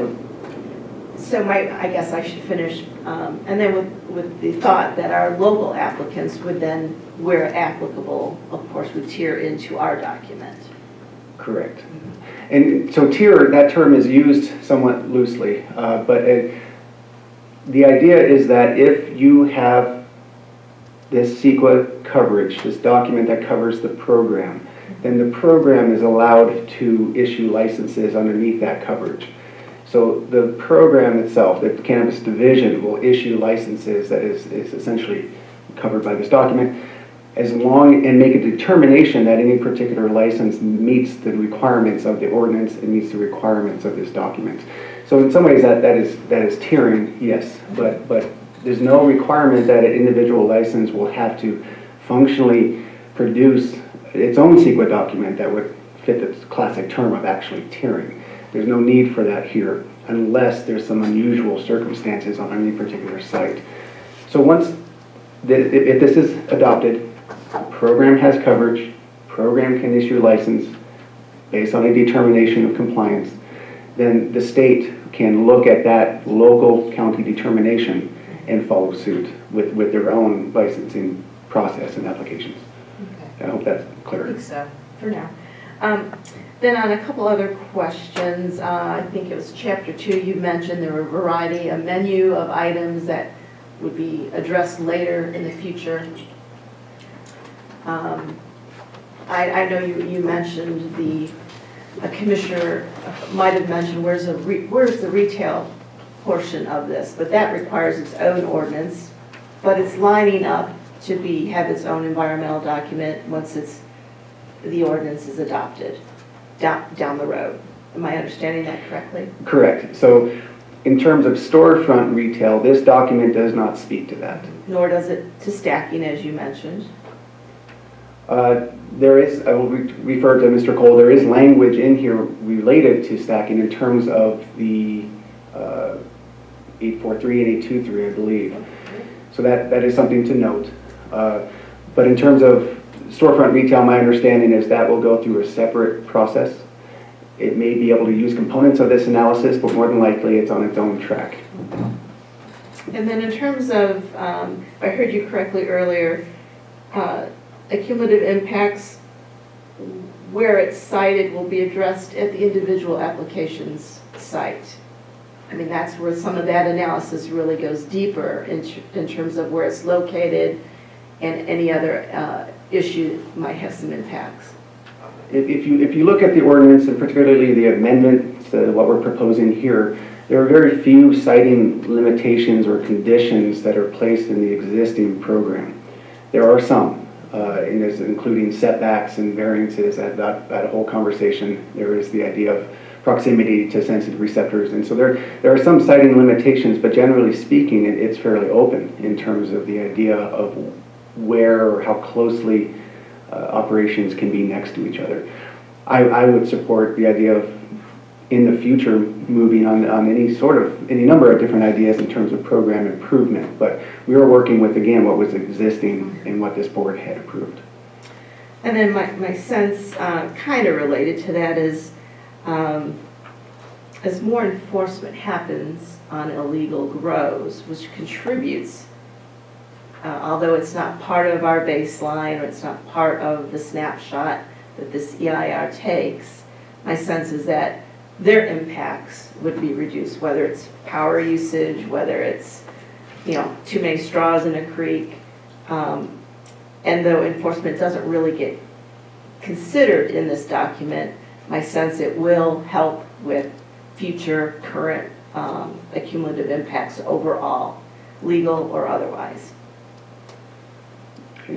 so I guess I should finish, and then with the thought that our local applicants would then, where applicable, of course, would tier into our document. Correct. And so tier, that term is used somewhat loosely, but the idea is that if you have this CEQA coverage, this document that covers the program, then the program is allowed to issue licenses underneath that coverage. So the program itself, the Cannabis Division, will issue licenses that is essentially covered by this document, as long and make a determination that any particular license meets the requirements of the ordinance and meets the requirements of this document. So in some ways that is tiering, yes, but there's no requirement that an individual license will have to functionally produce its own CEQA document that would fit the classic term of actually tiering. There's no need for that here unless there's some unusual circumstances on any particular site. So once, if this is adopted, program has coverage, program can issue a license based on a determination of compliance, then the state can look at that local county determination and follow suit with their own licensing process and applications. Okay. I hope that's clear. I think so, for now. Then on a couple other questions, I think it was Chapter 2, you mentioned there were a variety, a menu of items that would be addressed later in the future. I know you mentioned a commissioner might have mentioned where's the retail portion of this, but that requires its own ordinance, but it's lining up to have its own environmental document once the ordinance is adopted down the road. Am I understanding that correctly? Correct. So in terms of storefront retail, this document does not speak to that. Nor does it to stacking, as you mentioned. There is, I will refer to Mr. Cole, there is language in here related to stacking in terms of the 843 and 823, I believe. So that is something to note. But in terms of storefront retail, my understanding is that will go through a separate process. It may be able to use components of this analysis, but more than likely it's on its own track. And then in terms of, if I heard you correctly earlier, accumulative impacts, where it's cited will be addressed at the individual application's site. I mean, that's where some of that analysis really goes deeper in terms of where it's located and any other issue might have some impacts. If you look at the ordinance, and particularly the amendment to what we're proposing here, there are very few citing limitations or conditions that are placed in the existing program. There are some, and there's including setbacks and variances. That whole conversation, there is the idea of proximity to sensitive receptors, and so there are some citing limitations, but generally speaking, it's fairly open in terms of the idea of where or how closely operations can be next to each other. I would support the idea of in the future moving on any number of different ideas in terms of program improvement, but we were working with, again, what was existing and what this board had approved. And then my sense, kind of related to that, is as more enforcement happens on illegal grows, which contributes, although it's not part of our baseline or it's not part of the snapshot that this EIR takes, my sense is that their impacts would be reduced, whether it's power usage, whether it's, too many straws in a creek. And though enforcement doesn't really get considered in this document, my sense it will help with future current accumulative impacts overall, legal or otherwise.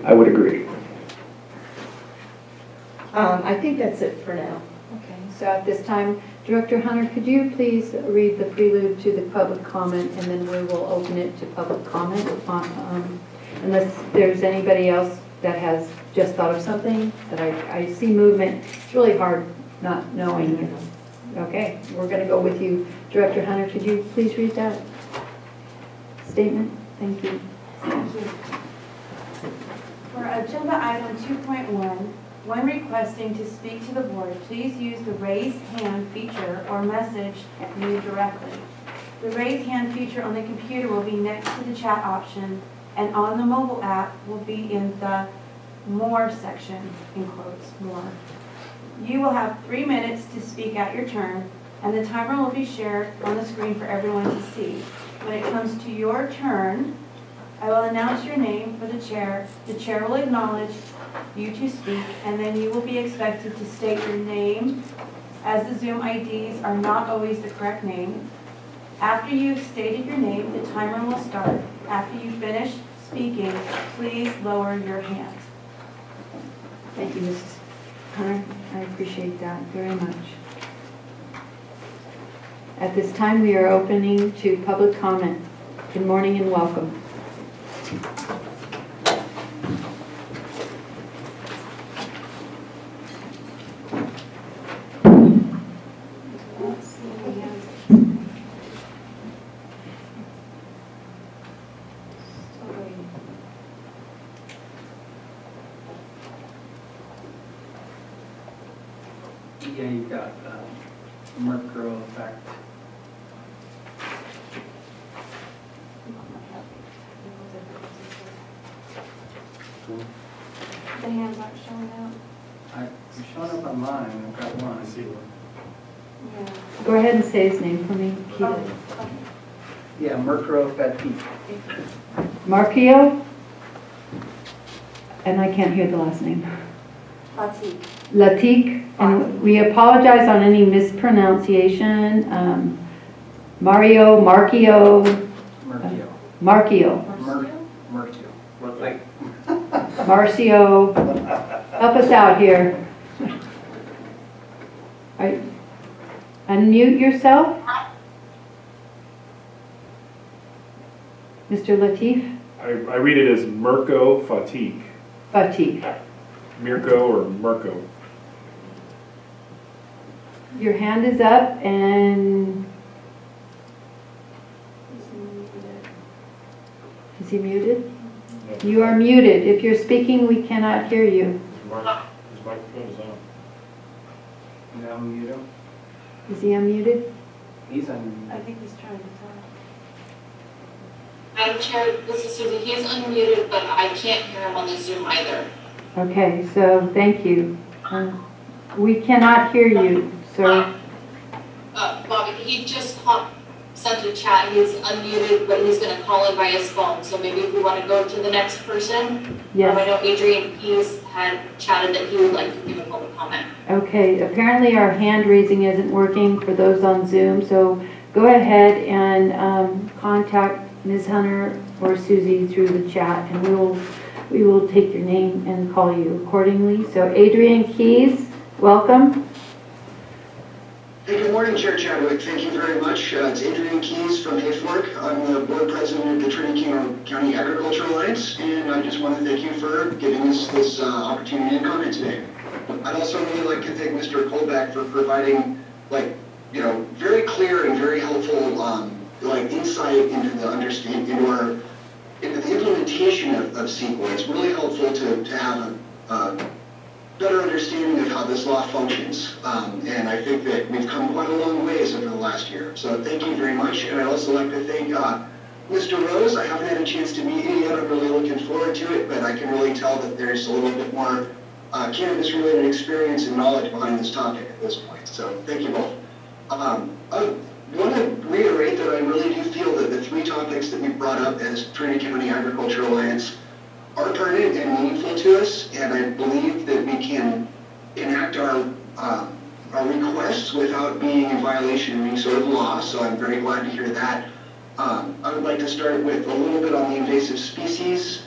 I would agree. I think that's it for now. Okay, so at this time, Director Hunter, could you please read the prelude to the public comment, and then we will open it to public comment, unless there's anybody else that has just thought of something that I see movement. It's really hard not knowing. Okay, we're going to go with you. Director Hunter, could you please read that statement? Thank you. Thank you. For agenda item 2.1, when requesting to speak to the board, please use the raise hand feature or message me directly. The raise hand feature on the computer will be next to the chat option, and on the mobile app will be in the more section, in quotes, more. You will have 3 minutes to speak at your turn, and the timer will be shared on the screen for everyone to see. When it comes to your turn, I will announce your name for the chair. The chair will acknowledge you to speak, and then you will be expected to state your name, as the Zoom IDs are not always the correct name. After you've stated your name, the timer will start. After you finish speaking, please lower your hand. Thank you, Mrs. Hunter. I appreciate that very much. At this time, we are opening to public comment. Good morning and welcome. Yeah, you've got macro effect. The hands aren't showing up. It's showing up on mine. I've got one. I see one. Yeah. Go ahead and say his name for me. Keep it. Okay. Yeah, macro effect. Marquio? And I can't hear the last name. Latik. Latik, and we apologize on any mispronunciation. Marquio. Marquio. Marquio. Like Marcio, help us out here. Unmute yourself. Mr. Latif? I read it as Mirko Fatik. Fatik. Mirko or Mirko. Your hand is up and... Is he muted? No. You are muted. If you're speaking, we cannot hear you. His microphone is on. You unmute him? Is he unmuted? He's unmuted. I think he's trying to talk. Madam Chair, this is Susie. He's unmuted, but I can't hear him on the Zoom either. Okay, so thank you. We cannot hear you, sir. Bobby, he just sent a chat. He's unmuted, but he's going to call in by his phone. So maybe if we want to go to the next person. Yes. I know Adrian Keys had chatted that he would like to give a public comment. Okay, apparently our hand raising isn't working for those on Zoom, so go ahead and contact Ms. Hunter or Susie through the chat, and we will take your name and call you accordingly. So Adrian Keys, welcome. Hey, good morning, Chair Chadwick. Thank you very much. It's Adrian Keys from Hayfork. I'm the board president of the Trinity County Agriculture Alliance, and I just want to thank you for giving us this opportunity to comment today. I'd also really like to thank Mr. Kolbeck for providing, very clear and very helpful, insight into the into the implementation of CEQA. It's really helpful to have a better understanding of how this law functions. And I think that we've come quite a long ways over the last year. So thank you very much. And I'd also like to thank Mr. Rose. I haven't had a chance to meet you yet. I'm really looking forward to it, but I can really tell that there's a little bit more cannabis-related experience and knowledge behind this topic at this point. So thank you both. I want to reiterate that I really do feel that the three topics that we brought up as Trinity County Agriculture Alliance are pertinent and meaningful to us, and I believe that we can enact our requests without being in violation of any sort of law, so I'm very glad to hear that. I would like to start with a little bit on the invasive species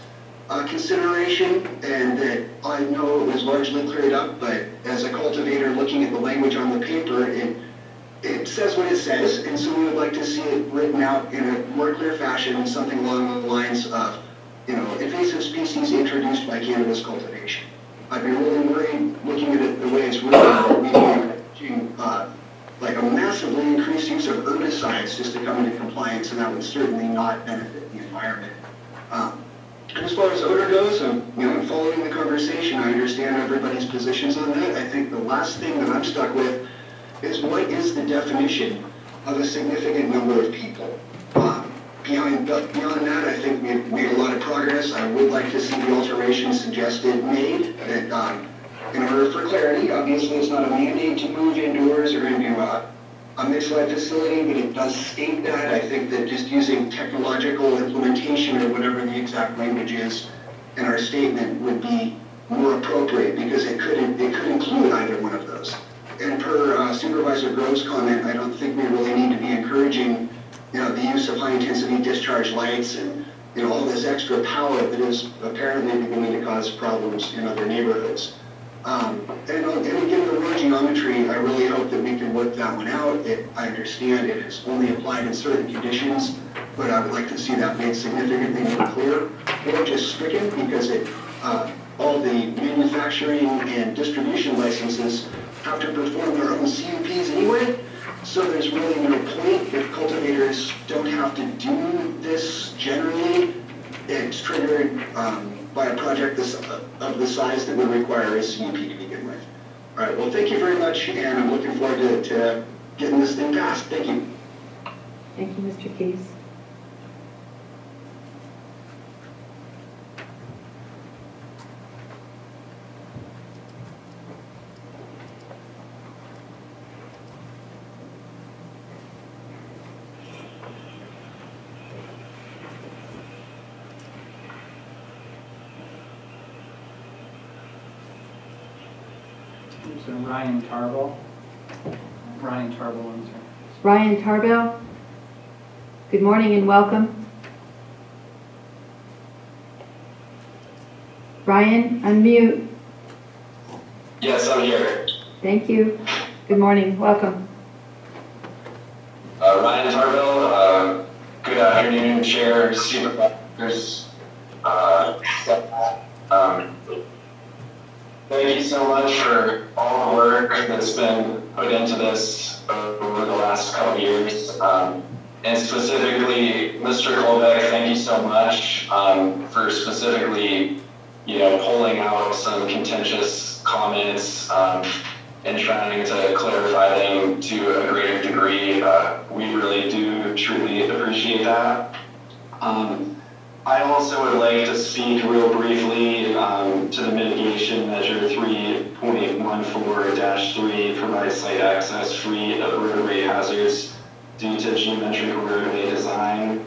consideration, and that I know it was largely cleared up, but as a cultivator looking at the language on the paper, it it says what it says, and so we would like to see it written out in a more clear fashion, something along the lines of, invasive species introduced by cannabis cultivation. I'd be really worried, looking at it the way it's written, that we'd be encouraging, like a massively increased use of herbicides just to come into compliance, and that would certainly not benefit the environment. And as far as odor goes, following the conversation, I understand everybody's positions on that. I think the last thing that I'm stuck with is what is the definition of a significant number of people? Beyond that, I think we've made a lot of progress. I would like to see the alterations suggested made. That, in order for clarity, obviously it's not a mandate to move indoors or into a mixed-light facility, but it does state that. I think that just using technological implementation or whatever the exact language is in our statement would be more appropriate, because it could include either one of those. And per Supervisor Grove's comment, I don't think we really need to be encouraging, the use of high-intensity discharge lights and, all this extra power that is apparently beginning to cause problems in other neighborhoods. And given the road geometry, I really hope that we can work that one out. I understand it is only applied in certain conditions, but I would like to see that made significantly more clear, or just stricken, because all the manufacturing and distribution licenses have to perform their own CUPs anyway, so there's really no point if cultivators don't have to do this generally. It's triggered by a project of the size that would require a CUP to begin with. All right, well, thank you very much, and I'm looking forward to getting this thing passed. Thank you. Thank you, Mr. Keys. So Ryan Tarbell, I'm sorry. Ryan Tarbell, good morning and welcome. Ryan, unmute. Yes, I'm here. Thank you. Good morning, welcome. Ryan Tarbell, good afternoon, Chair, Supervisors. Thank you so much for all the work that's been put into this over the last couple of years. And specifically, Mr. Colbeck, thank you so much for specifically, pulling out some contentious comments and trying to clarify them to a greater degree. We really do truly appreciate that. I also would like to speak real briefly to the mitigation measure 3.14-3, provide site access free of roadway hazards due to geometric roadway design.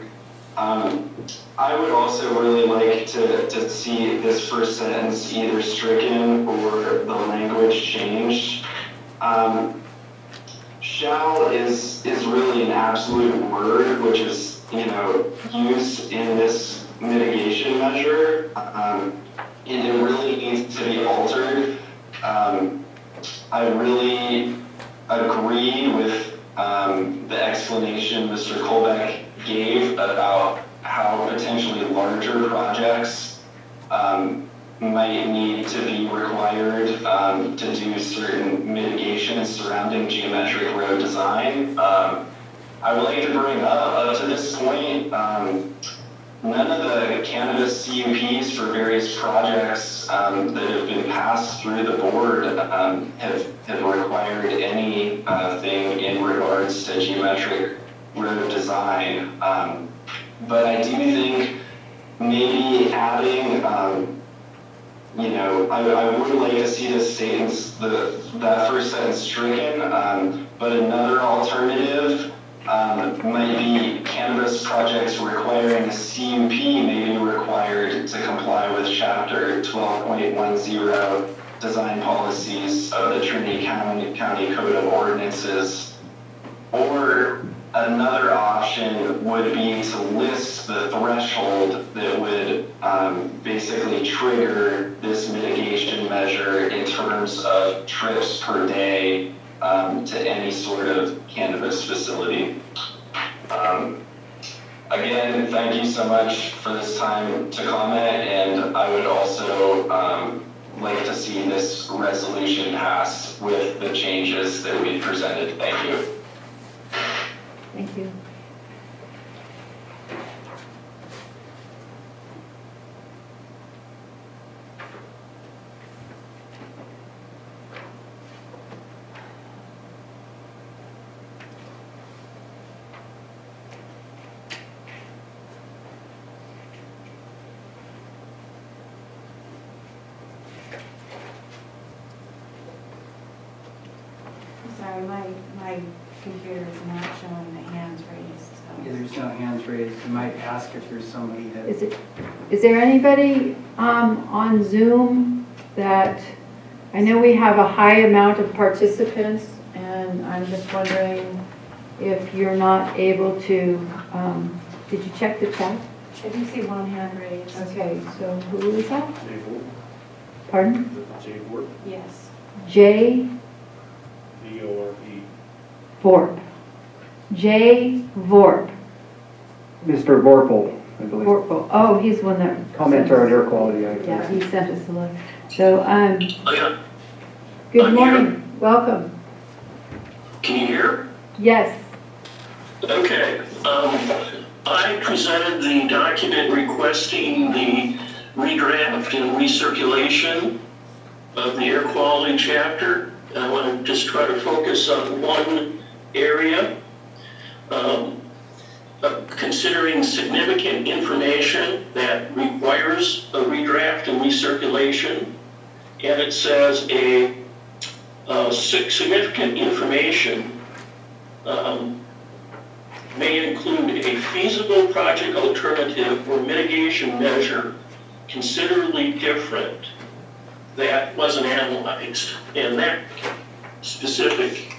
I would also really like to see this first sentence either stricken or the language changed. Shall is really an absolute word, which is, used in this mitigation measure, and it really needs to be altered. I really agree with the explanation Mr. Colbeck gave about how potentially larger projects might need to be required to do certain mitigations surrounding geometric road design. I would like to bring up to this point, none of the cannabis CUPs for various projects that have been passed through the board have required anything in regards to geometric road design. But I do think maybe adding, I would like to see this sentence, that first sentence stricken, but another alternative might be cannabis projects requiring a CUP may be required to comply with Chapter 12.10 design policies of the Trinity County Code of Ordinances. Or another option would be to list the threshold that would basically trigger this mitigation measure in terms of trips per day to any sort of cannabis facility. Again, thank you so much for this time to comment, and I would also like to see this resolution pass with the changes that we presented. Thank you. Thank you. Sorry, my computer is not showing the hands raised, so. Yeah, there's no hands raised. You might ask if there's somebody that. Is there anybody on Zoom that, I know we have a high amount of participants, and I'm just wondering if you're not able to, did you check the chat? I do see one hand raised. Okay, so who is that? Jay Vorp. Pardon? Is it Jay Vorp? Yes. J. V-O-R-P. Vorp. J. Vorp. Mr. Vorpal, I believe. Vorpal. Oh, he's one that. Commenter on air quality, I Yeah, think. he sent us a letter. So, Yeah. good morning. Welcome. Can you hear? Yes. Okay. I presented the document requesting the redraft and recirculation of the air quality chapter. I want to just try to focus on one area. Considering significant information that requires a redraft and recirculation, and it says a significant information may include a feasible project alternative or mitigation measure considerably different that wasn't analyzed. And that specific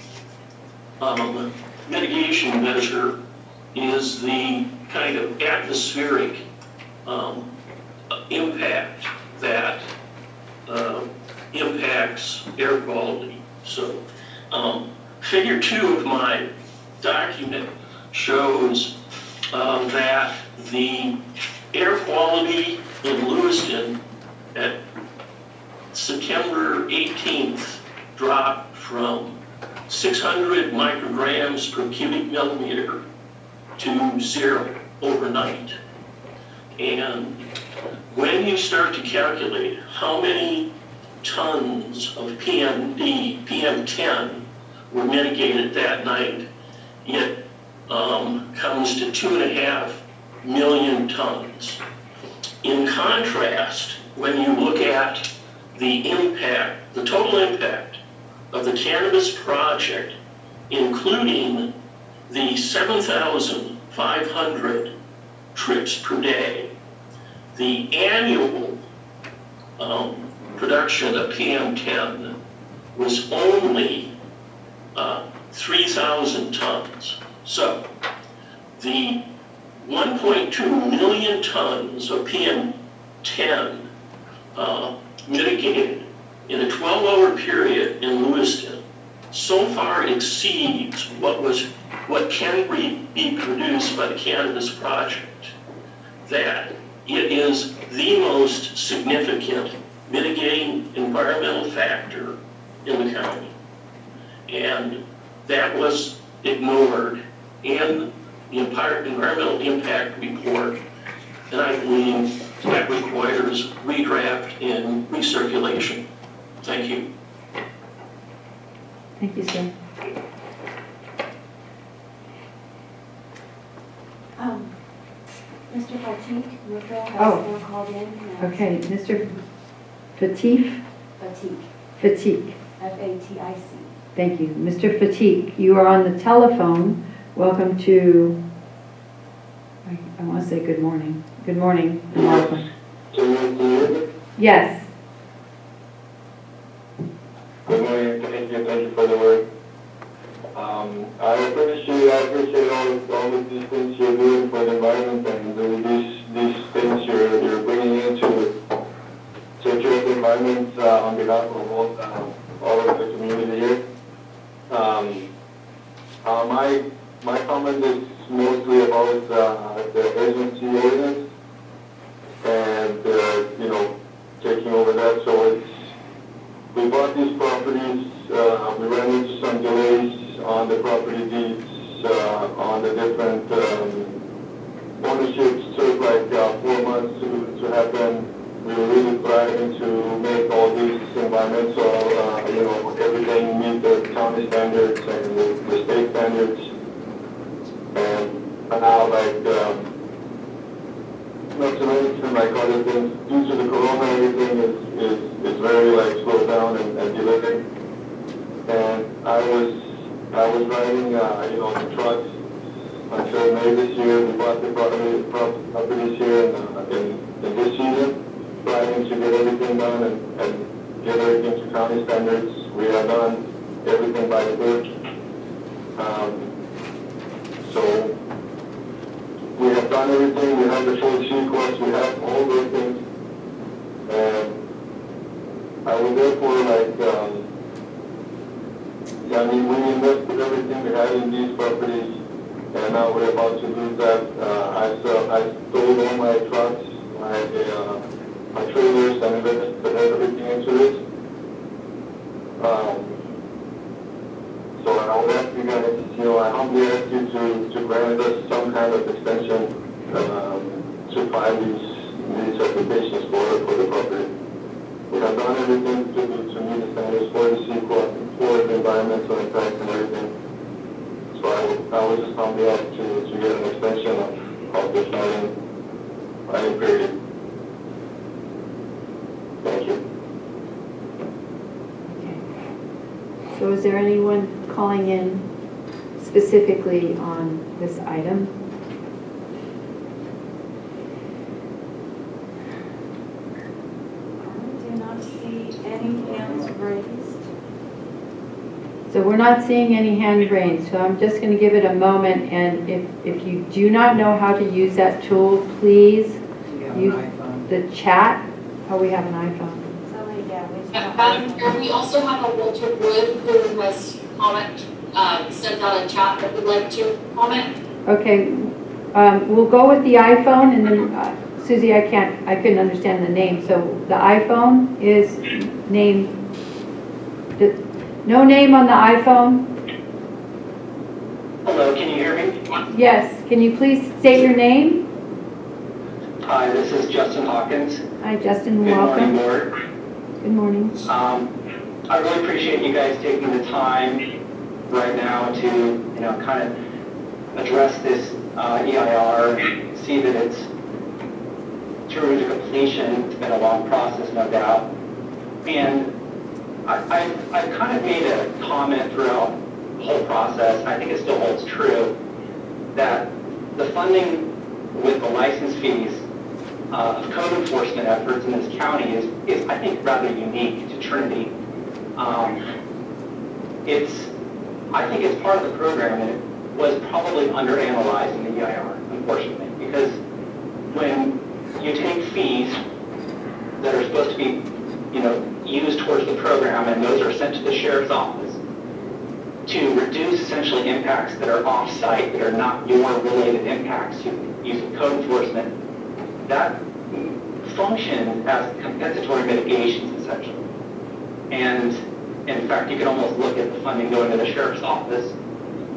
mitigation measure is the kind of atmospheric impact that impacts air quality. So figure 2 of my document shows that the air quality in Lewiston at September 18th dropped from 600 micrograms per cubic millimeter to 0 overnight. And when you start to calculate how many tons of PM10 were mitigated that night, it comes to 2.5 million tons. In contrast, when you look at the impact, the total impact of the cannabis project, including the 7,500 trips per day, the annual production of PM10 was only 3,000 tons. So the 1.2 million tons of PM10 mitigated in a 12-hour period in Lewiston so far exceeds what can be produced by the cannabis project, that it is the most significant mitigating environmental factor in the county. And that was ignored in the environmental impact report, and I believe that requires redraft and recirculation. Thank you. Thank you, sir. Mr. Fatik Murphy has Oh. been called in. Okay, Mr. Fatik? Fatik. F-A-T-I-C. Thank you. Mr. Fatik, you are on the telephone. Welcome to, I want to say good morning. Good morning and welcome. Yes. Good morning. Thank you for the work. I appreciate all the these things you're doing for the environment and these things you're bringing in to secure the environment on behalf of all of the community here. I out with the agency ordinance and, taking over that. So we bought these properties, we ran into some delays on the property deeds, on the different ownerships. Took like 4 months to happen. We were really trying to make all these environmental, everything meet the county standards and the state standards. And now, not to mention other things, due to the corona, everything is very slowed down and delayed. And I was driving, the trucks until May this year. We bought the properties here in this season, trying to get everything done and get everything to county standards. We have done everything by the book. So we have done everything. We have the full CEQA. We have all those things. And I was therefore we invested everything we had in these properties, and now we're about to lose that. I sold all my trucks, my trailers, and invested everything into this. So I would ask you guys, I humbly ask you to grant us some kind of extension to file these applications for the property. We have done everything to meet the standards for the CEQA, for the environmental impact and everything. So I would just humbly ask to get an extension of this filing period. Thank you. So is there anyone calling in specifically on this item? I do not see any hands raised. So we're not seeing any hand raised, so I'm just going to give it a moment, and if you do not know how to use that tool, please use the chat. Oh, we have an iPhone. Madam Chair, we also have a Walter Wood who has sent out a chat that would like to comment. Okay, we'll go with the iPhone, and then Susie, I couldn't understand the name. So the iPhone is named. No name on the iPhone. Hello, can you hear me? Yes. Can you please state your name? Hi, this is Justin Hawkins. Hi, Justin. Good Welcome. morning, board. Good morning. I really appreciate you guys taking the time right now to, kind of address this EIR, see that it's through to completion. It's been a long process, no doubt. And I kind of made a comment throughout the whole process, and I think it still holds true, that the funding with the license fees of code enforcement efforts in this county is I think, rather unique to Trinity. I think it's part of the program, and it was probably underanalyzed in the EIR, unfortunately, because when you take fees that are supposed to be, used towards the program, and those are sent to the sheriff's office to reduce essentially impacts that are off-site, that are not your related impacts, using code enforcement, that functions as compensatory mitigations, essentially. And in fact, you can almost look at the funding going to the sheriff's office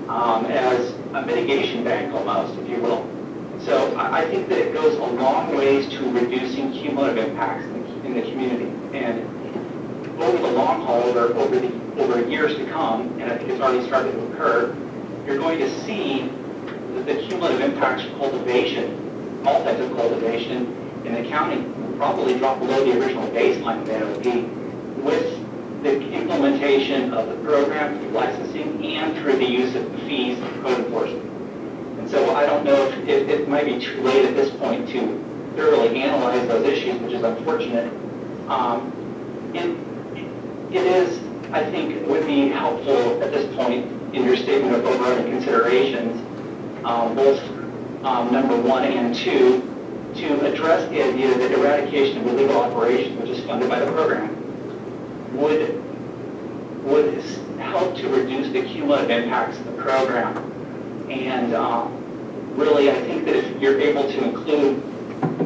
as a mitigation bank almost, if you will. So I think that it goes a long ways to reducing cumulative impacts in the community. And over the long haul, over years to come, and I think it's already started to occur, you're going to see the cumulative impacts of cultivation, all types of cultivation in the county, will probably drop below the original baseline of NOP with the implementation of the program through licensing and through the use of the fees of code enforcement. And so I don't know if it might be too late at this point to thoroughly analyze those issues, which is unfortunate. It is, I think, it would be helpful at this point in your statement of overriding considerations, both number 1 and 2, to address the idea that eradication of illegal operations, which is funded by the program, would help to reduce the cumulative impacts of the program. And really, I think that if you're able to include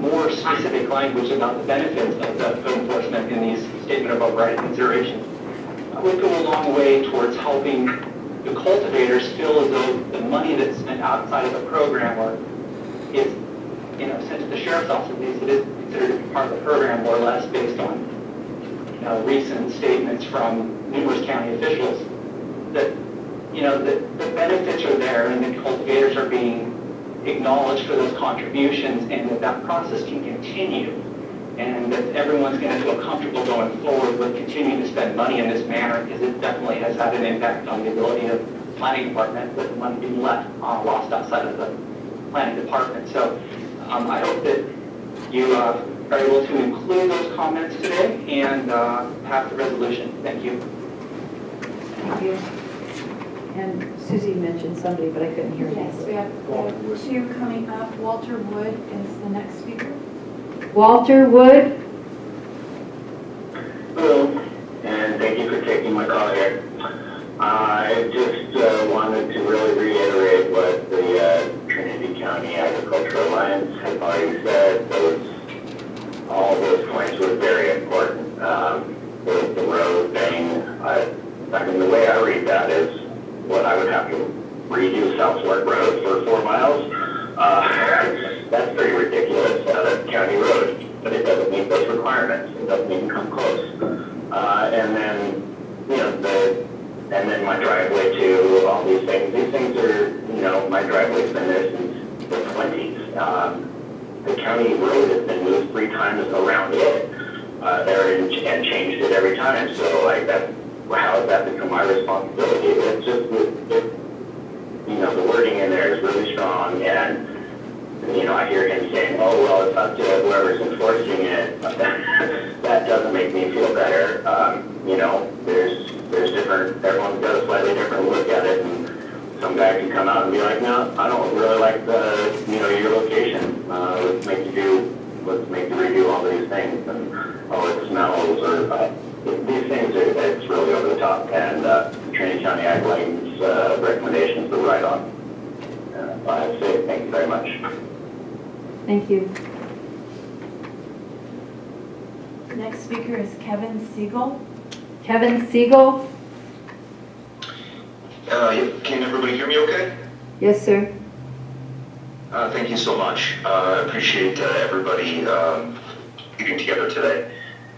more specific language about the benefits of the code enforcement in these statement of overriding considerations, would go a long way towards helping the cultivators feel as though the money that's spent outside of the program or is, sent to the sheriff's office, at least it is considered to be part of the program, more or less based on recent statements from numerous county officials that the benefits are there and the cultivators are being acknowledged for those contributions, and that process can continue, and that everyone's going to feel comfortable going forward with continuing to spend money in this manner, because it definitely has had an impact on the ability of the planning department with the money being lost outside of the planning department. So I hope that you are able to include those comments today and pass the resolution. Thank you. Thank you. And Susie mentioned somebody, but I couldn't hear her. Yes, we have two coming up. Walter Wood is the next speaker. Walter Wood. Hello, and thank you for taking my call here. I just wanted to really reiterate what the Trinity County Agricultural Alliance has already said. All those points were very important. The road thing, the way I read that is what I would have to redo South Fork Road for 4 miles. That's pretty ridiculous on a county road, but it doesn't meet those requirements. It doesn't even come close. And then, and then my driveway to all these things. These things are, my driveway's been there since the 20s. The county road has been moved 3 times around it, and changed it every time. So how has that become my responsibility? It's just, the wording in there is really strong, and I hear him saying, oh, well, it's up to whoever's enforcing it. That doesn't make me feel better. There's different, everyone's got a slightly different look at it, and some guy can come out and be like, no, I don't really like your location. Let's make you redo all these things, and it smells, or these things it's really over the top, and Trinity County Ag License recommendations are right on. I'd say thank you very much. Thank you. The next speaker is Kevin Siegel. Kevin Siegel. Can everybody hear me okay? Yes, sir. Thank you so much. I appreciate everybody getting together today.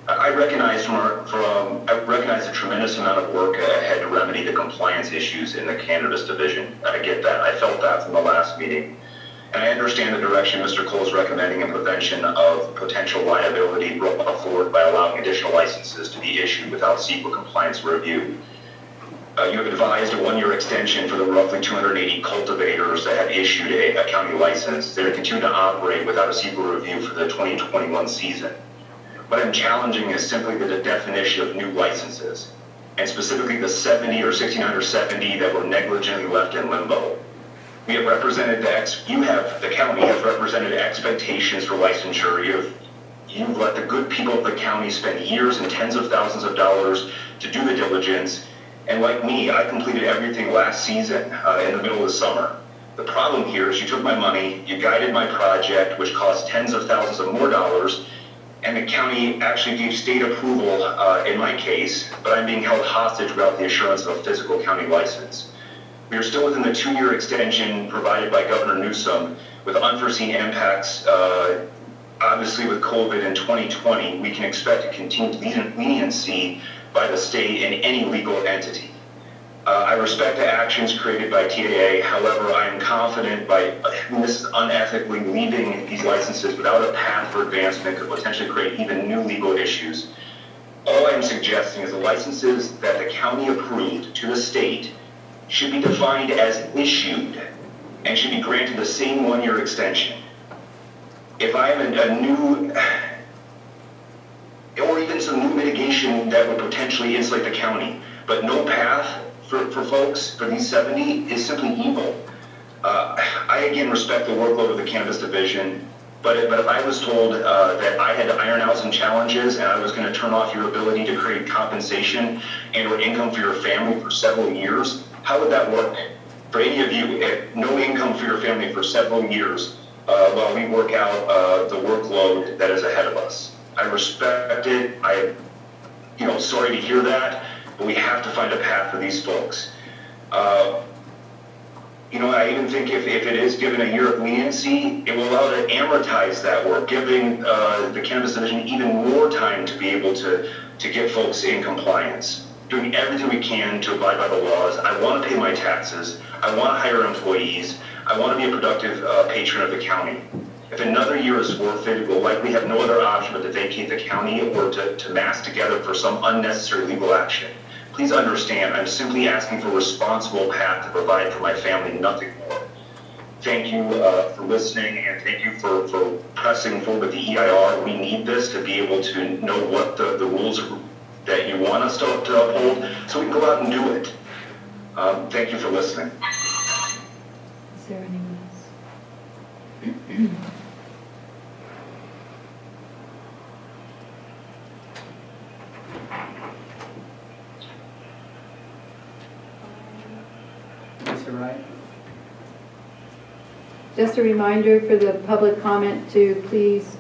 I recognize a tremendous amount of work ahead to remedy the compliance issues in the Cannabis division. I get that. I felt that from the last meeting. And I understand the direction Mr. Cole is recommending in prevention of potential liability brought forward by allowing additional licenses to be issued without CEQA compliance review. You have advised a 1-year extension for the roughly 280 cultivators that have issued a county license. They continue to operate without a CEQA review for the 2021 season. What I'm challenging is simply the definition of new licenses, and specifically the 70 or 1,670 that were negligently left in limbo. We have represented the county has represented expectations for licensure. You've let the good people of the county spend years and tens of thousands of dollars to do the diligence. And like me, I completed everything last season in the middle of the summer. The problem here is you took my money, you guided my project, which cost tens of thousands of more dollars, and the county actually gave state approval in my case, but I'm being held hostage without the assurance of a physical county license. We are still within the 2-year extension provided by Governor Newsom with unforeseen impacts. Obviously with COVID in 2020, we can expect a continued leniency by the state and any legal entity. I respect the actions created by TAA. However, I am confident this is unethically leaving these licenses without a path for advancement could potentially create even new legal issues. All I'm suggesting is the licenses that the county approved to the state should be defined as issued and should be granted the same 1-year extension. If I have a new, or even some new mitigation that would potentially insulate the county, but no path for folks, for these 70, is simply evil. I again respect the workload of the Cannabis division, but if I was told that I had to iron out some challenges and I was going to turn off your ability to create compensation and or income for your family for several years, how would that work? for any of you, no income for your family for several years while we work out the workload that is ahead of us. I respect it. Sorry to hear that, but we have to find a path for these folks. I even think if it is given a year of leniency, it will allow to amortize that work, giving the Cannabis Division even more time to be able to get folks in compliance, doing everything we can to abide by the laws. I want to pay my taxes. I want to hire employees. I want to be a productive patron of the county. If another year is forfeited, we'll likely have no other option but to vacate the county or to mass together for some unnecessary legal action. Please understand, I'm simply asking for a responsible path to provide for my family, nothing more. Thank you for listening, and thank you for pressing forward with the EIR. We need this to be able to know what the rules are that you want us to uphold, so we can go out and do it. Thank you for listening. Is there anyone else? Right. Just a reminder for the public comment to please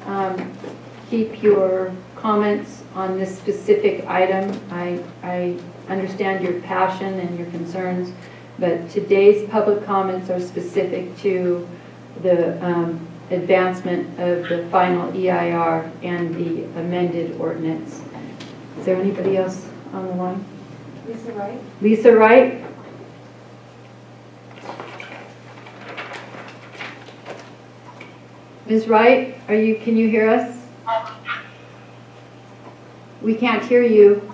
keep your comments on this specific item. I understand your passion and your concerns, but today's public comments are specific to the advancement of the final EIR and the amended ordinance. Is there anybody else on the line? Lisa Wright? Lisa Wright? Ms. Wright, can you hear us? We can't hear you.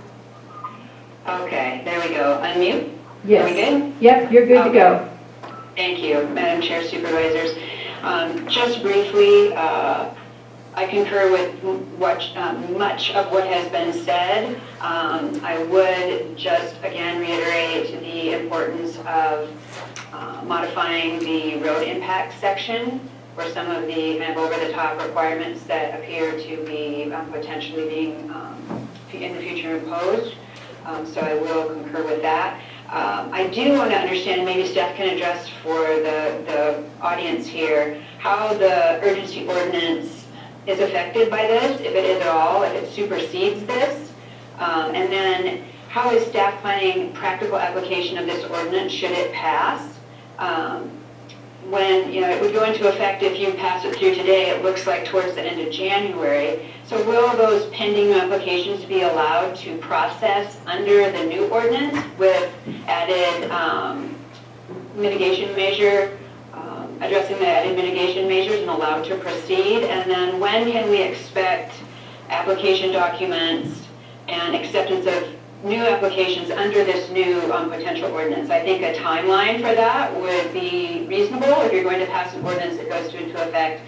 Okay, there we go. Unmute? Yes. Are we good? Yep, you're good to go. Thank you, Madam Chair, Supervisors. Just briefly, I concur with much of what has been said. I would just again reiterate the importance of modifying the road impact section for some of the kind of over-the-top requirements that appear to be potentially being in the future imposed. So I will concur with that. I do want to understand, maybe staff can address for the audience here, how the urgency ordinance is affected by this, if it is at all, if it supersedes this. And then how is staff planning practical application of this ordinance should it pass? When it would go into effect if you pass it through today, it looks like towards the end of January. So will those pending applications be allowed to process under the new ordinance with added mitigation measure, addressing the added mitigation measures and allowed to proceed? And then when can we expect application documents and acceptance of new applications under this new potential ordinance? I think a timeline for that would be reasonable. If you're going to pass an ordinance that goes into effect,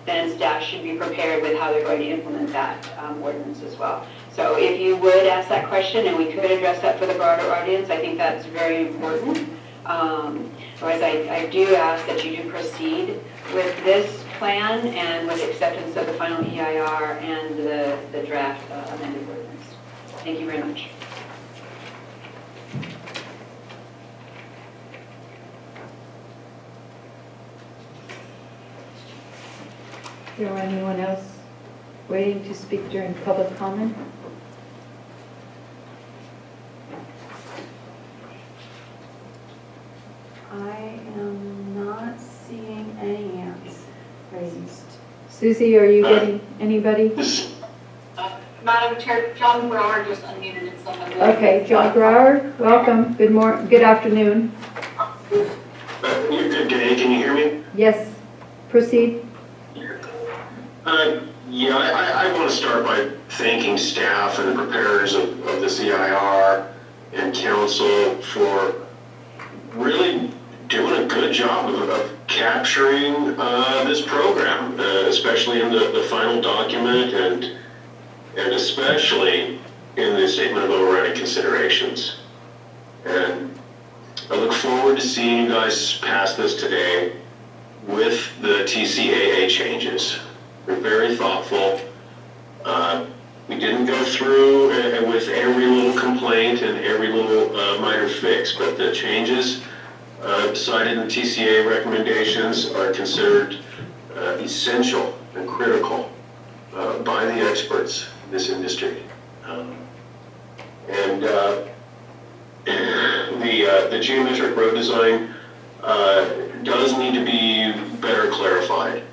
then staff should be prepared with how they're going to implement that ordinance as well. So if you would ask that question and we could address that for the broader audience, I think that's very important. Otherwise, I do ask that you do proceed with this plan and with acceptance of the final EIR and the draft amended ordinance. Thank you very much. Is there anyone else waiting to speak during public comment? I am not seeing any hands raised. Susie, are you getting anybody? Madam Chair, John Brower just unmuted himself. Okay, John Brower, welcome. Good afternoon. Good day, can you hear me? Yes, proceed. Yeah, I want to start by thanking staff and the preparers of this EIR and council for really doing a good job of capturing this program, especially in the final document and especially in the statement of overriding considerations. And I look forward to seeing you guys pass this today with the TCAA changes. We're very thoughtful. We didn't go through with every little complaint and every little minor fix, but the changes cited in the TCA recommendations are considered essential and critical by the experts in this industry. And the geometric road design does need to be better clarified.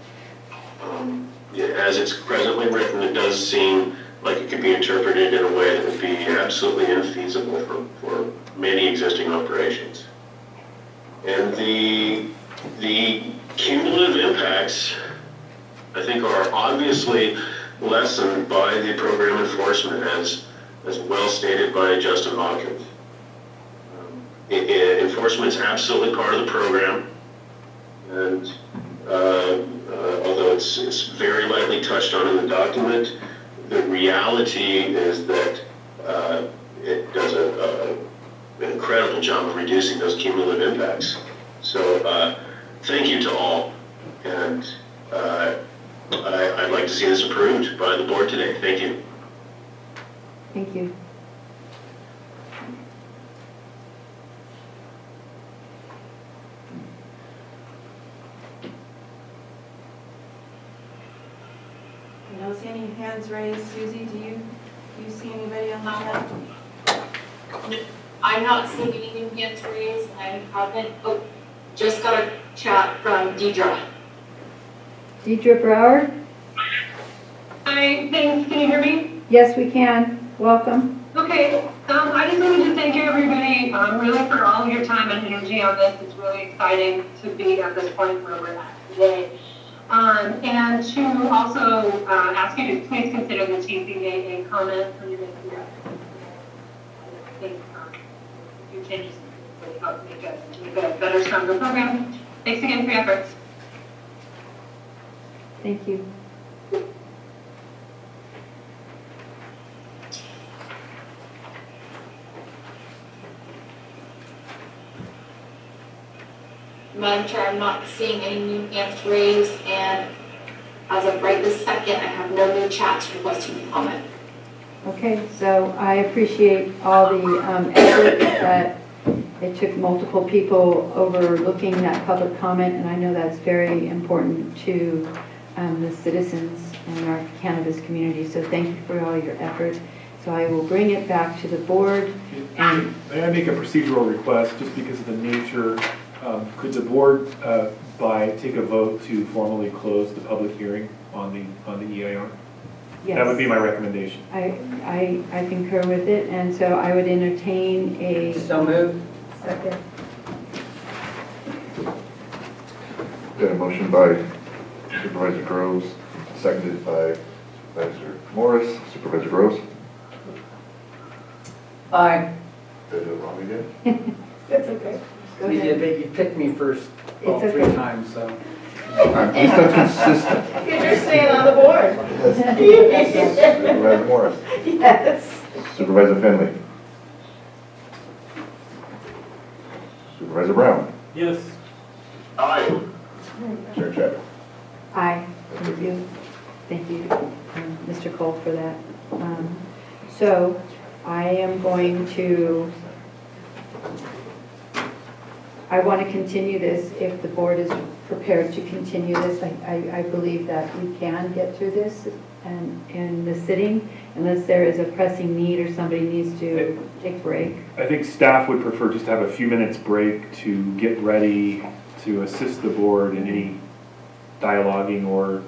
As it's presently written, it does seem like it could be interpreted in a way that would be absolutely infeasible for many existing operations. And the cumulative impacts, I think, are obviously lessened by the program enforcement, as well stated by Justin Hawkins. Enforcement is absolutely part of the program, and although it's very lightly touched on in the document, the reality is that it does an incredible job of reducing those cumulative impacts. So thank you to all, and I'd like to see this approved by the board today. Thank you. Thank you. I don't see any hands raised. Susie, do you see anybody on the chat? I'm not seeing any new hands raised. I haven't, just got a chat from Deidre. Deidre Brower? Hi, thanks. Can you hear me? Yes, we can. Welcome. Okay. I just wanted to thank everybody really for all of your time and energy on this. It's really exciting to be at this point where we're at today. And to also ask you to please consider the TCAA comment when you're making your I think your changes really help make a better, stronger program. Thanks again for your efforts. Thank you. Madam Chair, I'm not seeing any new hands raised, and as of right this second, I have no new chats requesting comment. Okay, so I appreciate all the effort that it took multiple people overlooking that public comment, and I know that's very important to the citizens in our cannabis community, so thank you for all your effort. So I will bring it back to the board. And may I make a procedural request, just because of the nature? Could the board take a vote to formally close the public hearing on the EIR? yes, That would be my recommendation. I concur with it, and so I would entertain a... So moved. Second. Got a motion by Supervisor Groves, seconded by Supervisor Morris. Supervisor Groves? Aye. Did I do it wrong again? That's okay. Go You ahead. did, but you picked me first It's three okay. times, so. At least I'm consistent. Because you're staying on the board. Supervisor Morris? Yes. Supervisor Finley? Supervisor Brown? Yes. Aye. Chair Chapter? Aye. Thank you. Thank you, Mr. Cole, for that. So I am going to, I want to continue this if the board is prepared to continue this. I believe that we can get through this and in the sitting, unless there is a pressing need or somebody needs to take a break. I think staff would prefer just to have a few minutes break to get ready to assist the board in any dialoguing or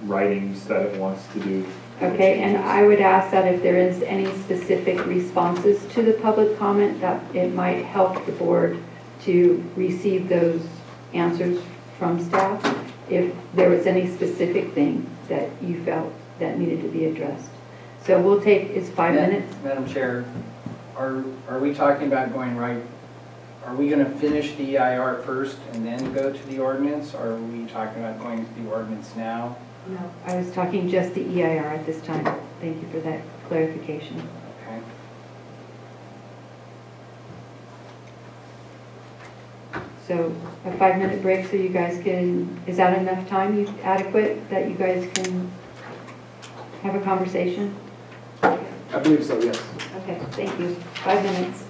writings that it wants to do. Okay, and I would ask that if there is any specific responses to the public comment, that it might help the board to receive those answers from staff, if there was any specific thing that you felt that needed to be addressed. So we'll take, it's 5 minutes. Madam Chair, are we talking about going right, are we going to finish the EIR first and then go to the ordinance, or are we talking about going to the ordinance now? No, I was talking just the EIR at this time. Thank you for that clarification. Okay. So a 5-minute break so you guys can, is that enough time, adequate, that you guys can have a conversation? I believe so, yes. Okay, thank you. 5 minutes.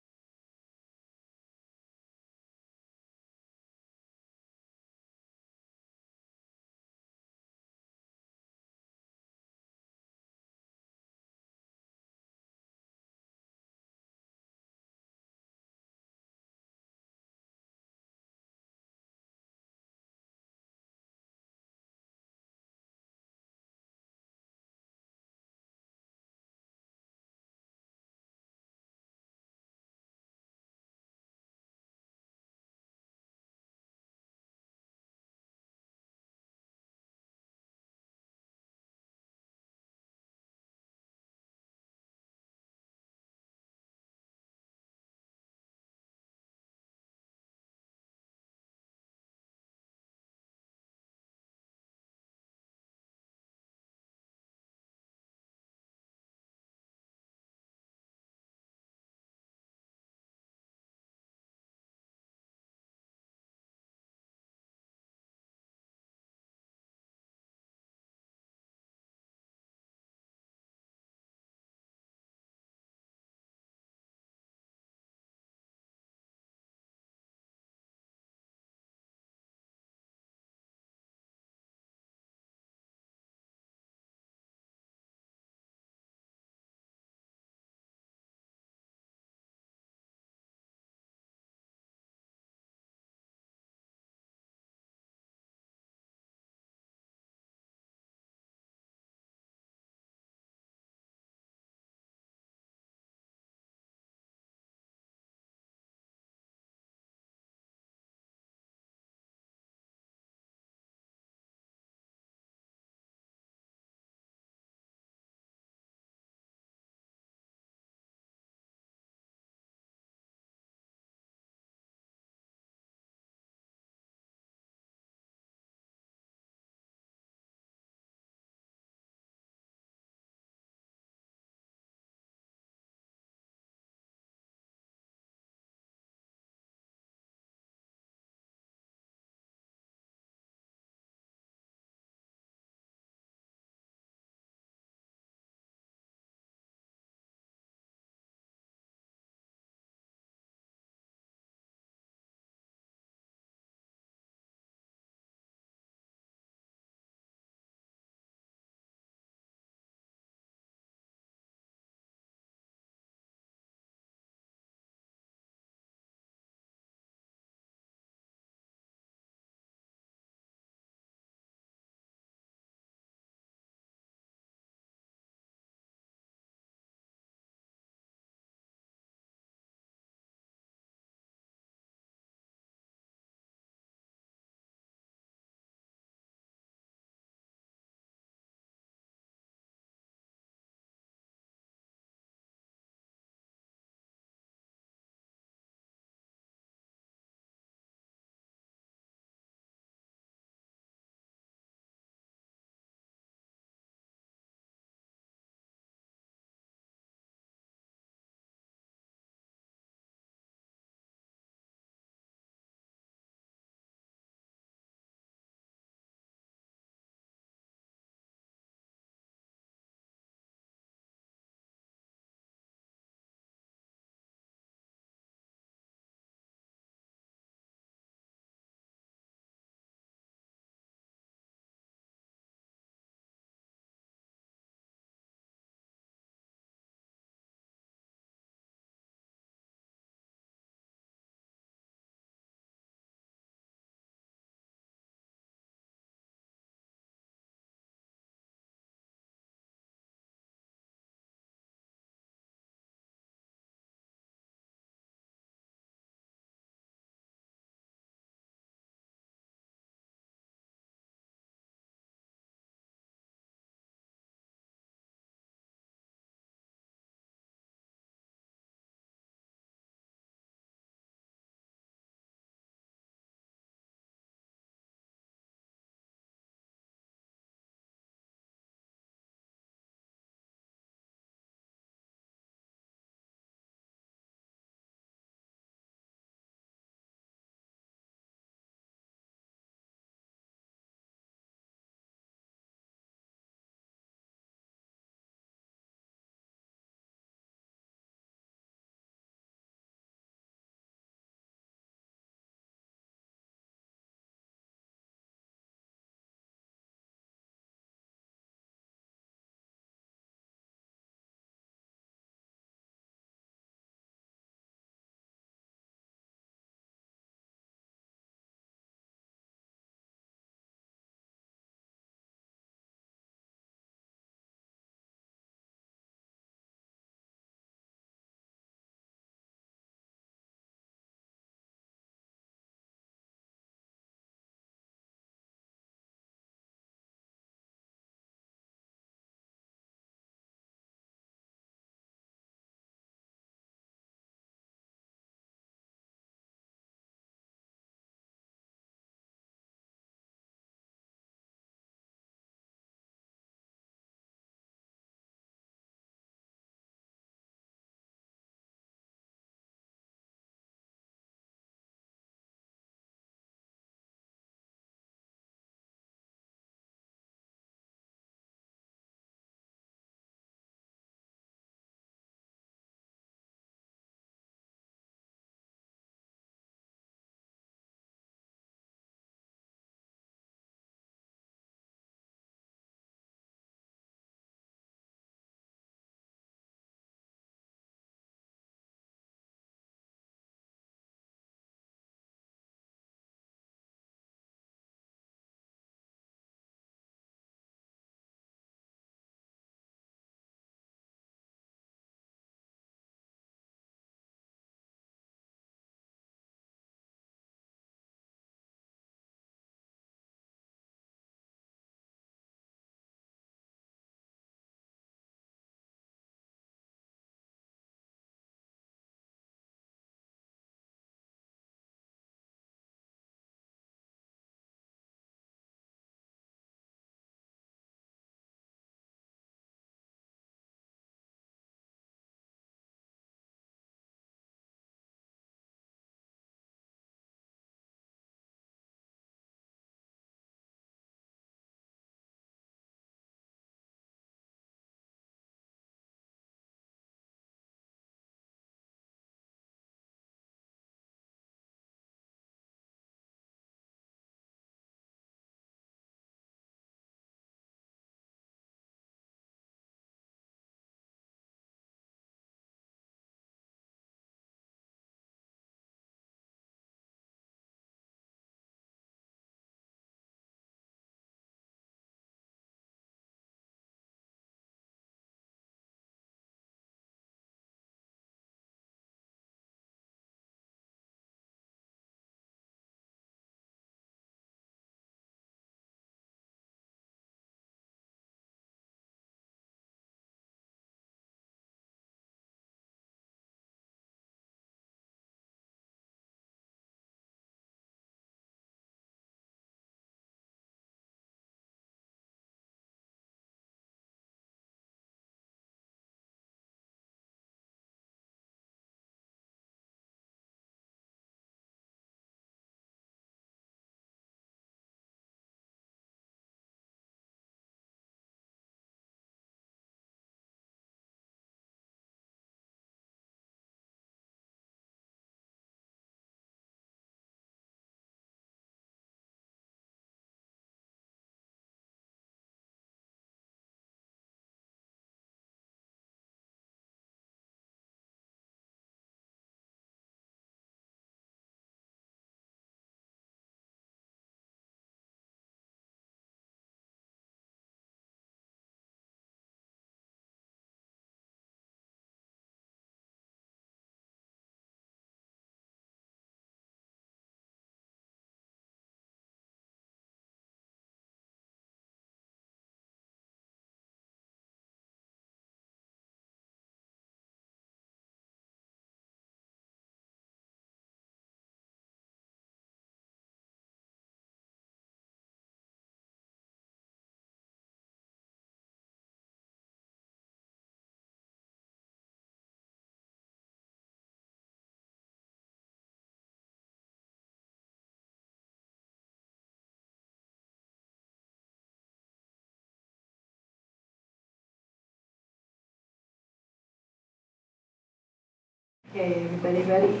Okay, everybody ready?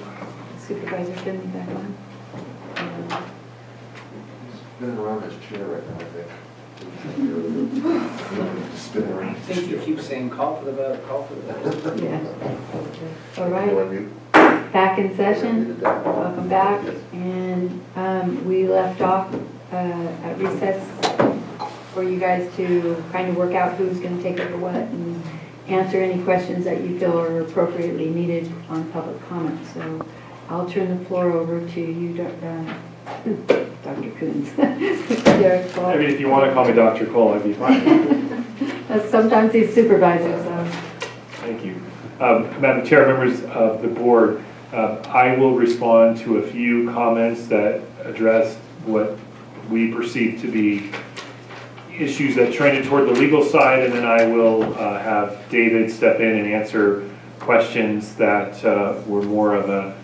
Supervisor Finley back on. Spinning around his chair right now, I think. Just spinning around. I think you keep saying call for the vote, call for the vote. Yeah. All right. Back in session. Welcome back. And we left off at recess for you guys to kind of work out who's going to take over what and answer any questions that you feel are appropriately needed on public comment. So I'll turn the floor over to you, Dr. Coons. Derek Cole. I mean, if you want to call me Dr. Cole, I'd be fine. Sometimes he's supervisor, so. Thank you. Madam Chair, members of the board, I will respond to a few comments that address what we perceive to be issues that trended toward the legal side, and then I will have David step in and answer questions that were more of a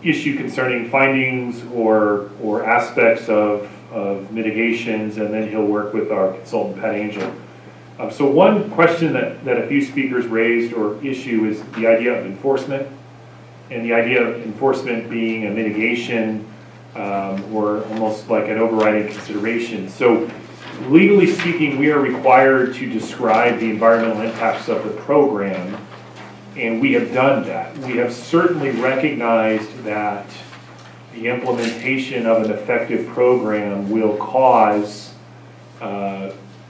issue concerning findings or aspects of mitigations, and then he'll work with our consultant, Pat Angel. So one question that a few speakers raised or issue is the idea of enforcement, and the idea of enforcement being a mitigation or almost like an overriding consideration. So legally speaking, we are required to describe the environmental impacts of the program, and we have done that. We have certainly recognized that the implementation of an effective program will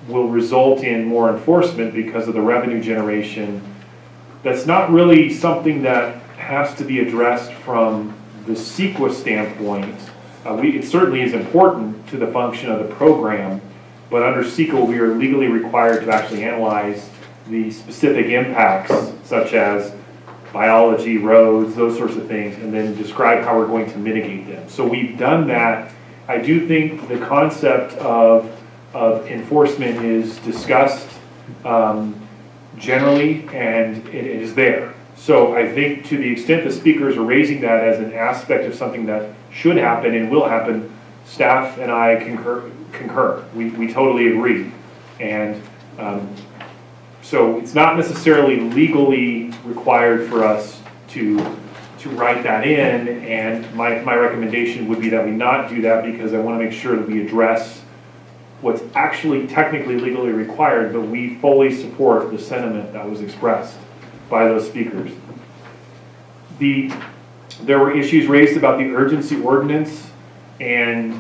result in more enforcement because of the revenue generation. That's not really something that has to be addressed from the CEQA standpoint. It certainly is important to the function of the program, but under CEQA we are legally required to actually analyze the specific impacts, such as biology, roads, those sorts of things, and then describe how we're going to mitigate them. So we've done that. I do think the concept of enforcement is discussed generally, and it is there. So I think to the extent the speakers are raising that as an aspect of something that should happen and will happen, staff and I concur. We totally agree. And so it's not necessarily legally required for us to write that in, and my recommendation would be that we not do that, because I want to make sure that we address what's actually technically legally required, but we fully support the sentiment that was expressed by those speakers. There were issues raised about the urgency ordinance, and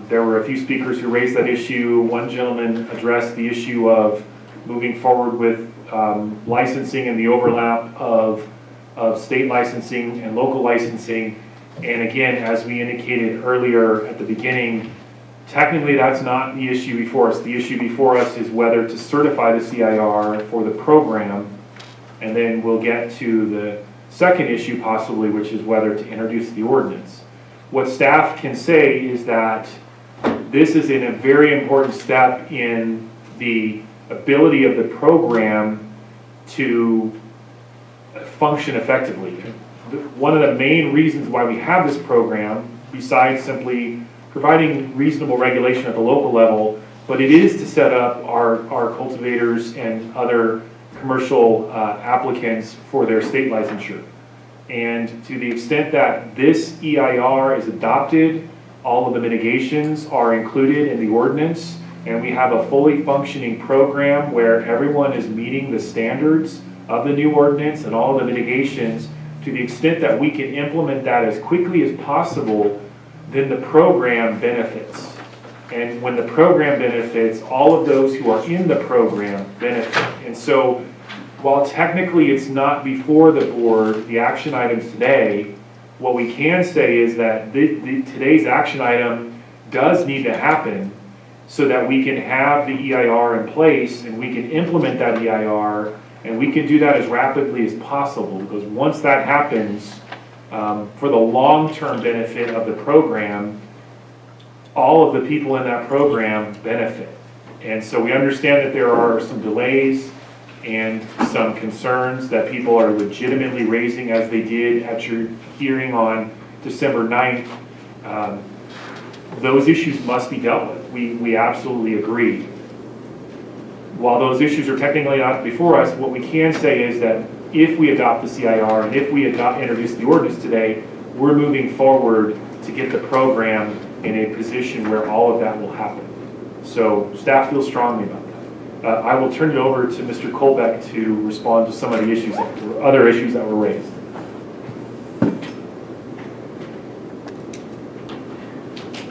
there were a few speakers who raised that issue. One gentleman addressed the issue of moving forward with licensing and the overlap of state licensing and local licensing. And again, as we indicated earlier at the beginning, technically that's not the issue before us. The issue before us is whether to certify the CIR for the program, and then we'll get to the second issue possibly, which is whether to introduce the ordinance. What staff can say is that this is a very important step in the ability of the program to function effectively. One of the main reasons why we have this program, besides simply providing reasonable regulation at the local level, but it is to set up our cultivators and other commercial applicants for their state licensure. And to the extent that this EIR is adopted, all of the mitigations are included in the ordinance, and we have a fully functioning program where everyone is meeting the standards of the new ordinance and all of the mitigations. To the extent that we can implement that as quickly as possible, then the program benefits. And when the program benefits, all of those who are in the program benefit. And so, while technically it's not before the board, the action items today, what we can say is that today's action item does need to happen so that we can have the EIR in place and we can implement that EIR, and we can do that as rapidly as possible, because once that happens, for the long-term benefit of the program, all of the people in that program benefit. And so we understand that there are some delays and some concerns that people are legitimately raising, as they did at your hearing on December 9th. Those issues must be dealt with. We absolutely agree. While those issues are technically not before us, what we can say is that if we adopt the CIR and if we introduce the ordinance today, we're moving forward to get the program in a position where all of that will happen. So staff feels strongly about that. I will turn it over to Mr. Colbeck to respond to some of the issues, other issues that were raised.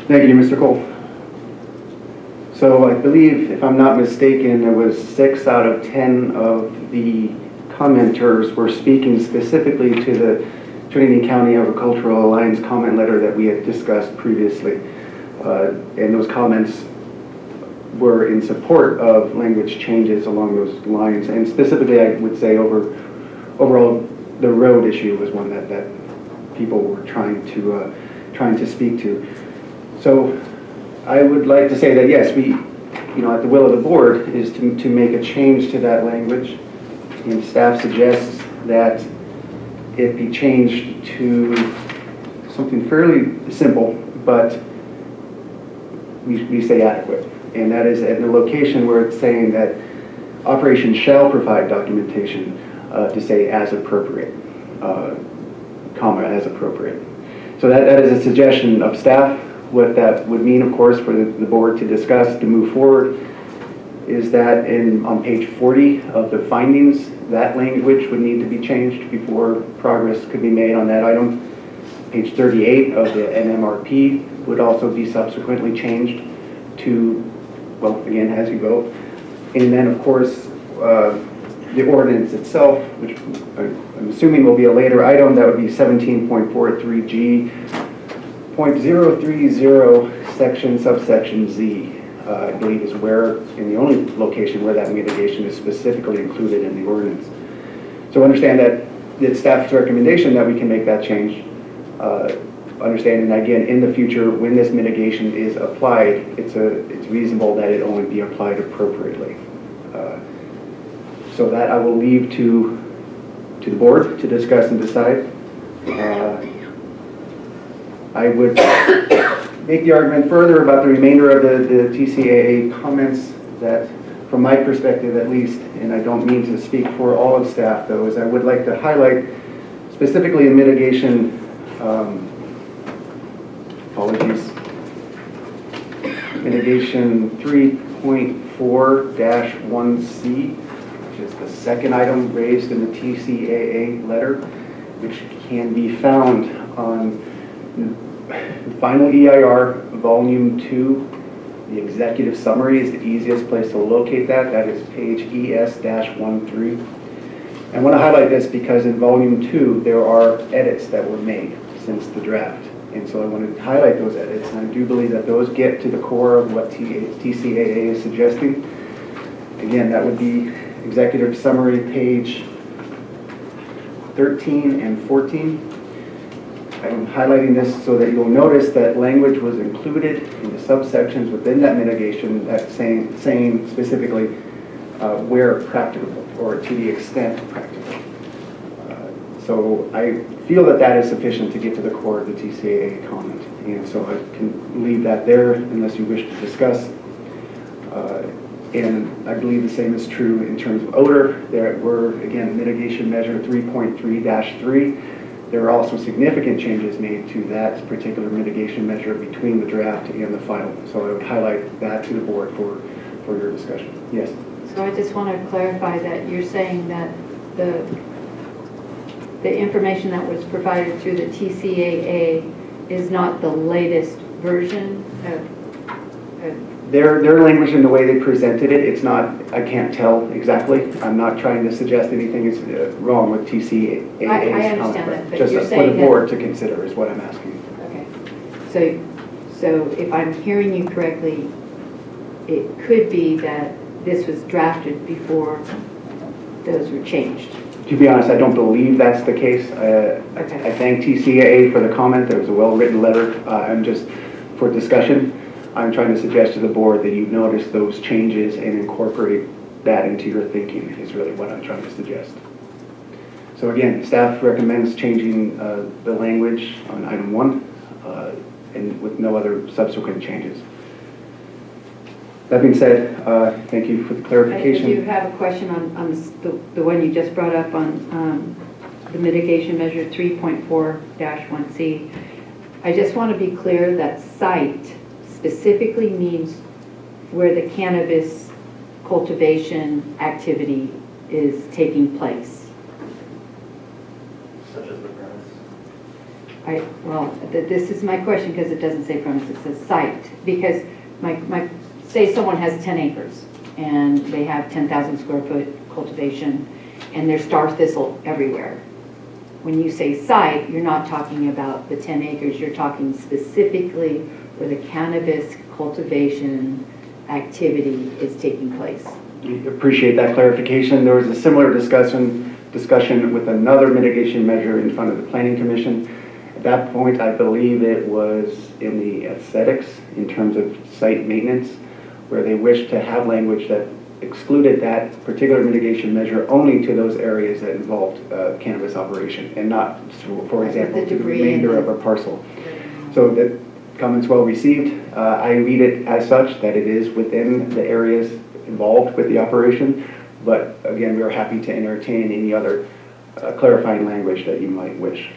Thank you, Mr. Cole. So I believe, if I'm not mistaken, there was 6 out of 10 of the commenters were speaking specifically to the Trinity County Agricultural Alliance comment letter that we had discussed previously. And those comments were in support of language changes along those lines. And specifically, I would say overall, the road issue was one that people were trying to speak to. So I would like to say that yes, we, at the will of the board is to make a change to that language. And staff suggests that it be changed to something fairly simple, but we say adequate. And that is at the location where it's saying that operation shall provide documentation to say as appropriate, comma, as appropriate. So that is a suggestion of staff. What that would mean, of course, for the board to discuss to move forward is that on page 40 of the findings, that language would need to be changed before progress could be made on that item. Page 38 of the NMRP would also be subsequently changed to, well, again, as you go. And then, of course, the ordinance itself, which I'm assuming will be a later item, that would be 17.43G. 0.030 section subsection Z, I believe is where, in the only location where that mitigation is specifically included in the ordinance. So understand that it's staff's recommendation that we can make that change. Understanding that, again, in the future, when this mitigation is applied, it's reasonable that it only be applied appropriately. So that I will leave to the board to discuss and decide. I would make the argument further about the remainder of the TCAA comments that, from my perspective at least, and I don't mean to speak for all of staff though, is I would like to highlight specifically in mitigation, mitigation 3.4-1C, which is the second item raised in the TCAA letter, which can be found on the final EIR, volume 2, the executive summary is the easiest place to locate that. That is page ES-13. I want to highlight this because in volume 2, there are edits that were made since the draft. And so I want to highlight those edits. And I do believe that those get to the core of what TCAA is suggesting. Again, that would be executive summary page 13 and 14. I'm highlighting this so that you'll notice that language was included in the subsections within that mitigation that saying specifically where practicable or to the extent practicable. So I feel that that is sufficient to get to the core of the TCAA comment. And so I can leave that there unless you wish to discuss. And I believe the same is true in terms of odor. There were, again, mitigation measure 3.3-3. There are also significant changes made to that particular mitigation measure between the draft and the final. So I would highlight that to the board for your discussion. Yes? So I just want to clarify that you're saying that the information that was provided through the TCAA is not the latest version of Their language and the way they presented it, it's not, I can't tell exactly. I'm not trying to suggest anything is wrong with TCAA's I understand that, but just you're for saying the board to consider is what I'm asking. Okay. So if I'm hearing you correctly, it could be that this was drafted before those were changed. To be honest, I don't believe that's the case. I thank TCAA for the comment. There was a well-written letter. I'm just, for discussion, I'm trying to suggest to the board that you notice those changes and incorporate that into your thinking is really what I'm trying to suggest. So again, staff recommends changing the language on item 1 and with no other subsequent changes. That being said, thank you for the I clarification. do have a question on the one you just brought up on the mitigation measure 3.4-1C. I just want to be clear that site specifically means where the cannabis cultivation activity is taking place. Such as the premise. This is my question because it doesn't say premise, it says site. Because say someone has 10 acres and they have 10,000 square foot cultivation and there's star thistle everywhere. When you say site, you're not talking about the 10 acres, you're talking specifically where the cannabis cultivation activity is taking place. Appreciate that clarification. There was a similar discussion with another mitigation measure in front of the Planning Commission. At that point, I believe it was in the aesthetics in terms of site maintenance, where they wished to have language that excluded that particular mitigation measure only to those areas that involved cannabis operation and not, for example, to the remainder of a parcel. So that comment's well received. I read it as such that it is within the areas involved with the operation, but again, we are happy to entertain any other clarifying language that you might wish.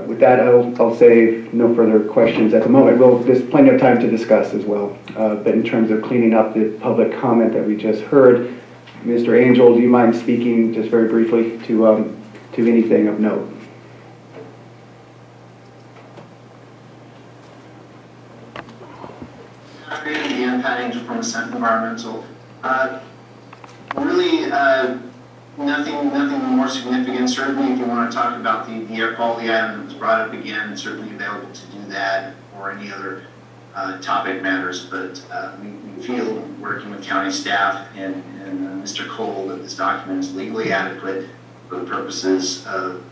With that, I'll say no further questions at the moment. There's plenty of time to discuss as well. But in terms of cleaning up the public comment that we just heard, Mr. Angel, do you mind speaking just very briefly to anything of note? The impacting from environmental. Really, nothing more significant. Certainly, if you want to talk about the air quality item that was brought up again, certainly available to do that or any other topic matters. But we feel, working with county staff and Mr. Cole, that this document is legally adequate for the purposes of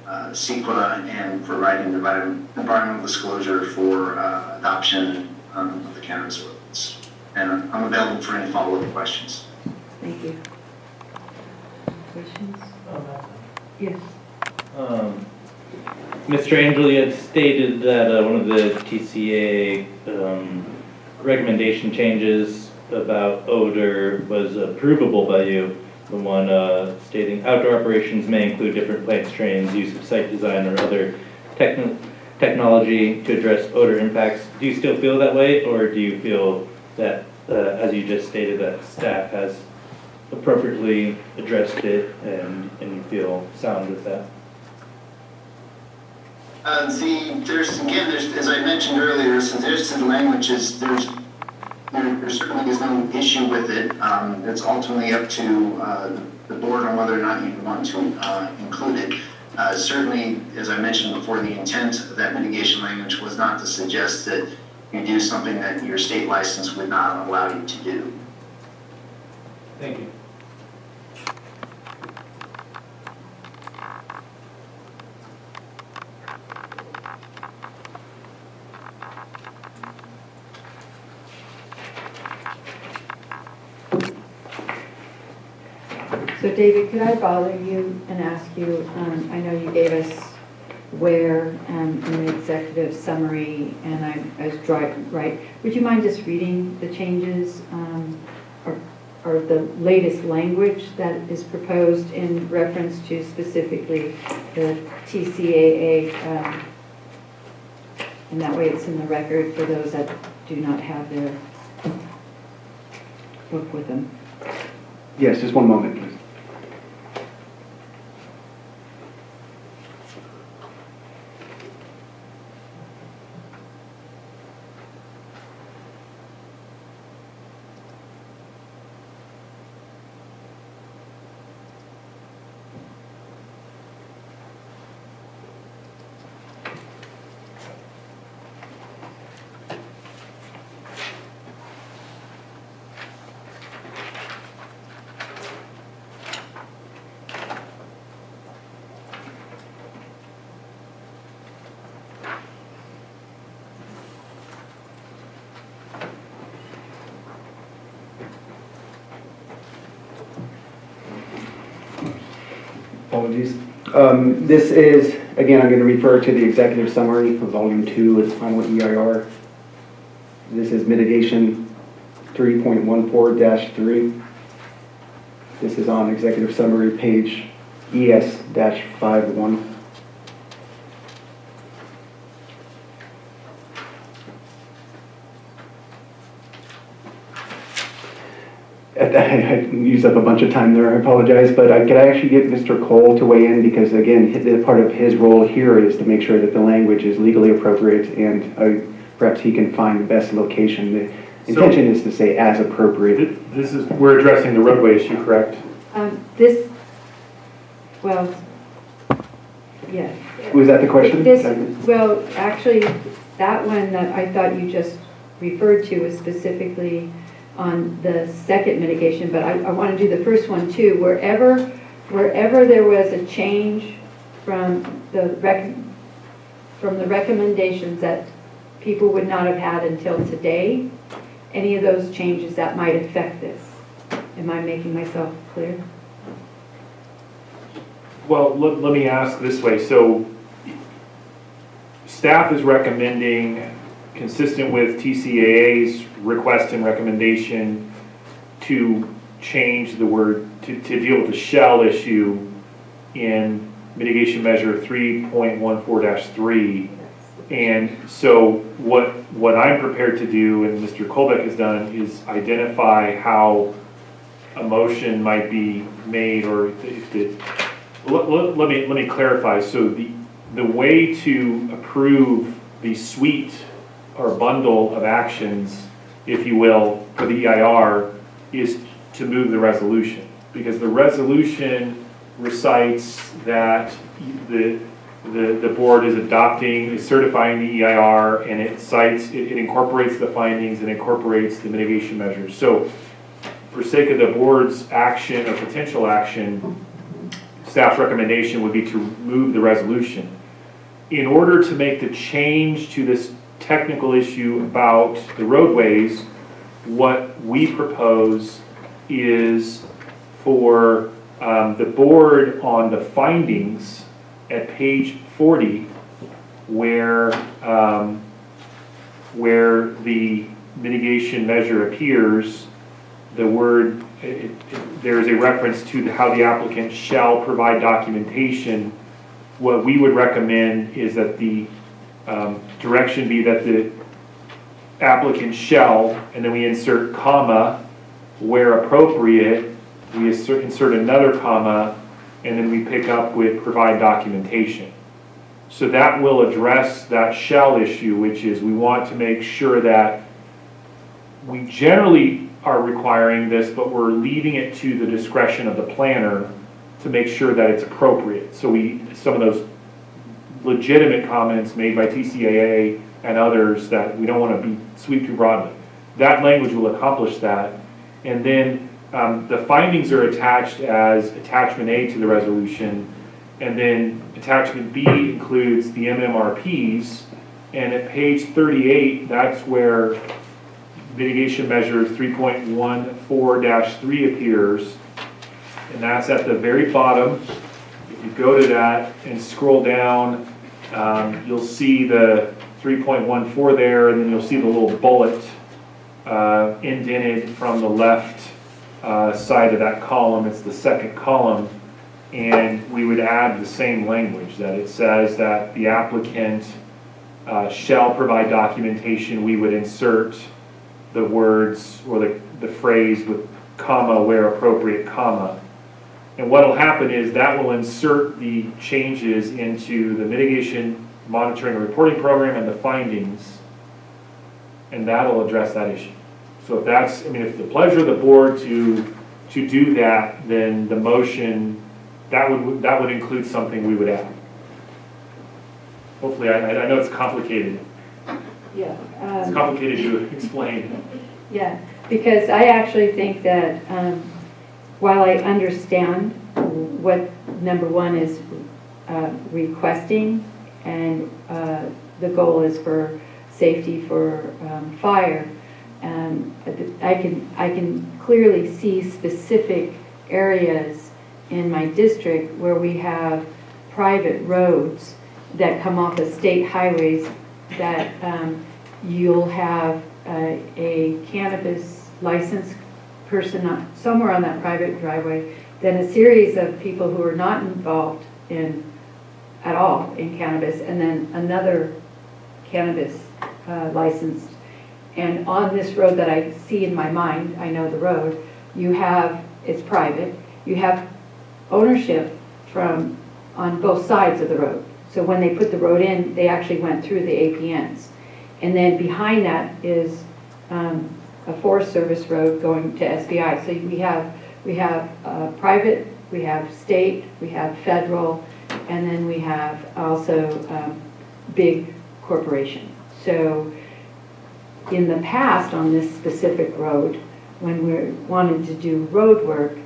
CEQA and providing the environmental disclosure for adoption of the cannabis ordinance. And I'm available for any follow-up questions. Thank you. Questions? Yes. Mr. Angel, you had stated that one of the TCA recommendation changes about odor was approvable by you. The one stating outdoor operations may include different plant strains, use of site design or other technology to address odor impacts. Do you still feel that way, or do you feel that, as you just stated, that staff has appropriately addressed it and you feel sound with that? There's as I mentioned earlier, suggested language is there certainly is no issue with it. It's ultimately up to the board on whether or not you want to include it. Certainly, as I mentioned before, the intent of that mitigation language was not to suggest that you do something that your state license would not allow you to do. Thank you. So David, could I bother you and ask you, I know you gave us where in the executive summary, and I was right. Would you mind just reading the changes or the latest language that is proposed in reference to specifically the TCAA, and that way it's in the record for those that do not have their book with them. Yes, just one moment, please. Apologies. This is, again, I'm going to refer to the executive summary of Volume 2 of the final EIR. This is mitigation 3.14-3. This is on executive summary page ES-51. I used up a bunch of time there, I apologize, but could I actually get Mr. Cole to weigh in, because again, part of his role here is to make sure that the language is legally appropriate, and perhaps he can find the best location. The intention is to say as appropriate. This is, we're addressing the roadway issue, correct? Well, yeah. Was that the question? Well, actually, that one that I thought you just referred to was specifically on the second mitigation, but I want to do the first one too. Wherever there was a change from the recommendations that people would not have had until today, any of those changes that might affect this. Am I making myself clear? Well, let me ask this way. So staff is recommending, consistent with TCAA's request and recommendation, to change the word, to deal with the shall issue in mitigation measure 3.14-3. And so what I'm prepared to do, and Mr. Colbeck has done, is identify how a motion might be made, or let me clarify. So the way to approve the suite or bundle of actions, if you will, for the EIR is to move the resolution, because the resolution recites that the board is certifying the EIR, and it incorporates the findings and incorporates the mitigation measures. So for sake of the board's action or potential action, staff's recommendation would be to move the resolution. In order to make the change to this technical issue about the roadways, what we propose is for the board on the findings at page 40, where the mitigation measure appears, the word, there is a reference to how the applicant shall provide documentation. What we would recommend is that the direction be that the applicant shall, and then we insert comma, where appropriate, we insert another comma, and then we pick up with provide documentation. So that will address that shall issue, which is we want to make sure that we generally are requiring this, but we're leaving it to the discretion of the planner to make sure that it's appropriate. So some of those legitimate comments made by TCAA and others that we don't want to be sweep too broadly. That language will accomplish that. And then the findings are attached as attachment A to the resolution, and then attachment B includes the MMRPs, and at page 38, that's where mitigation measure 3.14-3 appears, and that's at the very bottom. If you go to that and scroll down, you'll see the 3.14 there, and then you'll see the little bullet indented from the left side of that column. It's the second column, and we would add the same language that it says that the applicant shall provide documentation. We would insert the words or the phrase with comma where appropriate, comma. And what will happen is that will insert the changes into the mitigation monitoring and reporting program and the findings, and that'll address that issue. So if that's, I mean, if the pleasure of the board to do that, then the motion, that would include something we would add. Hopefully, I know it's complicated. Yeah. It's complicated to explain. Yeah, because I actually think that while I understand what number one is requesting, and the goal is for safety for fire, I can clearly see specific areas in my district where we have private roads that come off of state highways that you'll have a cannabis licensed person somewhere on that private driveway, then a series of people who are not involved at all in cannabis, and then another cannabis licensed. And on this road that I see in my mind, I know the road, it's private, you have ownership on both sides of the road. So when they put the road in, they actually went through the APNs. And then behind that is a Forest Service road going to SBI. So we have private, we have state, we have federal, and then we have also big corporation. So in the past on this specific road, when we wanted to do road work,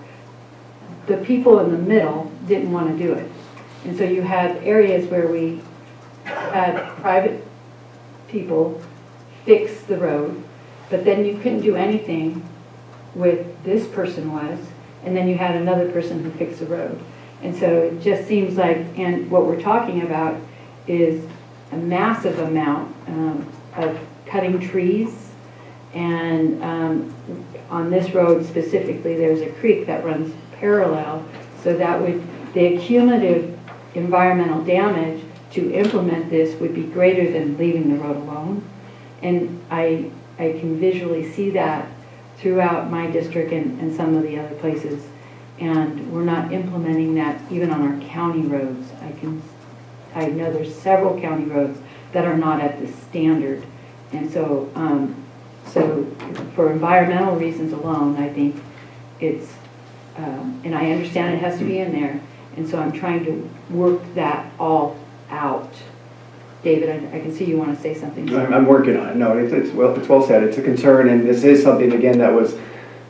the people in the middle didn't want to do it. And so you had areas where we had private people fix the road, but then you couldn't do anything with this person was, and then you had another person who fixed the road. And so it just seems like, and what we're talking about is a massive amount of cutting trees, and on this road specifically there's a creek that runs parallel, so that the cumulative environmental damage to implement this would be greater than leaving the road alone. And I can visually see that throughout my district and some of the other places. And we're not implementing that even on our county roads. I know there's several county roads that are not at this standard. And so, so for environmental reasons alone, I think it's, and I understand it has to be in there. And so I'm trying to work that all out. David, I can see you want to say something. I'm working on it. No, it's well said. It's a concern, and this is something, again, that was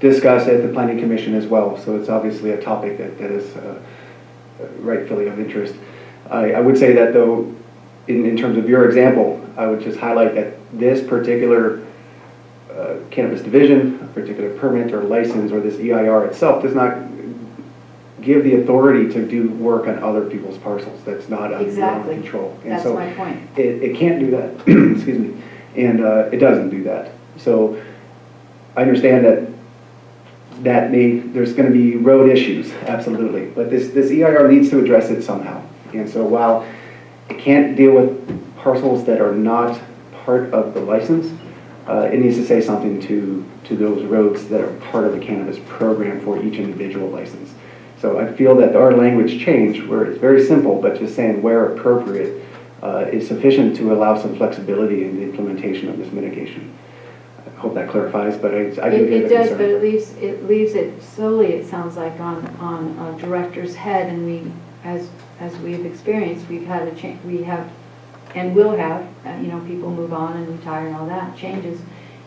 discussed at the Planning Commission as well. So it's obviously a topic that is rightfully of interest. I would say that, though, in terms of your example, I would just highlight that this particular cannabis division, a particular permit or license, or this EIR itself does not give the authority to do work on other people's parcels. That's not under your own control. And that's so my point. It can't do that. Excuse me. And it doesn't do that. So I understand that there's going to be road issues, absolutely. But this EIR needs to address it somehow. And so while it can't deal with parcels that are not part of the license, it needs to say something to those roads that are part of the cannabis program for each individual license. So I feel that our language change, where it's very simple, but just saying where appropriate, is sufficient to allow some flexibility in the implementation of this mitigation. I hope that clarifies, but I do get it does, concern. but it leaves it solely, it sounds like, on a director's head, and we, as we've experienced, we've had we have and will have, people move on and retire and all that changes,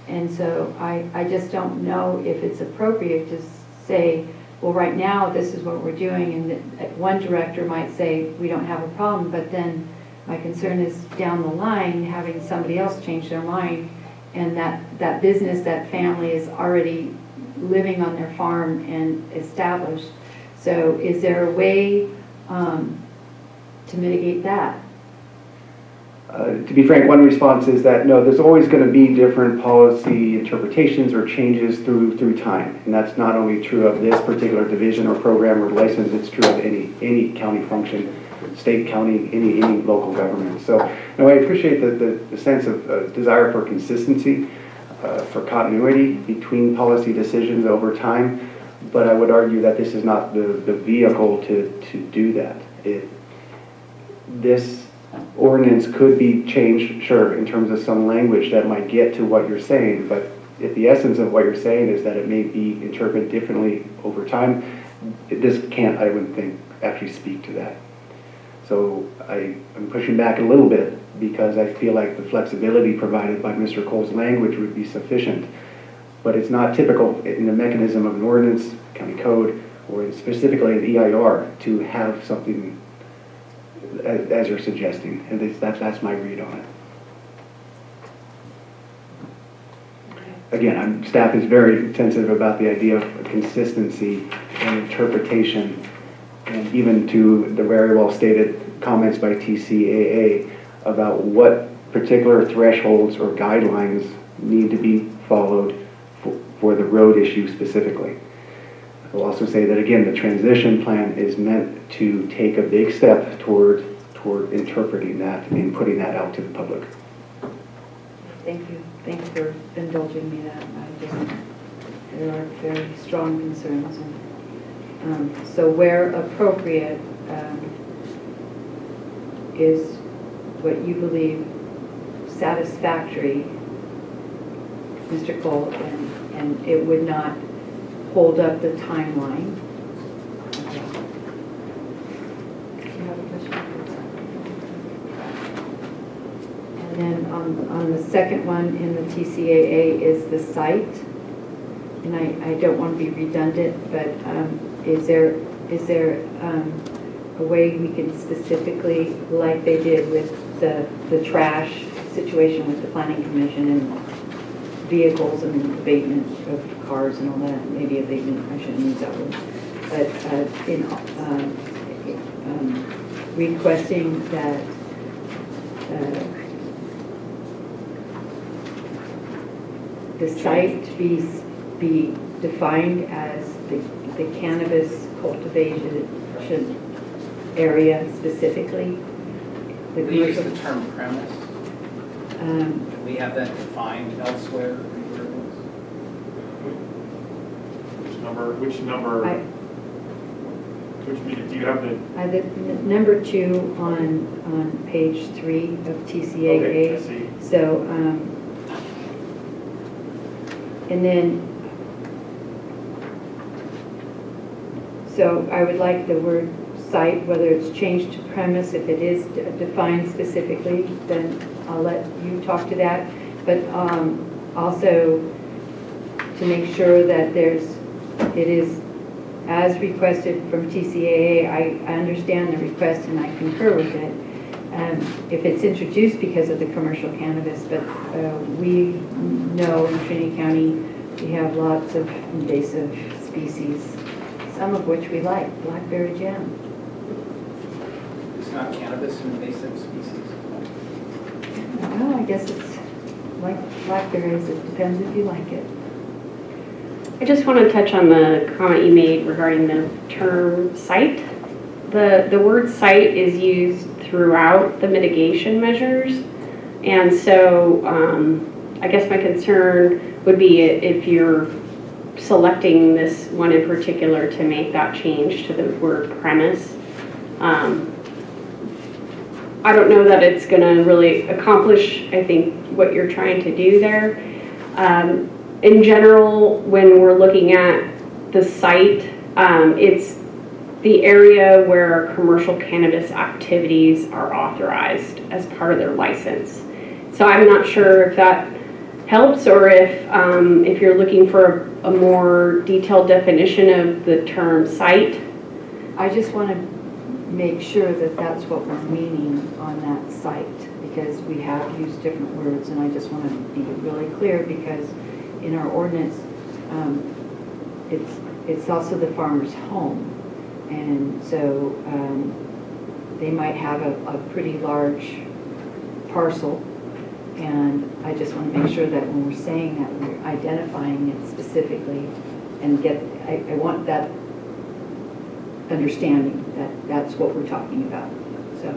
and so I just don't know if it's appropriate to say, well, right now this is what we're doing, and one director might say we don't have a problem, but then my concern is down the line having somebody else change their mind, and that business, that family is already living on their farm and established. So is there a way to mitigate that? To be frank, one response is that no, there's always going to be different policy interpretations or changes through time, and that's not only true of this particular division or program or license. It's true of any county function, state, county, any local government. So no, I appreciate the sense of desire for consistency, for continuity between policy decisions over time, but I would argue that this is not the vehicle to do that. This ordinance could be changed, sure, in terms of some language that might get to what you're saying, but if the essence of what you're saying is that it may be interpreted differently over time, this can't, I would think, actually speak to that. So I'm pushing back a little bit because I feel like the flexibility provided by Mr. Cole's language would be sufficient, but it's not typical in the mechanism of an ordinance, county code, or specifically an EIR to have something as you're suggesting, and that's my read on it. Again, staff is very sensitive about the idea of consistency and interpretation, and even to the very well stated comments by TCAA about what particular thresholds or guidelines need to be followed for the road issue specifically. I will also say that again, the transition plan is meant to take a big step toward interpreting that and putting that out to the public. Thank you. Thanks for indulging me that. There are very strong concerns. And, so where appropriate is what you believe satisfactory, Mr. Cole, and it would not hold up the timeline. Okay. Do you have a question? And then on the second one in the TCAA is the site. And I don't want to be redundant, but is there a way we can specifically, like they did with the trash situation with the Planning Commission and vehicles and abatement of cars and all that, maybe abatement, I shouldn't use that word, but requesting that the site be defined as the cannabis cultivation area specifically. We use the term premise. Do we have that defined elsewhere? Which number? Which meeting? Do you have the? The number 2 on page 3 of TCAA. Okay, I see. So, and then, so I would like the word site, whether it's changed to premise, if it is defined specifically, then I'll let you talk to that. But also to make sure that it is as requested from TCAA. I understand the request and I concur with it. If it's introduced because of the commercial cannabis, but we know in Trinity County we have lots of invasive species, some of which we like, blackberry jam. It's not cannabis an invasive species? Well, I guess it's like blackberries, it depends if you like it. I just want to touch on the comment you made regarding the term site. The word site is used throughout the mitigation measures, and so I guess my concern would be if you're selecting this one in particular to make that change to the word premise. I don't know that it's going to really accomplish, I think, what you're trying to do there. In general, when we're looking at the site, it's the area where commercial cannabis activities are authorized as part of their license. So I'm not sure if that helps, or if you're looking for a more detailed definition of the term site. I just want to make sure that that's what we're meaning on that site, because we have used different words, and I just want to be really clear, because in our ordinance, it's also the farmer's home, and so they might have a pretty large parcel, and I just want to make sure that when we're saying that, we're identifying it specifically, and I want that understanding that that's what we're talking about. So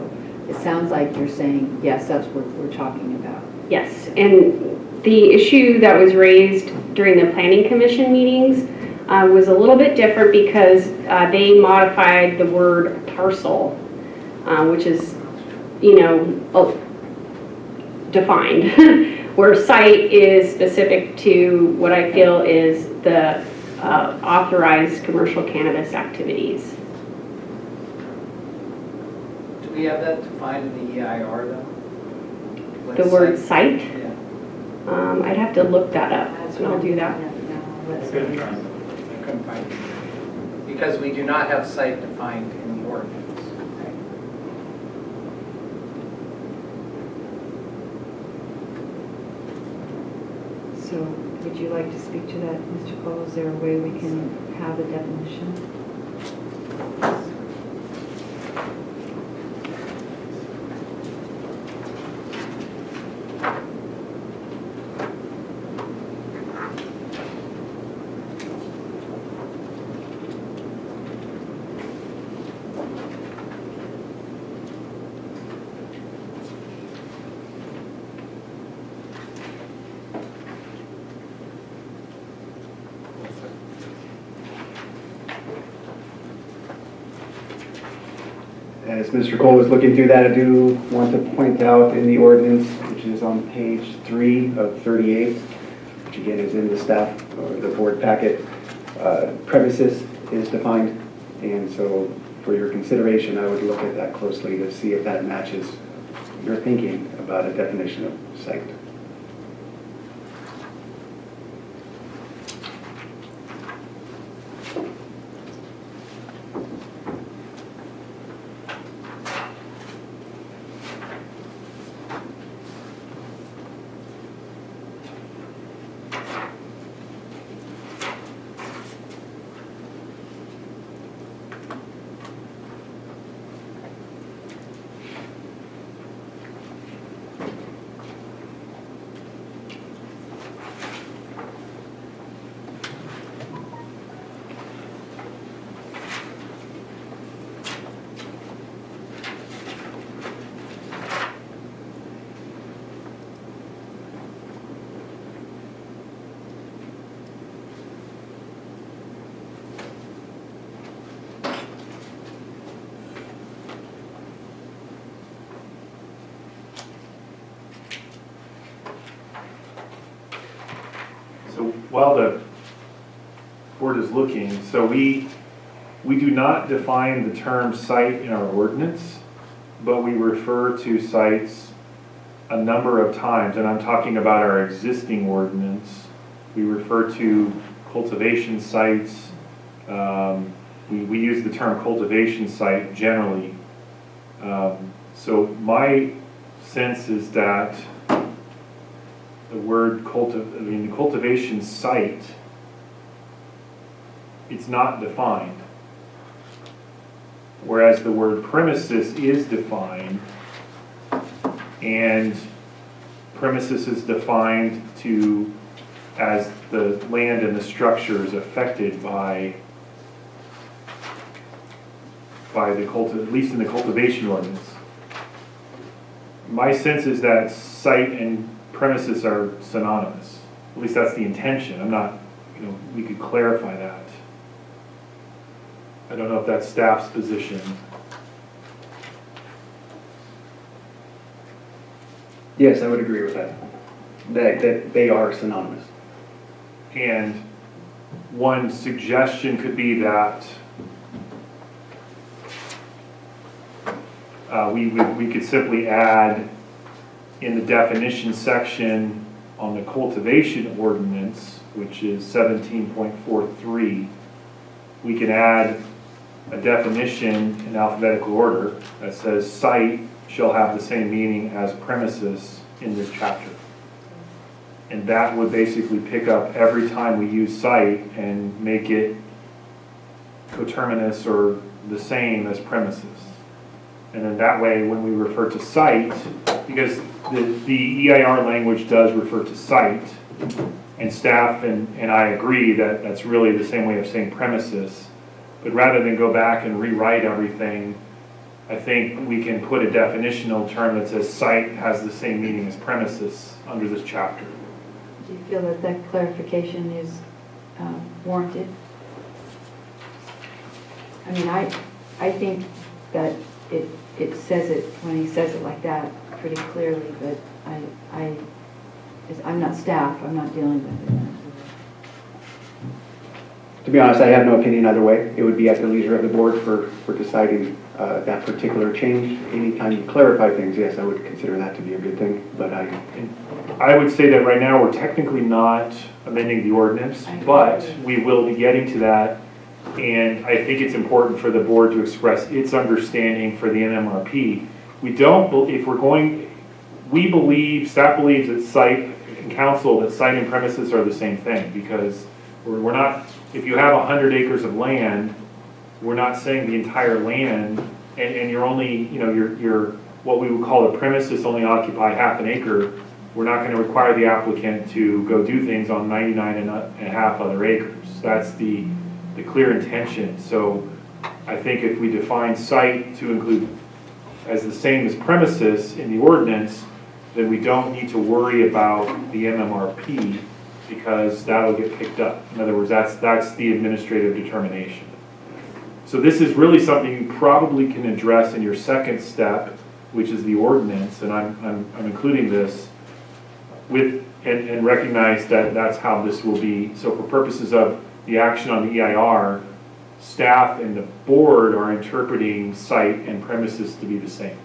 it sounds like you're saying, yes, that's what we're talking about. Yes, and the issue that was raised during the Planning Commission meetings was a little bit different, because they modified the word parcel, which is, defined, where site is specific to what I feel is the authorized commercial cannabis activities. Do we have that defined in the EIR though? The word site? Yeah. I'd have to look that up, and I'll do that. I couldn't find it. Because we do not have site defined in the ordinance. So would you like to speak to that, Mr. Cole? Is there a way we can have a definition? as Mr. Cole was looking through that, I do want to point out in the ordinance, which is on page 3 of 38, which again is in the staff or the board packet, premises is defined. And so for your consideration, I would look at that closely to see if that matches your thinking about a definition of site. So while the board is looking, so we do not define the term site in our ordinance, but we refer to sites a number of times, and I'm talking about our existing ordinance. We refer to cultivation sites. We use the term cultivation site generally. So my sense is that the word the cultivation site, it's not defined. Whereas the word premises is defined, and premises is defined as the land and the structures affected by at least in the cultivation ordinance. My sense is that site and premises are synonymous. At least that's the intention. I'm not, we could clarify that. I don't know if that's staff's position. Yes, I would agree with that. That they are synonymous. And one suggestion could be that we could simply add in the definition section on the cultivation ordinance, which is 17.43, we can add a definition in alphabetical order that says site shall have the same meaning as premises in this chapter. And that would basically pick up every time we use site and make it coterminous or the same as premises. And then that way, when we refer to site, because the EIR language does refer to site, and staff and I agree that that's really the same way of saying premises. But rather than go back and rewrite everything, I think we can put a definitional term that says site has the same meaning as premises under this chapter. Do you feel that that clarification is warranted? I mean, I think that it says it, when he says it like that, pretty clearly, but I'm not staff, I'm not dealing with it. To be honest, I have no opinion either way. It would be at the leisure of the board for deciding that particular change. Anytime you clarify things, yes, I would consider that to be a good thing, but I would say that right now we're technically not amending the ordinance, but we will be getting to that. And I think it's important for the board to express its understanding for the NMRP. We believe, staff believes that site and council, that site and premises are the same thing, because we're not, if you have 100 acres of land, we're not saying the entire land, and you're only, you're what we would call a premises only occupy half an acre. We're not going to require the applicant to go do things on 99 and a half other acres. That's the clear intention. So I think if we define site to include as the same as premises in the ordinance, then we don't need to worry about the MMRP, because that'll get picked up. In other words, that's the administrative determination. So this is really something you probably can address in your second step, which is the ordinance, and I'm including this with, and recognize that that's how this will be. So for purposes of the action on the EIR, staff and the board are interpreting site and premises to be the same.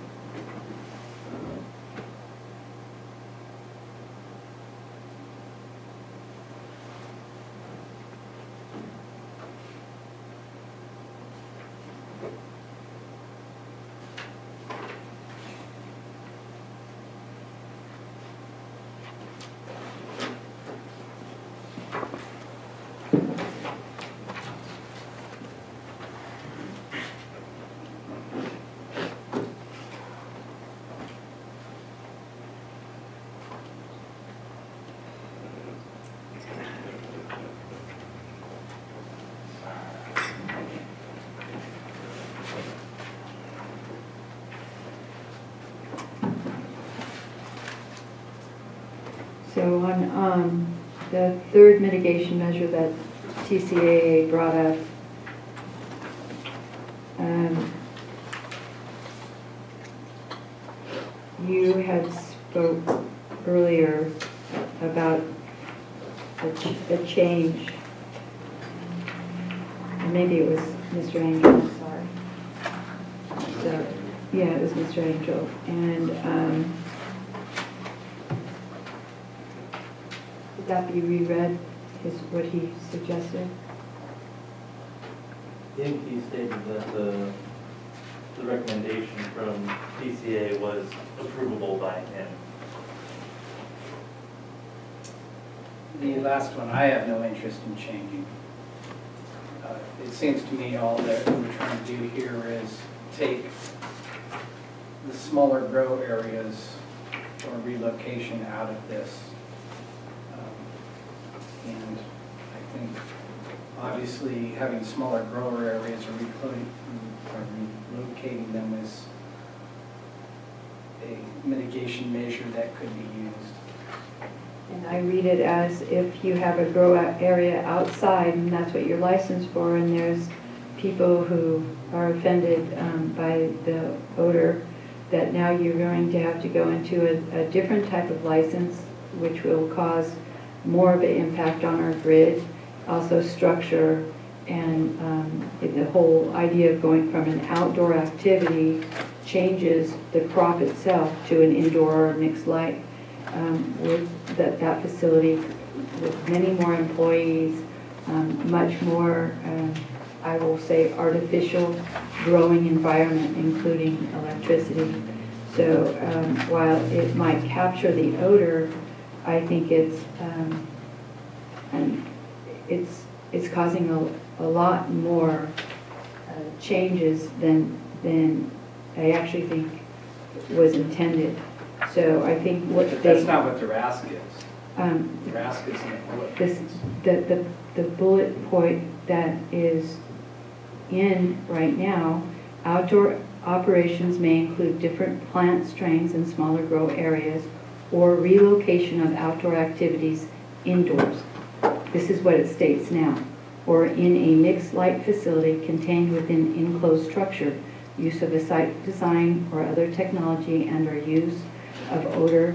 So on the third mitigation measure that TCAA brought up, you had spoke earlier about a change. Or maybe it was Mr. Angel, I'm sorry. So, yeah, it was Mr. Angel. And would that be reread, what he suggested? I think he stated that the recommendation from PCA was approvable by him. The last one, I have no interest in changing. It seems to me all that we're trying to do here is take the smaller grow areas or relocation out of this. And I think obviously having smaller grower areas or relocating them is a mitigation measure that could be used. And I read it as if you have a grow area outside, and that's what you're licensed for, and there's people who are offended by the odor, that now you're going to have to go into a different type of license, which will cause more of an impact on our grid, also structure, and the whole idea of going from an outdoor activity changes the crop itself to an indoor or mixed light. With that facility with many more employees, much more, I will say, artificial growing environment, including electricity. So while it might capture the odor, I think it's causing a lot more changes than I actually think was intended. So I think what that's not what their ask is. Their ask is the bullet point that is in right now, outdoor operations may include different plant strains in smaller grow areas or relocation of outdoor activities indoors. This is what it states now. Or in a mixed light facility contained within enclosed structure, use of a site design or other technology and or use of odor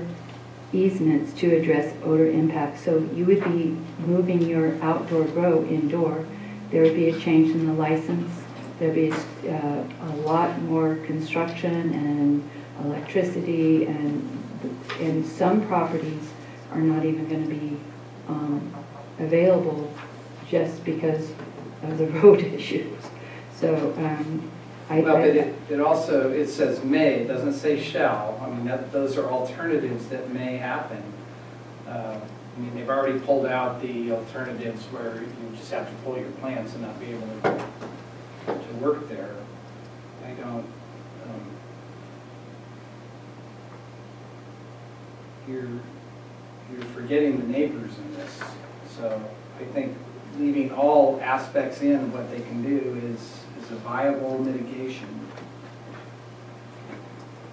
easements to address odor impacts. So you would be moving your outdoor grow indoor. There would be a change in the license. There'd be a lot more construction and electricity, and some properties are not even going to be available just because of the road issues. So but it also, it says may, it doesn't say shall. I mean, those are alternatives that may happen. I mean, they've already pulled out the alternatives where you just have to pull your plants and not be able to work there. I don't, you're forgetting the neighbors in this. So I think leaving all aspects in what they can do is a viable mitigation.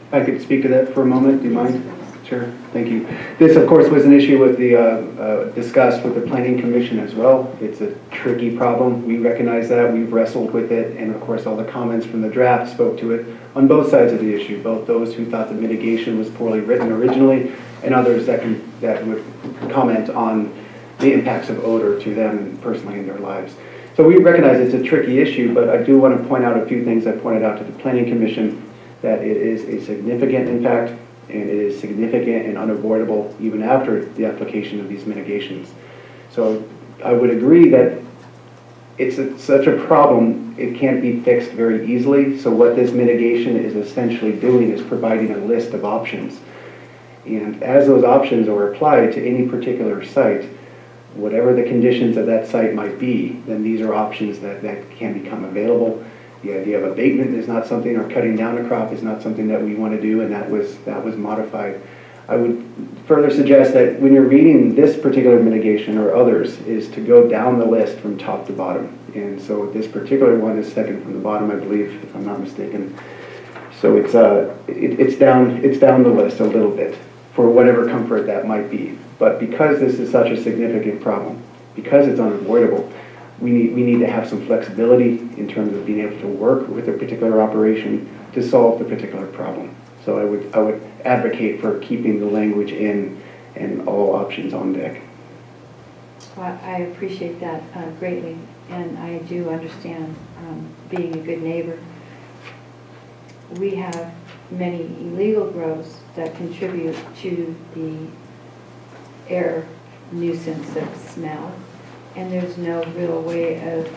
If I could speak to that for a moment, do you mind, Sure, thank you. This, of course, was an issue with the, discussed with the Planning Commission as well. It's a tricky problem. We recognize that. We've wrestled with it. And of course, all the comments from the draft spoke to it on both sides of the issue, both those who thought the mitigation was poorly written originally and others that would comment on the impacts of odor to them personally in their lives. So we recognize it's a tricky issue, but I do want to point out a few things I pointed out to the Planning Commission, that it is a significant impact and it is significant and unavoidable even after the application of these mitigations. So I would agree that it's such a problem, it can't be fixed very easily. So what this mitigation is essentially doing is providing a list of options. And as those options are applied to any particular site, whatever the conditions of that site might be, then these are options that can become available. The idea of abatement is not something, or cutting down a crop is not something that we want to do, and that was modified. I would further suggest that when you're reading this particular mitigation or others, is to go down the list from top to bottom. And so this particular one is second from the bottom, I believe, if I'm not mistaken. So it's down the list a little bit for whatever comfort that might be. But because this is such a significant problem, because it's unavoidable, we need to have some flexibility in terms of being able to work with a particular operation to solve the particular problem. So I would advocate for keeping the language in and all options on deck. Well, I appreciate that greatly, and I do understand being a good neighbor. We have many illegal grows that contribute to the air nuisance of smell. And there's no real way of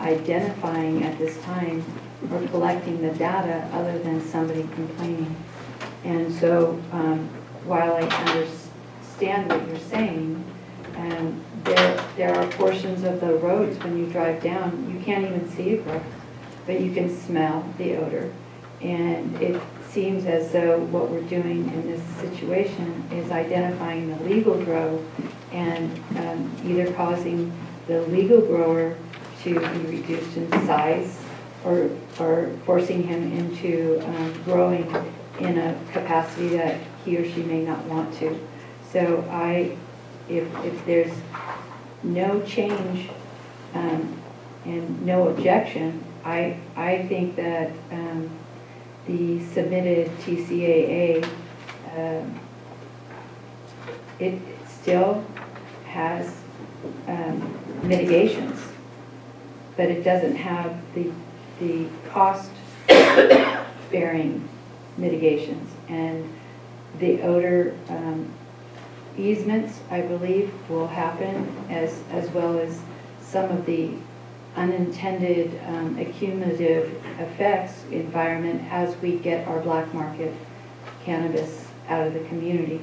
identifying at this time or collecting the data other than somebody complaining. And so while I understand what you're saying, there are portions of the roads when you drive down, you can't even see a grow, but you can smell the odor. And it seems as though what we're doing in this situation is identifying the legal grow and either causing the legal grower to be reduced in size or forcing him into growing in a capacity that he or she may not want to. So if there's no change and no objection, I think that the submitted TCAA, it still has mitigations, but it doesn't have the cost-bearing mitigations. And the odor easements, I believe, will happen as well as some of the unintended accumulative effects environment as we get our black market cannabis out of the community.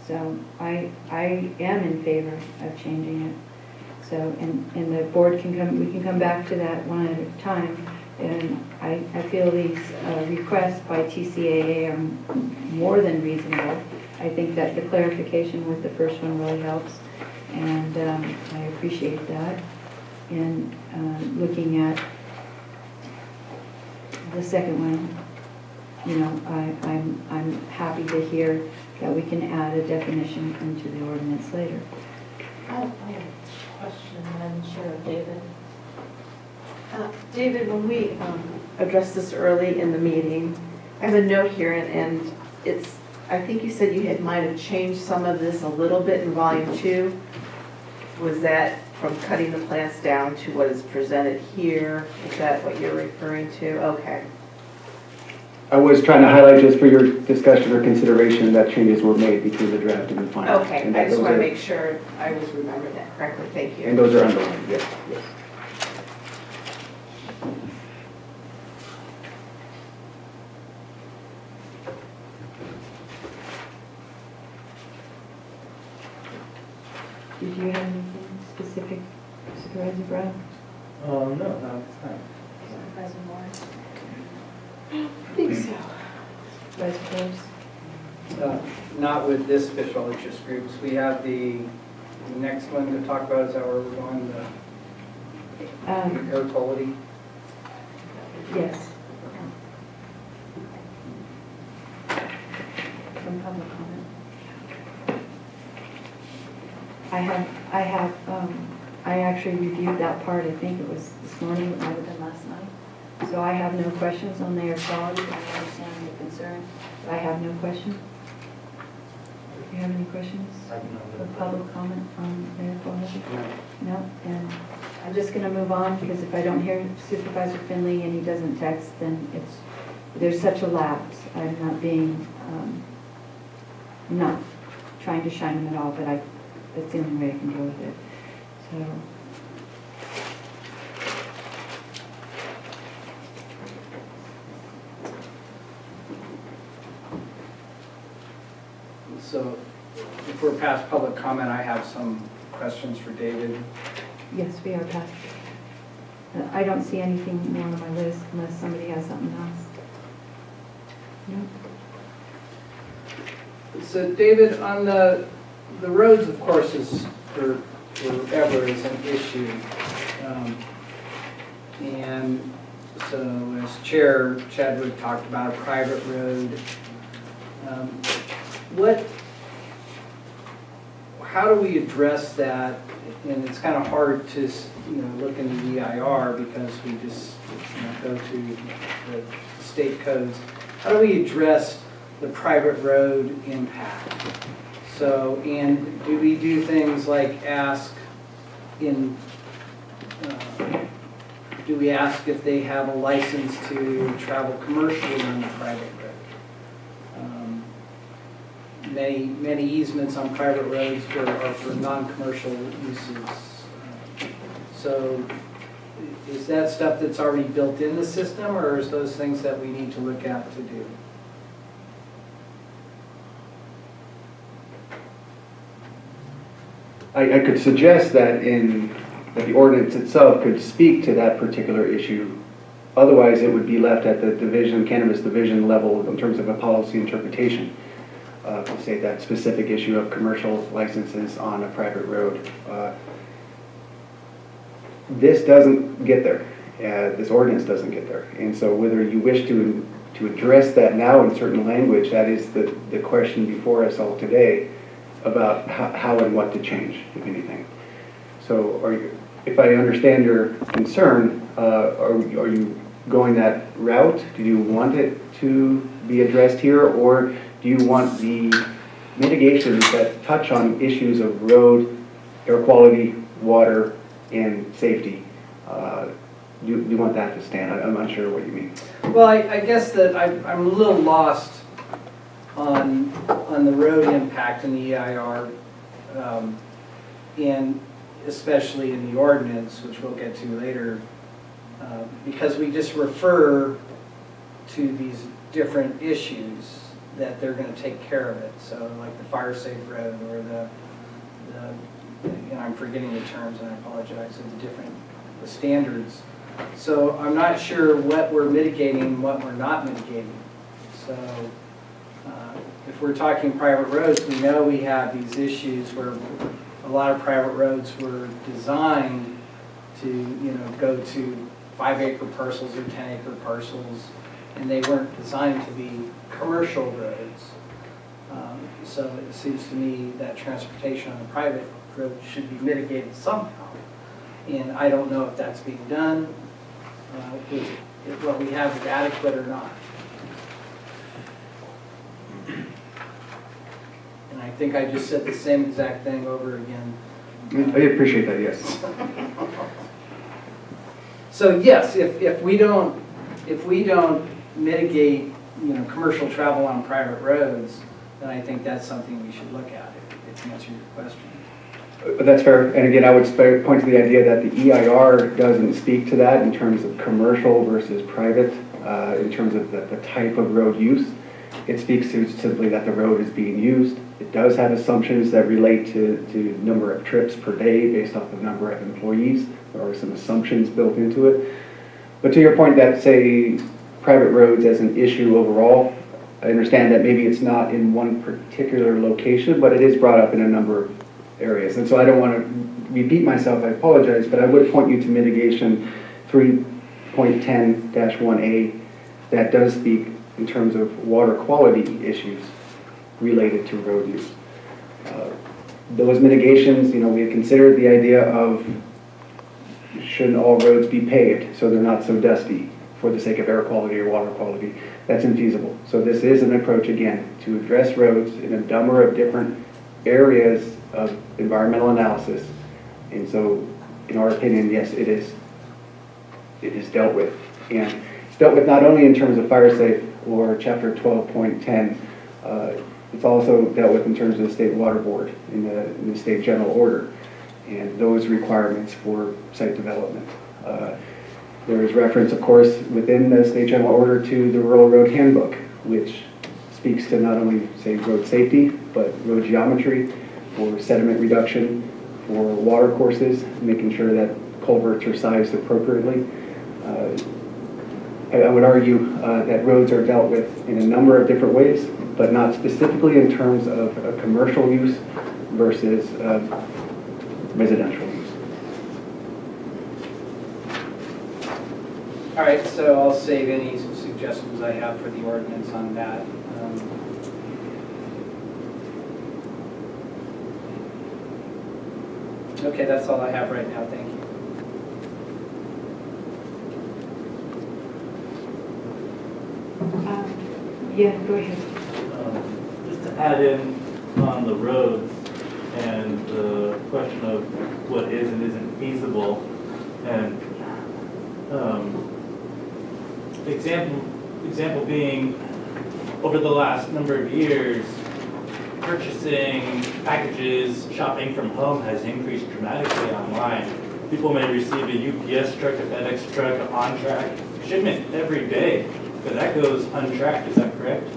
So I am in favor of changing it. So and the board can we can come back to that one at a time. And I feel these requests by TCAA are more than reasonable. I think that the clarification with the first one really helps, and I appreciate that. And looking at the second one, you know, I'm happy to hear that we can add a definition into the ordinance later. I have a question, Madam Chair, David. David, when we addressed this early in the meeting, I have a note here, and it's, I think you said you might have changed some of this a little bit in volume 2. Was that from cutting the plants down to what is presented here? Is that what you're referring to? Okay. I was trying to highlight just for your discussion or consideration that changes were made between the draft and the final. Okay, and I just want to make sure I was remembering that correctly. Thank you. And those are underlined, yes, yes. Did you have anything specific, Supervisor Brown? No, it's fine. Supervisor Moore? I think so. Supervisor Groves? Not with this special interest groups. We have the next one to talk about. Is that where we're going? The air quality? Yes. from public comment? I actually reviewed that part, I think it was this morning, it might have been last night. So I have no questions on their quality, I understand the concern, but I have no questions. Do you have any questions for public comment on their quality? No, and I'm just gonna move on, because if I don't hear Supervisor Finley and he doesn't text, then there's such a lapse. I'm not being, I'm not trying to shine him at all, but that's the only way I can go with it. So if we're past public comment, I have some questions for David. Yes, we are past. I don't see anything more on my list unless somebody has something else. No? So David, on the roads, of course, is forever is an issue. And so as Chair Chadwick talked about a private road, how do we address that? And it's kind of hard to look into the EIR because we just go to the state codes. How do we address the private road impact? So, and do we do things like ask do we ask if they have a license to travel commercially on the private road? Many easements on private roads are for non-commercial uses. So is that stuff that's already built in the system, or is those things that we need to look at to do? I could suggest that that the ordinance itself could speak to that particular issue. Otherwise, it would be left at the cannabis division level in terms of a policy interpretation. Say that specific issue of commercial licenses on a private road. This doesn't get there. This ordinance doesn't get there. And so whether you wish to address that now in certain language, that is the question before us all today about how and what to change, if anything. So if I understand your concern, are you going that route? Do you want it to be addressed here, or do you want the mitigations that touch on issues of road, air quality, water, and safety? Do you want that to stand? I'm not sure what you mean. Well, I guess that I'm a little lost on the road impact in the EIR, and especially in the ordinance, which we'll get to later, because we just refer to these different issues that they're going to take care of it. So like the fire safe road, or I'm forgetting the terms and I apologize, of the standards. So I'm not sure what we're mitigating and what we're not mitigating. So if we're talking private roads, we know we have these issues where a lot of private roads were designed to go to 5-acre parcels or 10-acre parcels, and they weren't designed to be commercial roads. So it seems to me that transportation on the private road should be mitigated somehow. And I don't know if that's being done, if what we have is adequate or not. And I think I just said the same exact thing over again. I appreciate that, yes. So yes, if we don't mitigate commercial travel on private roads, then I think that's something we should look at, if to answer your question. That's fair. And again, I would point to the idea that the EIR doesn't speak to that in terms of commercial versus private, in terms of the type of road use. It speaks to simply that the road is being used. It does have assumptions that relate to number of trips per day based off the number of employees. There are some assumptions built into it. But to your point that, say, private roads as an issue overall, I understand that maybe it's not in one particular location, but it is brought up in a number of areas. And so I don't want to repeat myself, I apologize, but I would point you to mitigation 3.10-1A that does speak in terms of water quality issues. related to road use. Those mitigations, we had considered the idea of shouldn't all roads be paved so they're not so dusty for the sake of air quality or water quality. That's infeasible. So this is an approach, again, to address roads in a number of different areas of environmental analysis. And so, in our opinion, yes, it is dealt with. And it's dealt with not only in terms of fire safe or Chapter 12.10, it's also dealt with in terms of the State Water Board in the State General Order and those requirements for site development. There is reference, of course, within the State General Order to the Rural Road Handbook, which speaks to not only, say, road safety, but road geometry, for sediment reduction, for water courses, making sure that culverts are sized appropriately. I would argue that roads are dealt with in a number of different ways, but not specifically in terms of a commercial use versus residential use. All right, so I'll save any suggestions I have for the ordinance on that. Okay, that's all I have right now. Thank you. Yeah, go ahead. Just to add in on the roads and the question of what is and isn't feasible, and example being, over the last number of years, purchasing packages, shopping from home has increased dramatically online. People may receive a UPS truck, a FedEx truck, an on-track shipment every day, but that goes untracked, is that correct?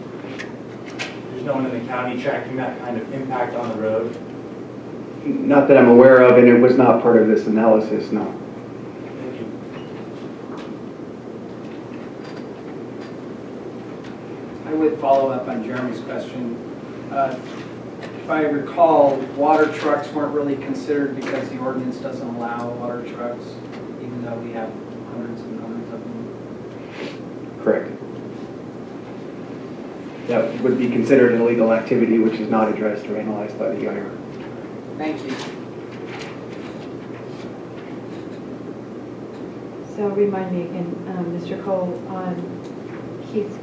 There's no one in the county tracking that kind of impact on the road? Not that I'm aware of, and it was not part of this analysis, no. Thank you. I would follow up on Jeremy's question. If I recall, water trucks weren't really considered because the ordinance doesn't allow water trucks, even though we have hundreds and hundreds of them. Correct. That would be considered an illegal activity, which is not addressed or analyzed by the EIR. Thank you. So remind me again, Mr. Cole, on Keith's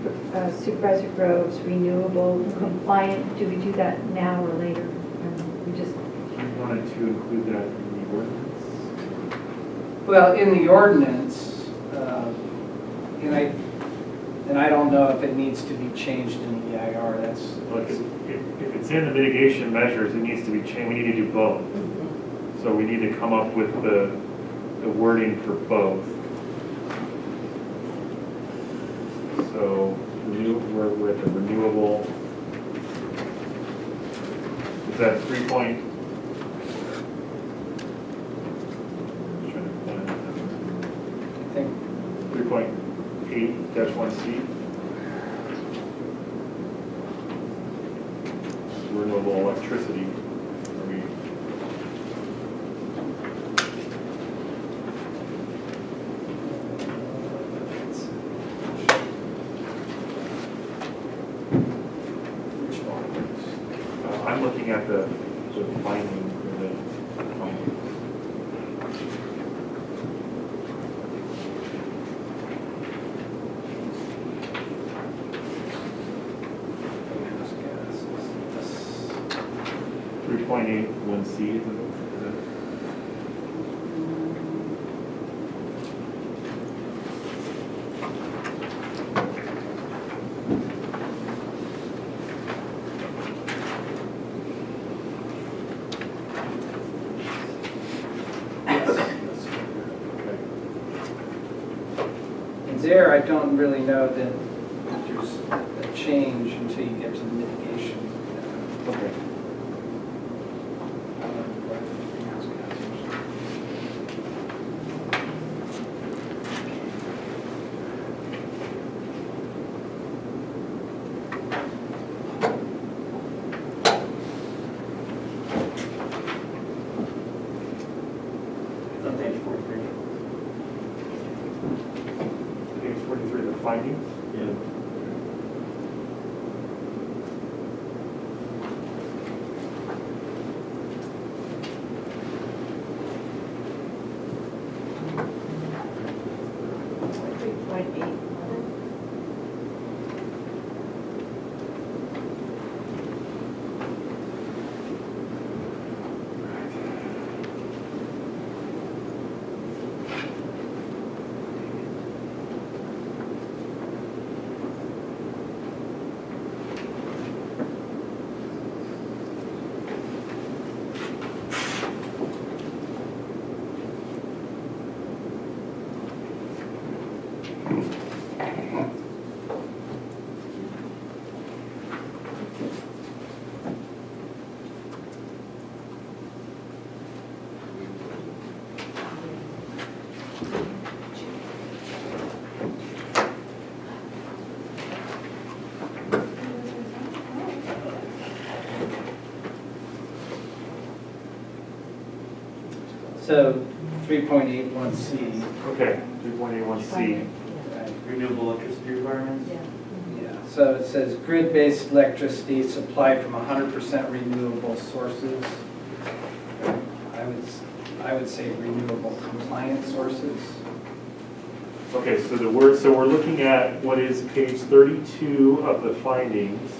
Supervisor Groves, renewable, compliant, do we do that now or later? We just You wanted to include that in the ordinance? Well, in the ordinance, and I don't know if it needs to be changed in the EIR. That's If it's in the mitigation measures, it needs to be changed. We need to do both. So we need to come up with the wording for both. So we're with a renewable. Is that 3 point? I think 3.8-1C. Renewable electricity. Are we? I'm looking at the finding. The 3.81C. there, I don't really know that there's a change until you get to the mitigation. Okay. On page 43. Page 43, the findings? Yeah. So 3.81C. Okay, 3.81C. Renewable electricity requirements? Yeah, so it says grid-based electricity supplied from 100% renewable sources. I would say renewable compliant sources. Okay, so we're looking at what is page 32 of the findings.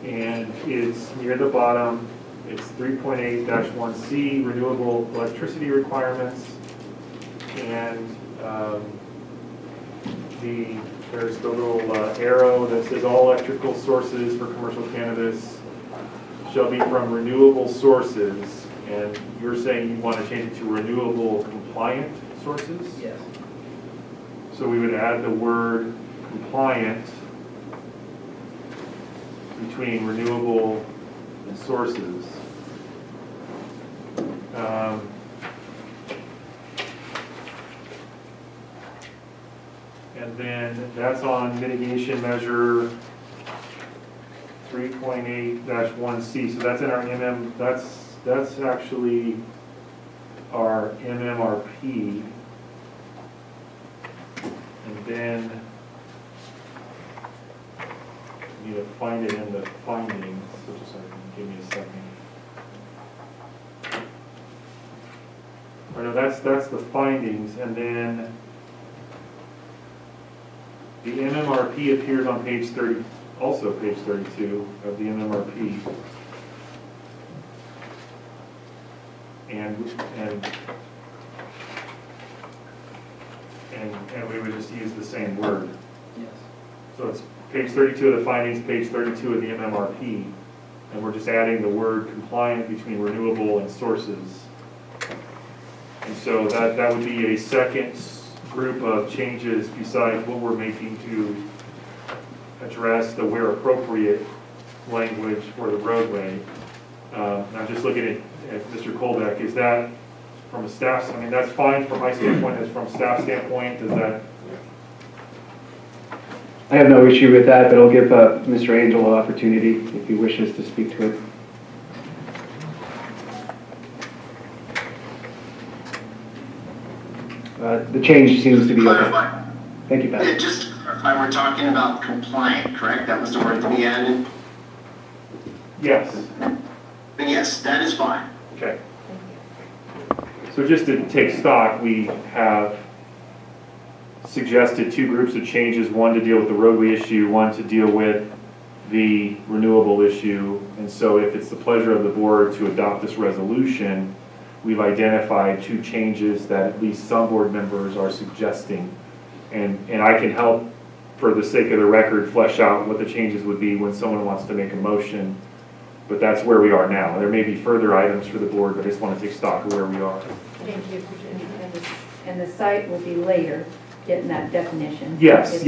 And it's near the bottom, it's 3.8-1C, renewable electricity requirements. And there's the little arrow that says all electrical sources for commercial cannabis shall be from renewable sources. And you're saying you want to change it to renewable compliant sources? Yes. So we would add the word compliant between renewable and sources. And then that's on mitigation measure 3.8-1C. So that's in our that's actually our MMRP. And then I need to find it in the findings. So just give me a second. Or no, that's the findings, and then the MMRP appears on page 30, also page 32 of the MMRP. And we would just use the same word. Yes. So it's page 32 of the findings, page 32 of the MMRP, and we're just adding the word compliant between renewable and sources. And so that would be a second group of changes besides what we're making to address the where appropriate language for the roadway. I'm just looking at Mr. Kolbeck. Is that from a staff, I mean, that's fine from my standpoint, as from staff standpoint, does that? I have no issue with that, but I'll give Mr. Angel an opportunity if he wishes to speak to it. The change seems to be okay. Thank you, Pat. Just to clarify, we're talking about compliant, correct? That was the word to be added? Yes. Yes, that is fine. Okay. So just to take stock, we have suggested two groups of changes, one to deal with the roadway issue, one to deal with the renewable issue. And so if it's the pleasure of the board to adopt this resolution, we've identified two changes that at least some board members are suggesting. And I can help, for the sake of the record, flesh out what the changes would be when someone wants to make a motion. But that's where we are now. There may be further items for the board, but I just want to take stock of where we are. Thank you. And the site will be later, getting that definition. Yes,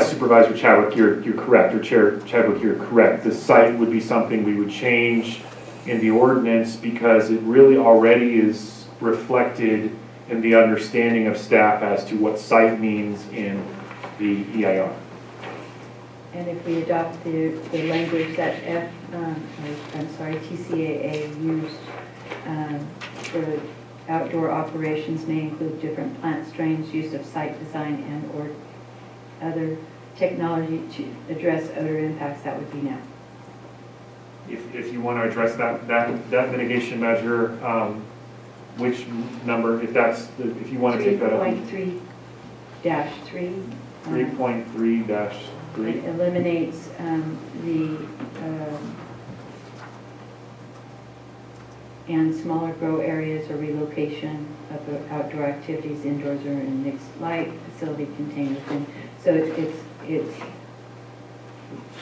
Supervisor Chadwick, you're correct, or Chair Chadwick, you're correct. The site would be something we would change in the ordinance because it really already is reflected in the understanding of staff as to what site means in the EIR. And if we adopt the language that TCAA used for outdoor operations may include different plant strains, use of site design and or other technology to address odor impacts, that would be now. If you want to address that mitigation measure, which number, if you want to take that up. 3.3-3. 3.3-3. It eliminates and smaller grow areas or relocation of the outdoor activities indoors or in mixed light facility contained within. So it's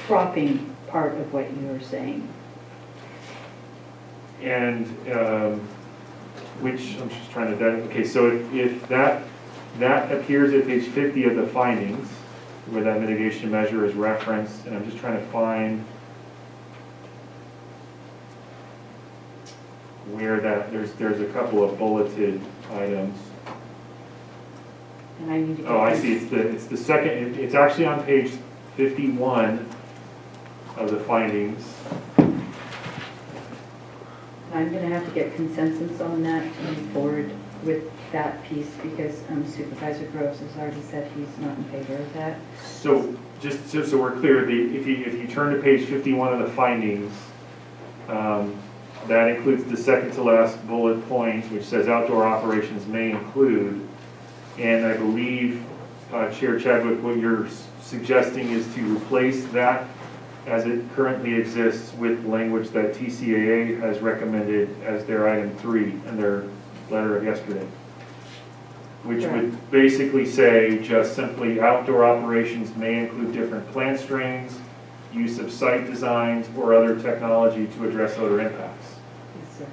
cropping part of what you were saying. And which I'm just trying to, okay, so if that appears at page 50 of the findings, where that mitigation measure is referenced, and I'm just trying to find where there's a couple of bulleted items. And I need to I see, it's the second, it's actually on page 51 of the findings. I'm gonna have to get consensus on that to move forward with that piece because Supervisor Groves has already said he's not in favor of that. So just so we're clear, if you turn to page 51 of the findings, that includes the second to last bullet point, which says outdoor operations may include. And I believe, Chair Chadwick, what you're suggesting is to replace that as it currently exists with language that TCAA has recommended as their item 3 in their letter of yesterday. Which would basically say just simply outdoor operations may include different plant strains, use of site designs, or other technology to address odor impacts. Yes, sir.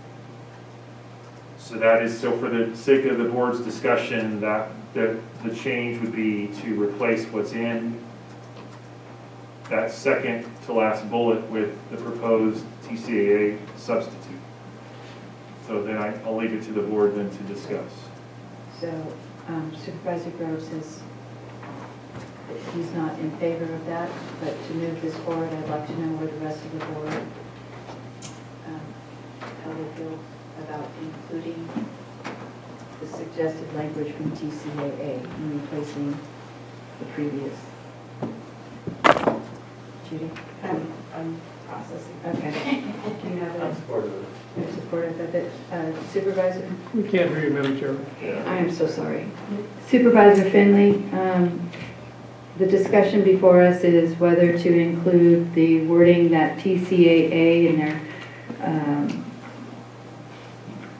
So that is, so for the sake of the board's discussion, that the change would be to replace what's in that second to last bullet with the proposed TCAA substitute. So then I'll leave it to the board then to discuss. So Supervisor Groves says that he's not in favor of that, but to move this forward, I'd like to know where the rest of the board, how they feel about including the suggested language from TCAA and replacing the previous. Judy? I'm processing. Okay. Do you have a? I'm supportive of it. You're supportive of it. Supervisor? We can't hear you, Madam Chair. I am so sorry. Supervisor Finley, the discussion before us is whether to include the wording that TCAA in their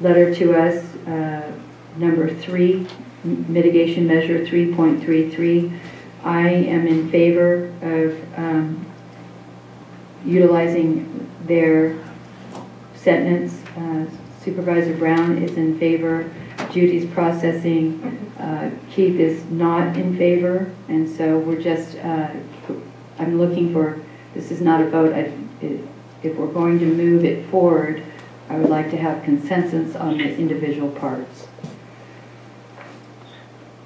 letter to us, number 3, mitigation measure 3.33. I am in favor of utilizing their sentence. Supervisor Brown is in favor. Judy's processing. Keith is not in favor. And so we're just, I'm looking for, this is not a vote. If we're going to move it forward, I would like to have consensus on the individual parts.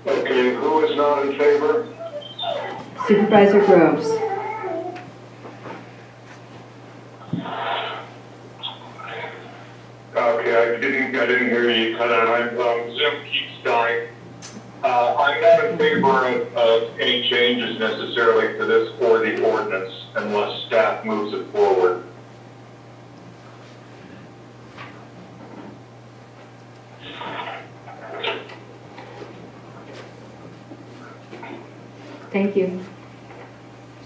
Okay, who is not in favor? Supervisor Groves. Okay, I didn't hear you cut out. Zoom keeps dying. I'm not in favor of any changes necessarily to this or the ordinance unless staff moves it forward. Thank you.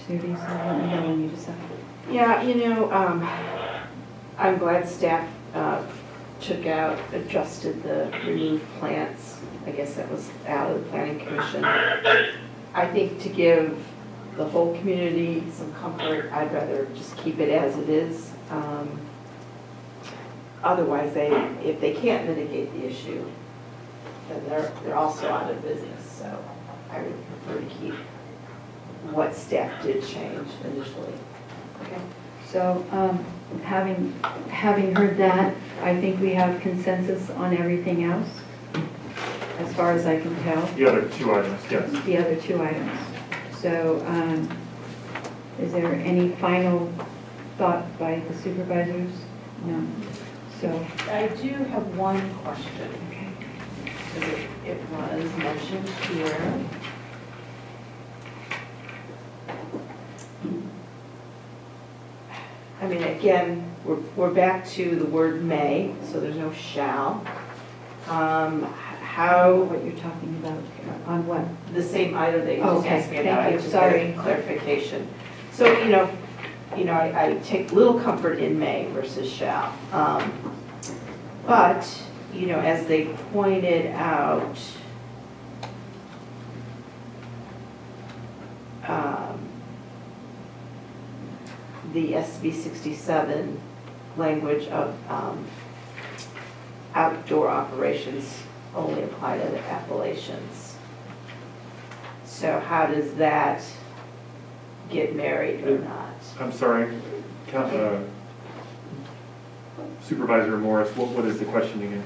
Judy, so let me know when you decide. Yeah, you know, I'm glad staff took out, adjusted the removed plants. I guess that was out of the planning commission. I think to give the whole community some comfort, I'd rather just keep it as it is. Otherwise, if they can't mitigate the issue, then they're also out of business. So I would prefer to keep what staff did change initially. Okay. So having heard that, I think we have consensus on everything else, as far as I can tell. The other 2 items, yes. The other 2 items. So is there any final thought by the supervisors? No. So I do have one question. Okay. It was mentioned here. I mean, again, we're back to the word may, so there's no shall. what you're talking about, on what? The same item that you just Okay, asked me about. thank you. I just Sorry. getting clarification. So, I take little comfort in may versus shall. But, as they pointed out, the SB 67 language of outdoor operations only apply to the appellations. So how does that get married or not? I'm sorry, Supervisor Morris, what is the question again?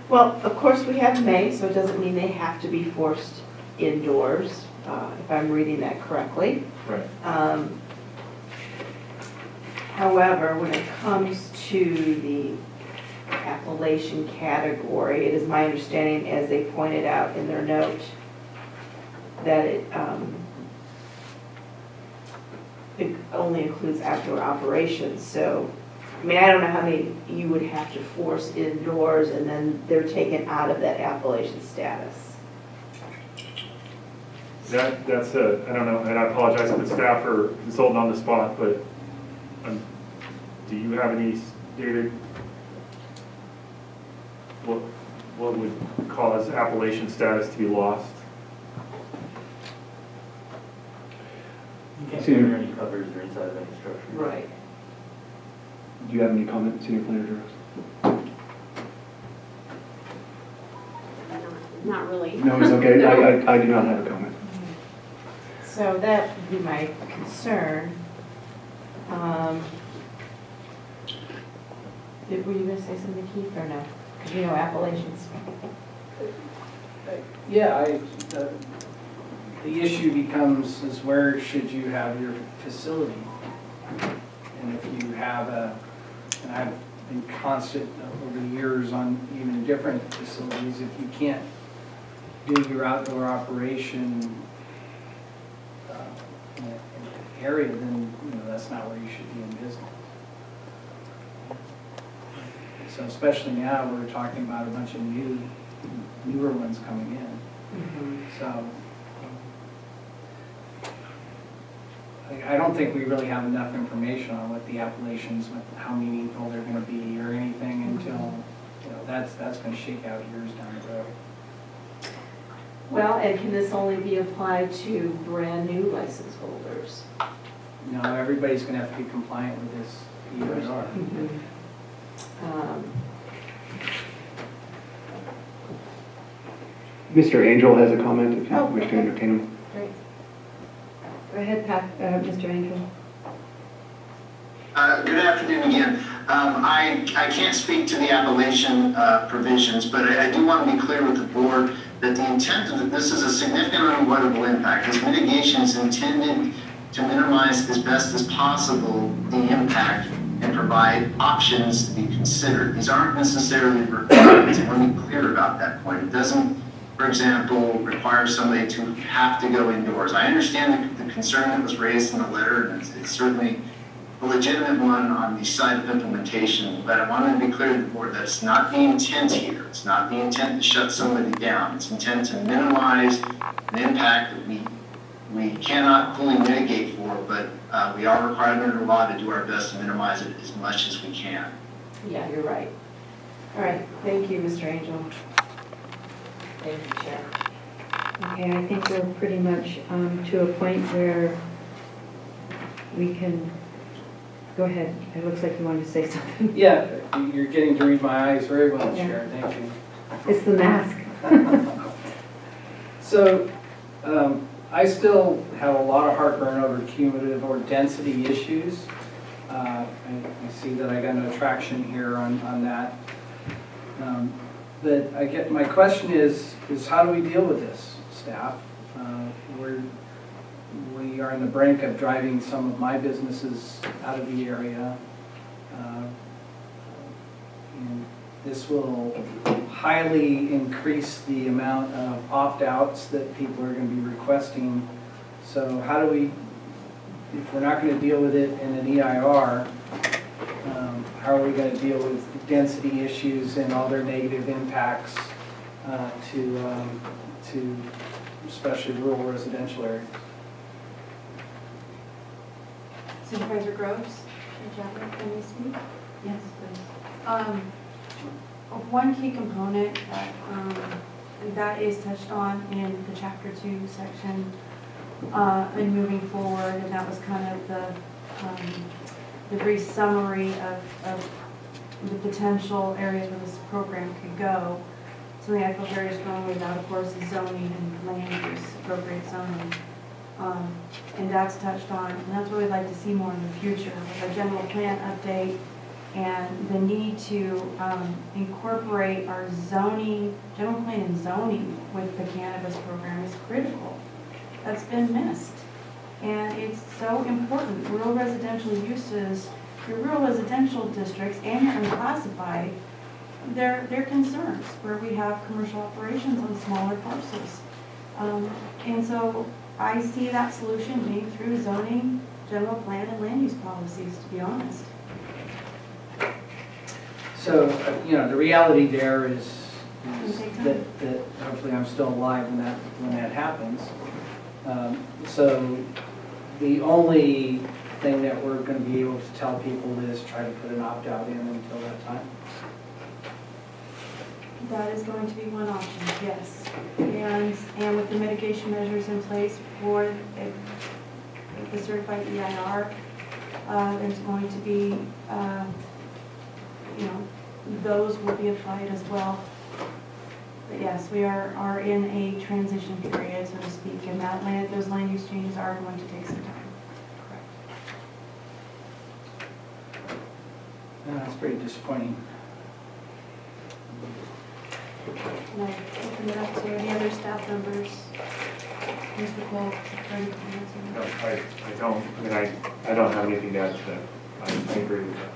Well, of course, we have may, so it doesn't mean they have to be forced indoors, if I'm reading that correctly. Right. However, when it comes to the appellation category, it is my understanding, as they pointed out in their note, that it only includes outdoor operations. So, I mean, I don't know how many you would have to force indoors and then they're taken out of that appellation status. That's I don't know, and I apologize if the staff are consulting on the spot, but do you have any data? What would cause appellation status to be lost? You can't cover any covers or inside of any structure. Right. Do you have any comments, Senior Planner Director? Not really. No, it's okay. No. I do not have a comment. So that would be my concern. Were you going to say something, Keith, or no? Because you know appellations. Yeah, the issue becomes is where should you have your facility? And if you have and I've been constant over the years on even different facilities, if you can't do your outdoor operation in an area, then that's not where you should be in business. So especially now, we're talking about a bunch of newer ones coming in. Mm-hmm. So I don't think we really have enough information on what the appellations, how meaningful they're going to be or anything until that's going to shake out years down the road. Well, and can this only be applied to brand new license holders? No, everybody's going to have to be compliant with this EIR. Mm-hmm. Mr. Angel has a comment if you wish to okay. entertain him. Great. Go ahead, Pat, Mr. Angel. Good afternoon again. I can't speak to the appellation provisions, but I do want to be clear with the board that the intent of this is a significant unavoidable impact. This mitigation is intended to minimize as best as possible the impact and provide options to be considered. These aren't necessarily requirements. I want to be clear about that point. It doesn't, for example, require somebody to have to go indoors. I understand the concern that was raised in the letter, and it's certainly a legitimate one on the side of implementation, but I want to be clear to the board that it's not the intent here. It's not the intent to shut somebody down. It's intent to minimize an impact that we cannot fully mitigate for, but we are required under law to do our best to minimize it as much as we can. Yeah, you're right. All right, thank you, Mr. Angel. Thank you, Chair. Okay, I think we're pretty much to a point where we can, go ahead. It looks like you wanted to say something. Yeah, you're getting to read my eyes very well, Yeah. Chair. Thank you. It's the mask. So, I still have a lot of heartburn over cumulative or density issues. I see that I got no traction here on that. But my question is how do we deal with this, staff? We are on the brink of driving some of my businesses out of the area. And this will highly increase the amount of opt-outs that people are going to be requesting. So how do we, if we're not going to deal with it in an EIR, how are we going to deal with density issues and all their negative impacts to especially rural residential areas? Supervisor Groves, can you speak? Yes, please. One key component that is touched on in the Chapter 2 section and moving forward, and that was kind of the brief summary of the potential areas where this program could go. Something I feel very strongly about, of course, is zoning and land use, appropriate zoning. And that's touched on, and that's what we'd like to see more in the future with a general plan update and the need to incorporate our zoning, general plan and zoning with the cannabis program is critical. That's been missed. And it's so important. Rural residential uses your rural residential districts and your unclassified, they're concerns where we have commercial operations on smaller parcels. And so I see that solution being through zoning, general plan, and land use policies, to be honest. So, the reality there is that hopefully I'm still alive when that happens. So the only thing that we're going to be able to tell people is try to put an opt-out in until that time. That is going to be one option, yes. And with the mitigation measures in place for the certified EIR, there's going to be, those will be applied as well. But yes, we are in a transition period, so to speak, and those land use changes are going to take some time. That's pretty disappointing. And I open it up to any other staff members. Mr. Cole, any comments on No, that? I don't have anything to add to that. I agree with that.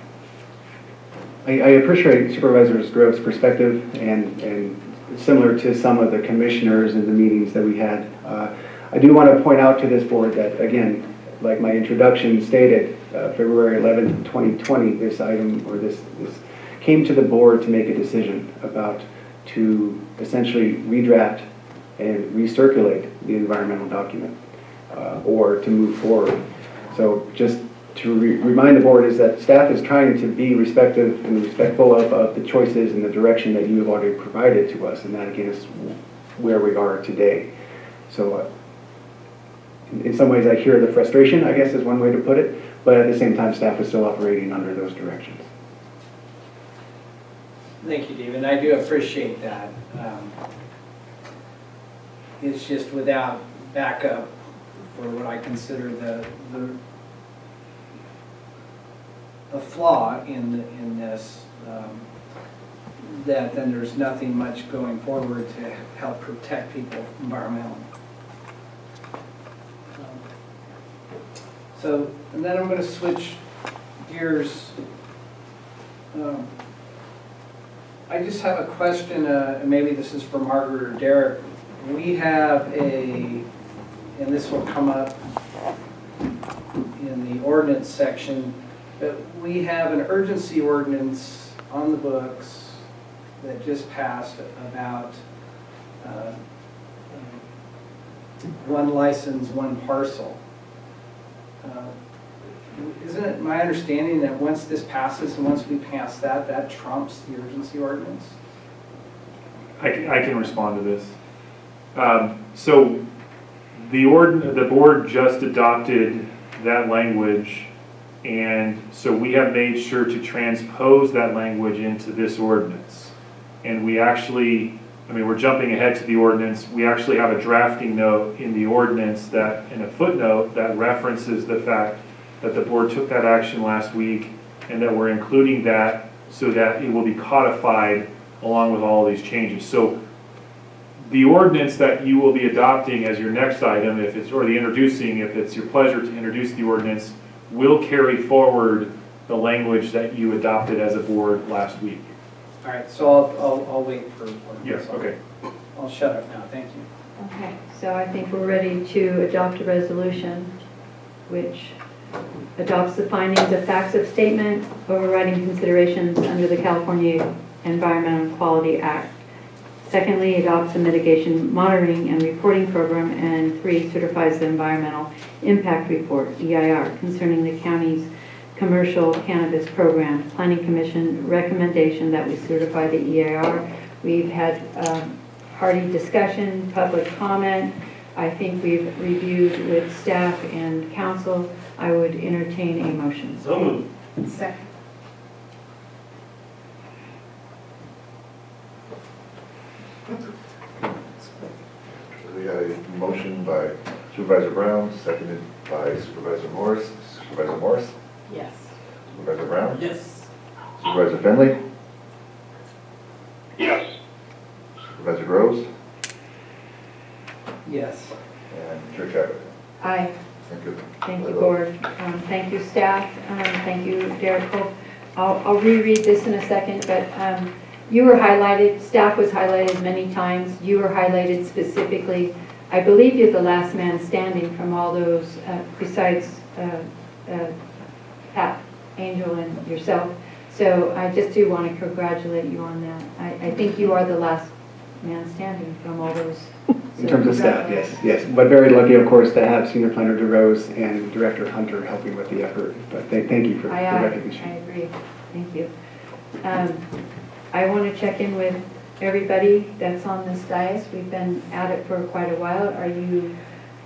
I appreciate Supervisor Grove's perspective, and similar to some of the commissioners in the meetings that we had. I do want to point out to this board that, again, like my introduction stated, February 11th, 2020, this item, or this came to the board to make a decision about to essentially redraft and recirculate the environmental document, or to move forward. So just to remind the board is that staff is trying to be respectful of the choices and the direction that you have already provided to us, and that again is where we are today. So in some ways I hear the frustration, I guess is one way to put it, but at the same time staff is still operating under those directions. Thank you, David. I do appreciate that. It's just without backup for what I consider the flaw in this, that then there's nothing much going forward to help protect people environmentally. And then I'm going to switch gears. I just have a question, and maybe this is for Margaret or Derek. We have and this will come up in the ordinance section, but we have an urgency ordinance on the books that just passed about one license, one parcel. Isn't it my understanding that once this passes and once we pass that, that trumps the urgency ordinance? I can respond to this. So the board just adopted that language, and so we have made sure to transpose that language into this ordinance. And we actually, we're jumping ahead to the ordinance. We actually have a drafting note in the ordinance that, in a footnote, that references the fact that the board took that action last week, and that we're including that so that it will be codified along with all these changes. So the ordinance that you will be adopting as your next item, if it's your pleasure to introduce the ordinance, will carry forward the language that you adopted as a board last week. All right, so I'll wait for. Yes, okay. I'll shut up now, thank you. Okay, so I think we're ready to adopt a resolution which adopts the findings of facts of statement, overriding considerations under the California Environmental Quality Act. Secondly, adopts a mitigation monitoring and reporting program. And 3, certifies the environmental impact report, EIR, concerning the county's commercial cannabis program. Planning Commission recommendation that we certify the EIR. We've had hearty discussion, public comment. I think we've reviewed with staff and council. I would entertain a motion. So moved. Second. We got a motion by Supervisor Brown, seconded by Supervisor Morris. Supervisor Morris? Yes. Supervisor Brown? Yes. Supervisor Finley? Yes. Supervisor Groves? Yes. And Chair Chapman? Aye. Thank you. Thank you, board. Thank you, staff. Thank you, Derek Cole. I'll reread this in a second, but you were highlighted, staff was highlighted many times. You were highlighted specifically. I believe you're the last man standing from all those, besides Pat, Angel, and yourself. So I just do want to congratulate you on that. I think you are the last man standing from all those. In terms of staff, yes. But very lucky, of course, to have Senior Planner DeRose and Director Hunter helping with the effort. But thank you for the recognition. I agree. Thank you. I want to check in with everybody that's on this dais. We've been at it for quite a while. Are you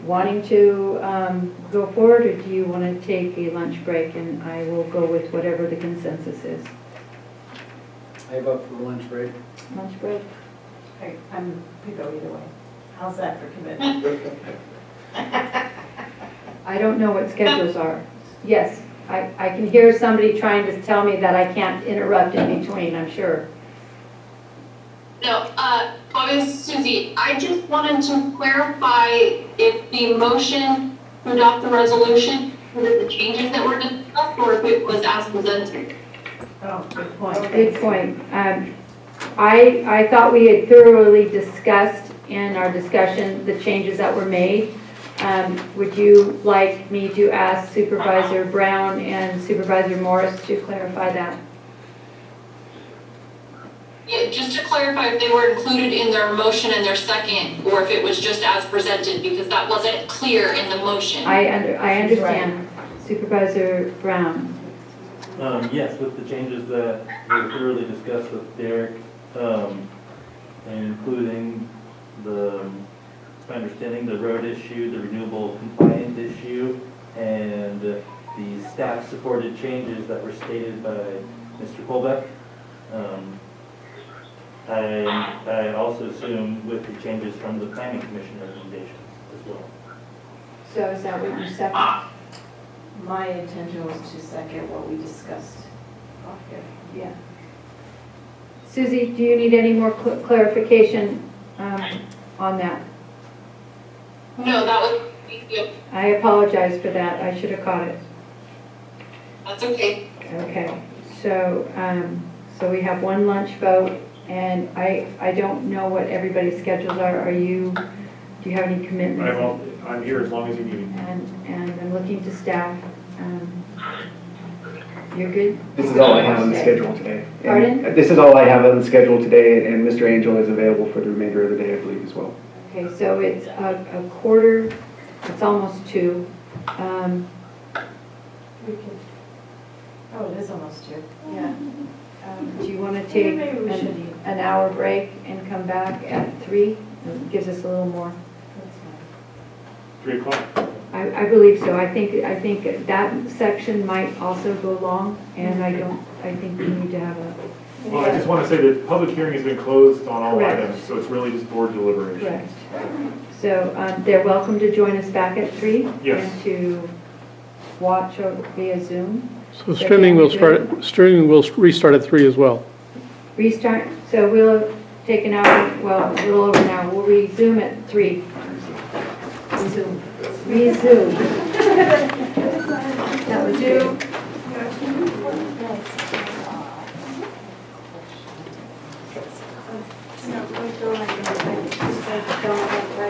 wanting to go forward, or do you want to take a lunch break? And I will go with whatever the consensus is. I vote for lunch break. Lunch break? We go either way. How's that for commitment? I don't know what schedules are. Yes, I can hear somebody trying to tell me that I can't interrupt in between, I'm sure. No, Miss Susie, I just wanted to clarify if the motion to adopt the resolution included the changes that were discussed, or if it was as presented. Oh, good point. Good point. I thought we had thoroughly discussed in our discussion the changes that were made. Would you like me to ask Supervisor Brown and Supervisor Morris to clarify that? Yeah, just to clarify if they were included in their motion and their second, or if it was just as presented, because that wasn't clear in the motion. I understand. Supervisor Brown. Yes, with the changes that were thoroughly discussed with Derek, including my understanding, the road issue, the renewable compliant issue, and the staff-supported changes that were stated by Mr. Colbeck. I also assume with the changes from the Planning Commission recommendations as well. So is that what you second? My intention was to second what we discussed off here. Yeah. Susie, do you need any more clarification on that? No, that was, thank you. I apologize for that. I should have caught it. That's okay. Okay. So, so we have one lunch vote, and I don't know what everybody's schedules are. Do you have any commitments? I'm here as long as you need me. And I'm looking to staff. You're good? This is all I have on the schedule today. Pardon? This is all I have on the schedule today, and Mr. Angel is available for the remainder of the day, I believe, as well. Okay, so it's a quarter, it's almost 2. It is almost 2. Yeah. Do you want to take Maybe we should eat. an hour break and come back at 3? It gives us a little more. 3 o'clock? I believe so. I think that section might also go long, and I think we need to have a. Well, I just want to say that the public hearing has been closed on all Correct. items, so it's really just board deliberation. Correct. So they're welcome to join us back at 3? Yes. And to watch via Zoom. So streaming will restart at 3 as well. Restart, so we'll take an hour, well, a little over an hour. We'll resume at 3. Resume. Resume. That was you. No,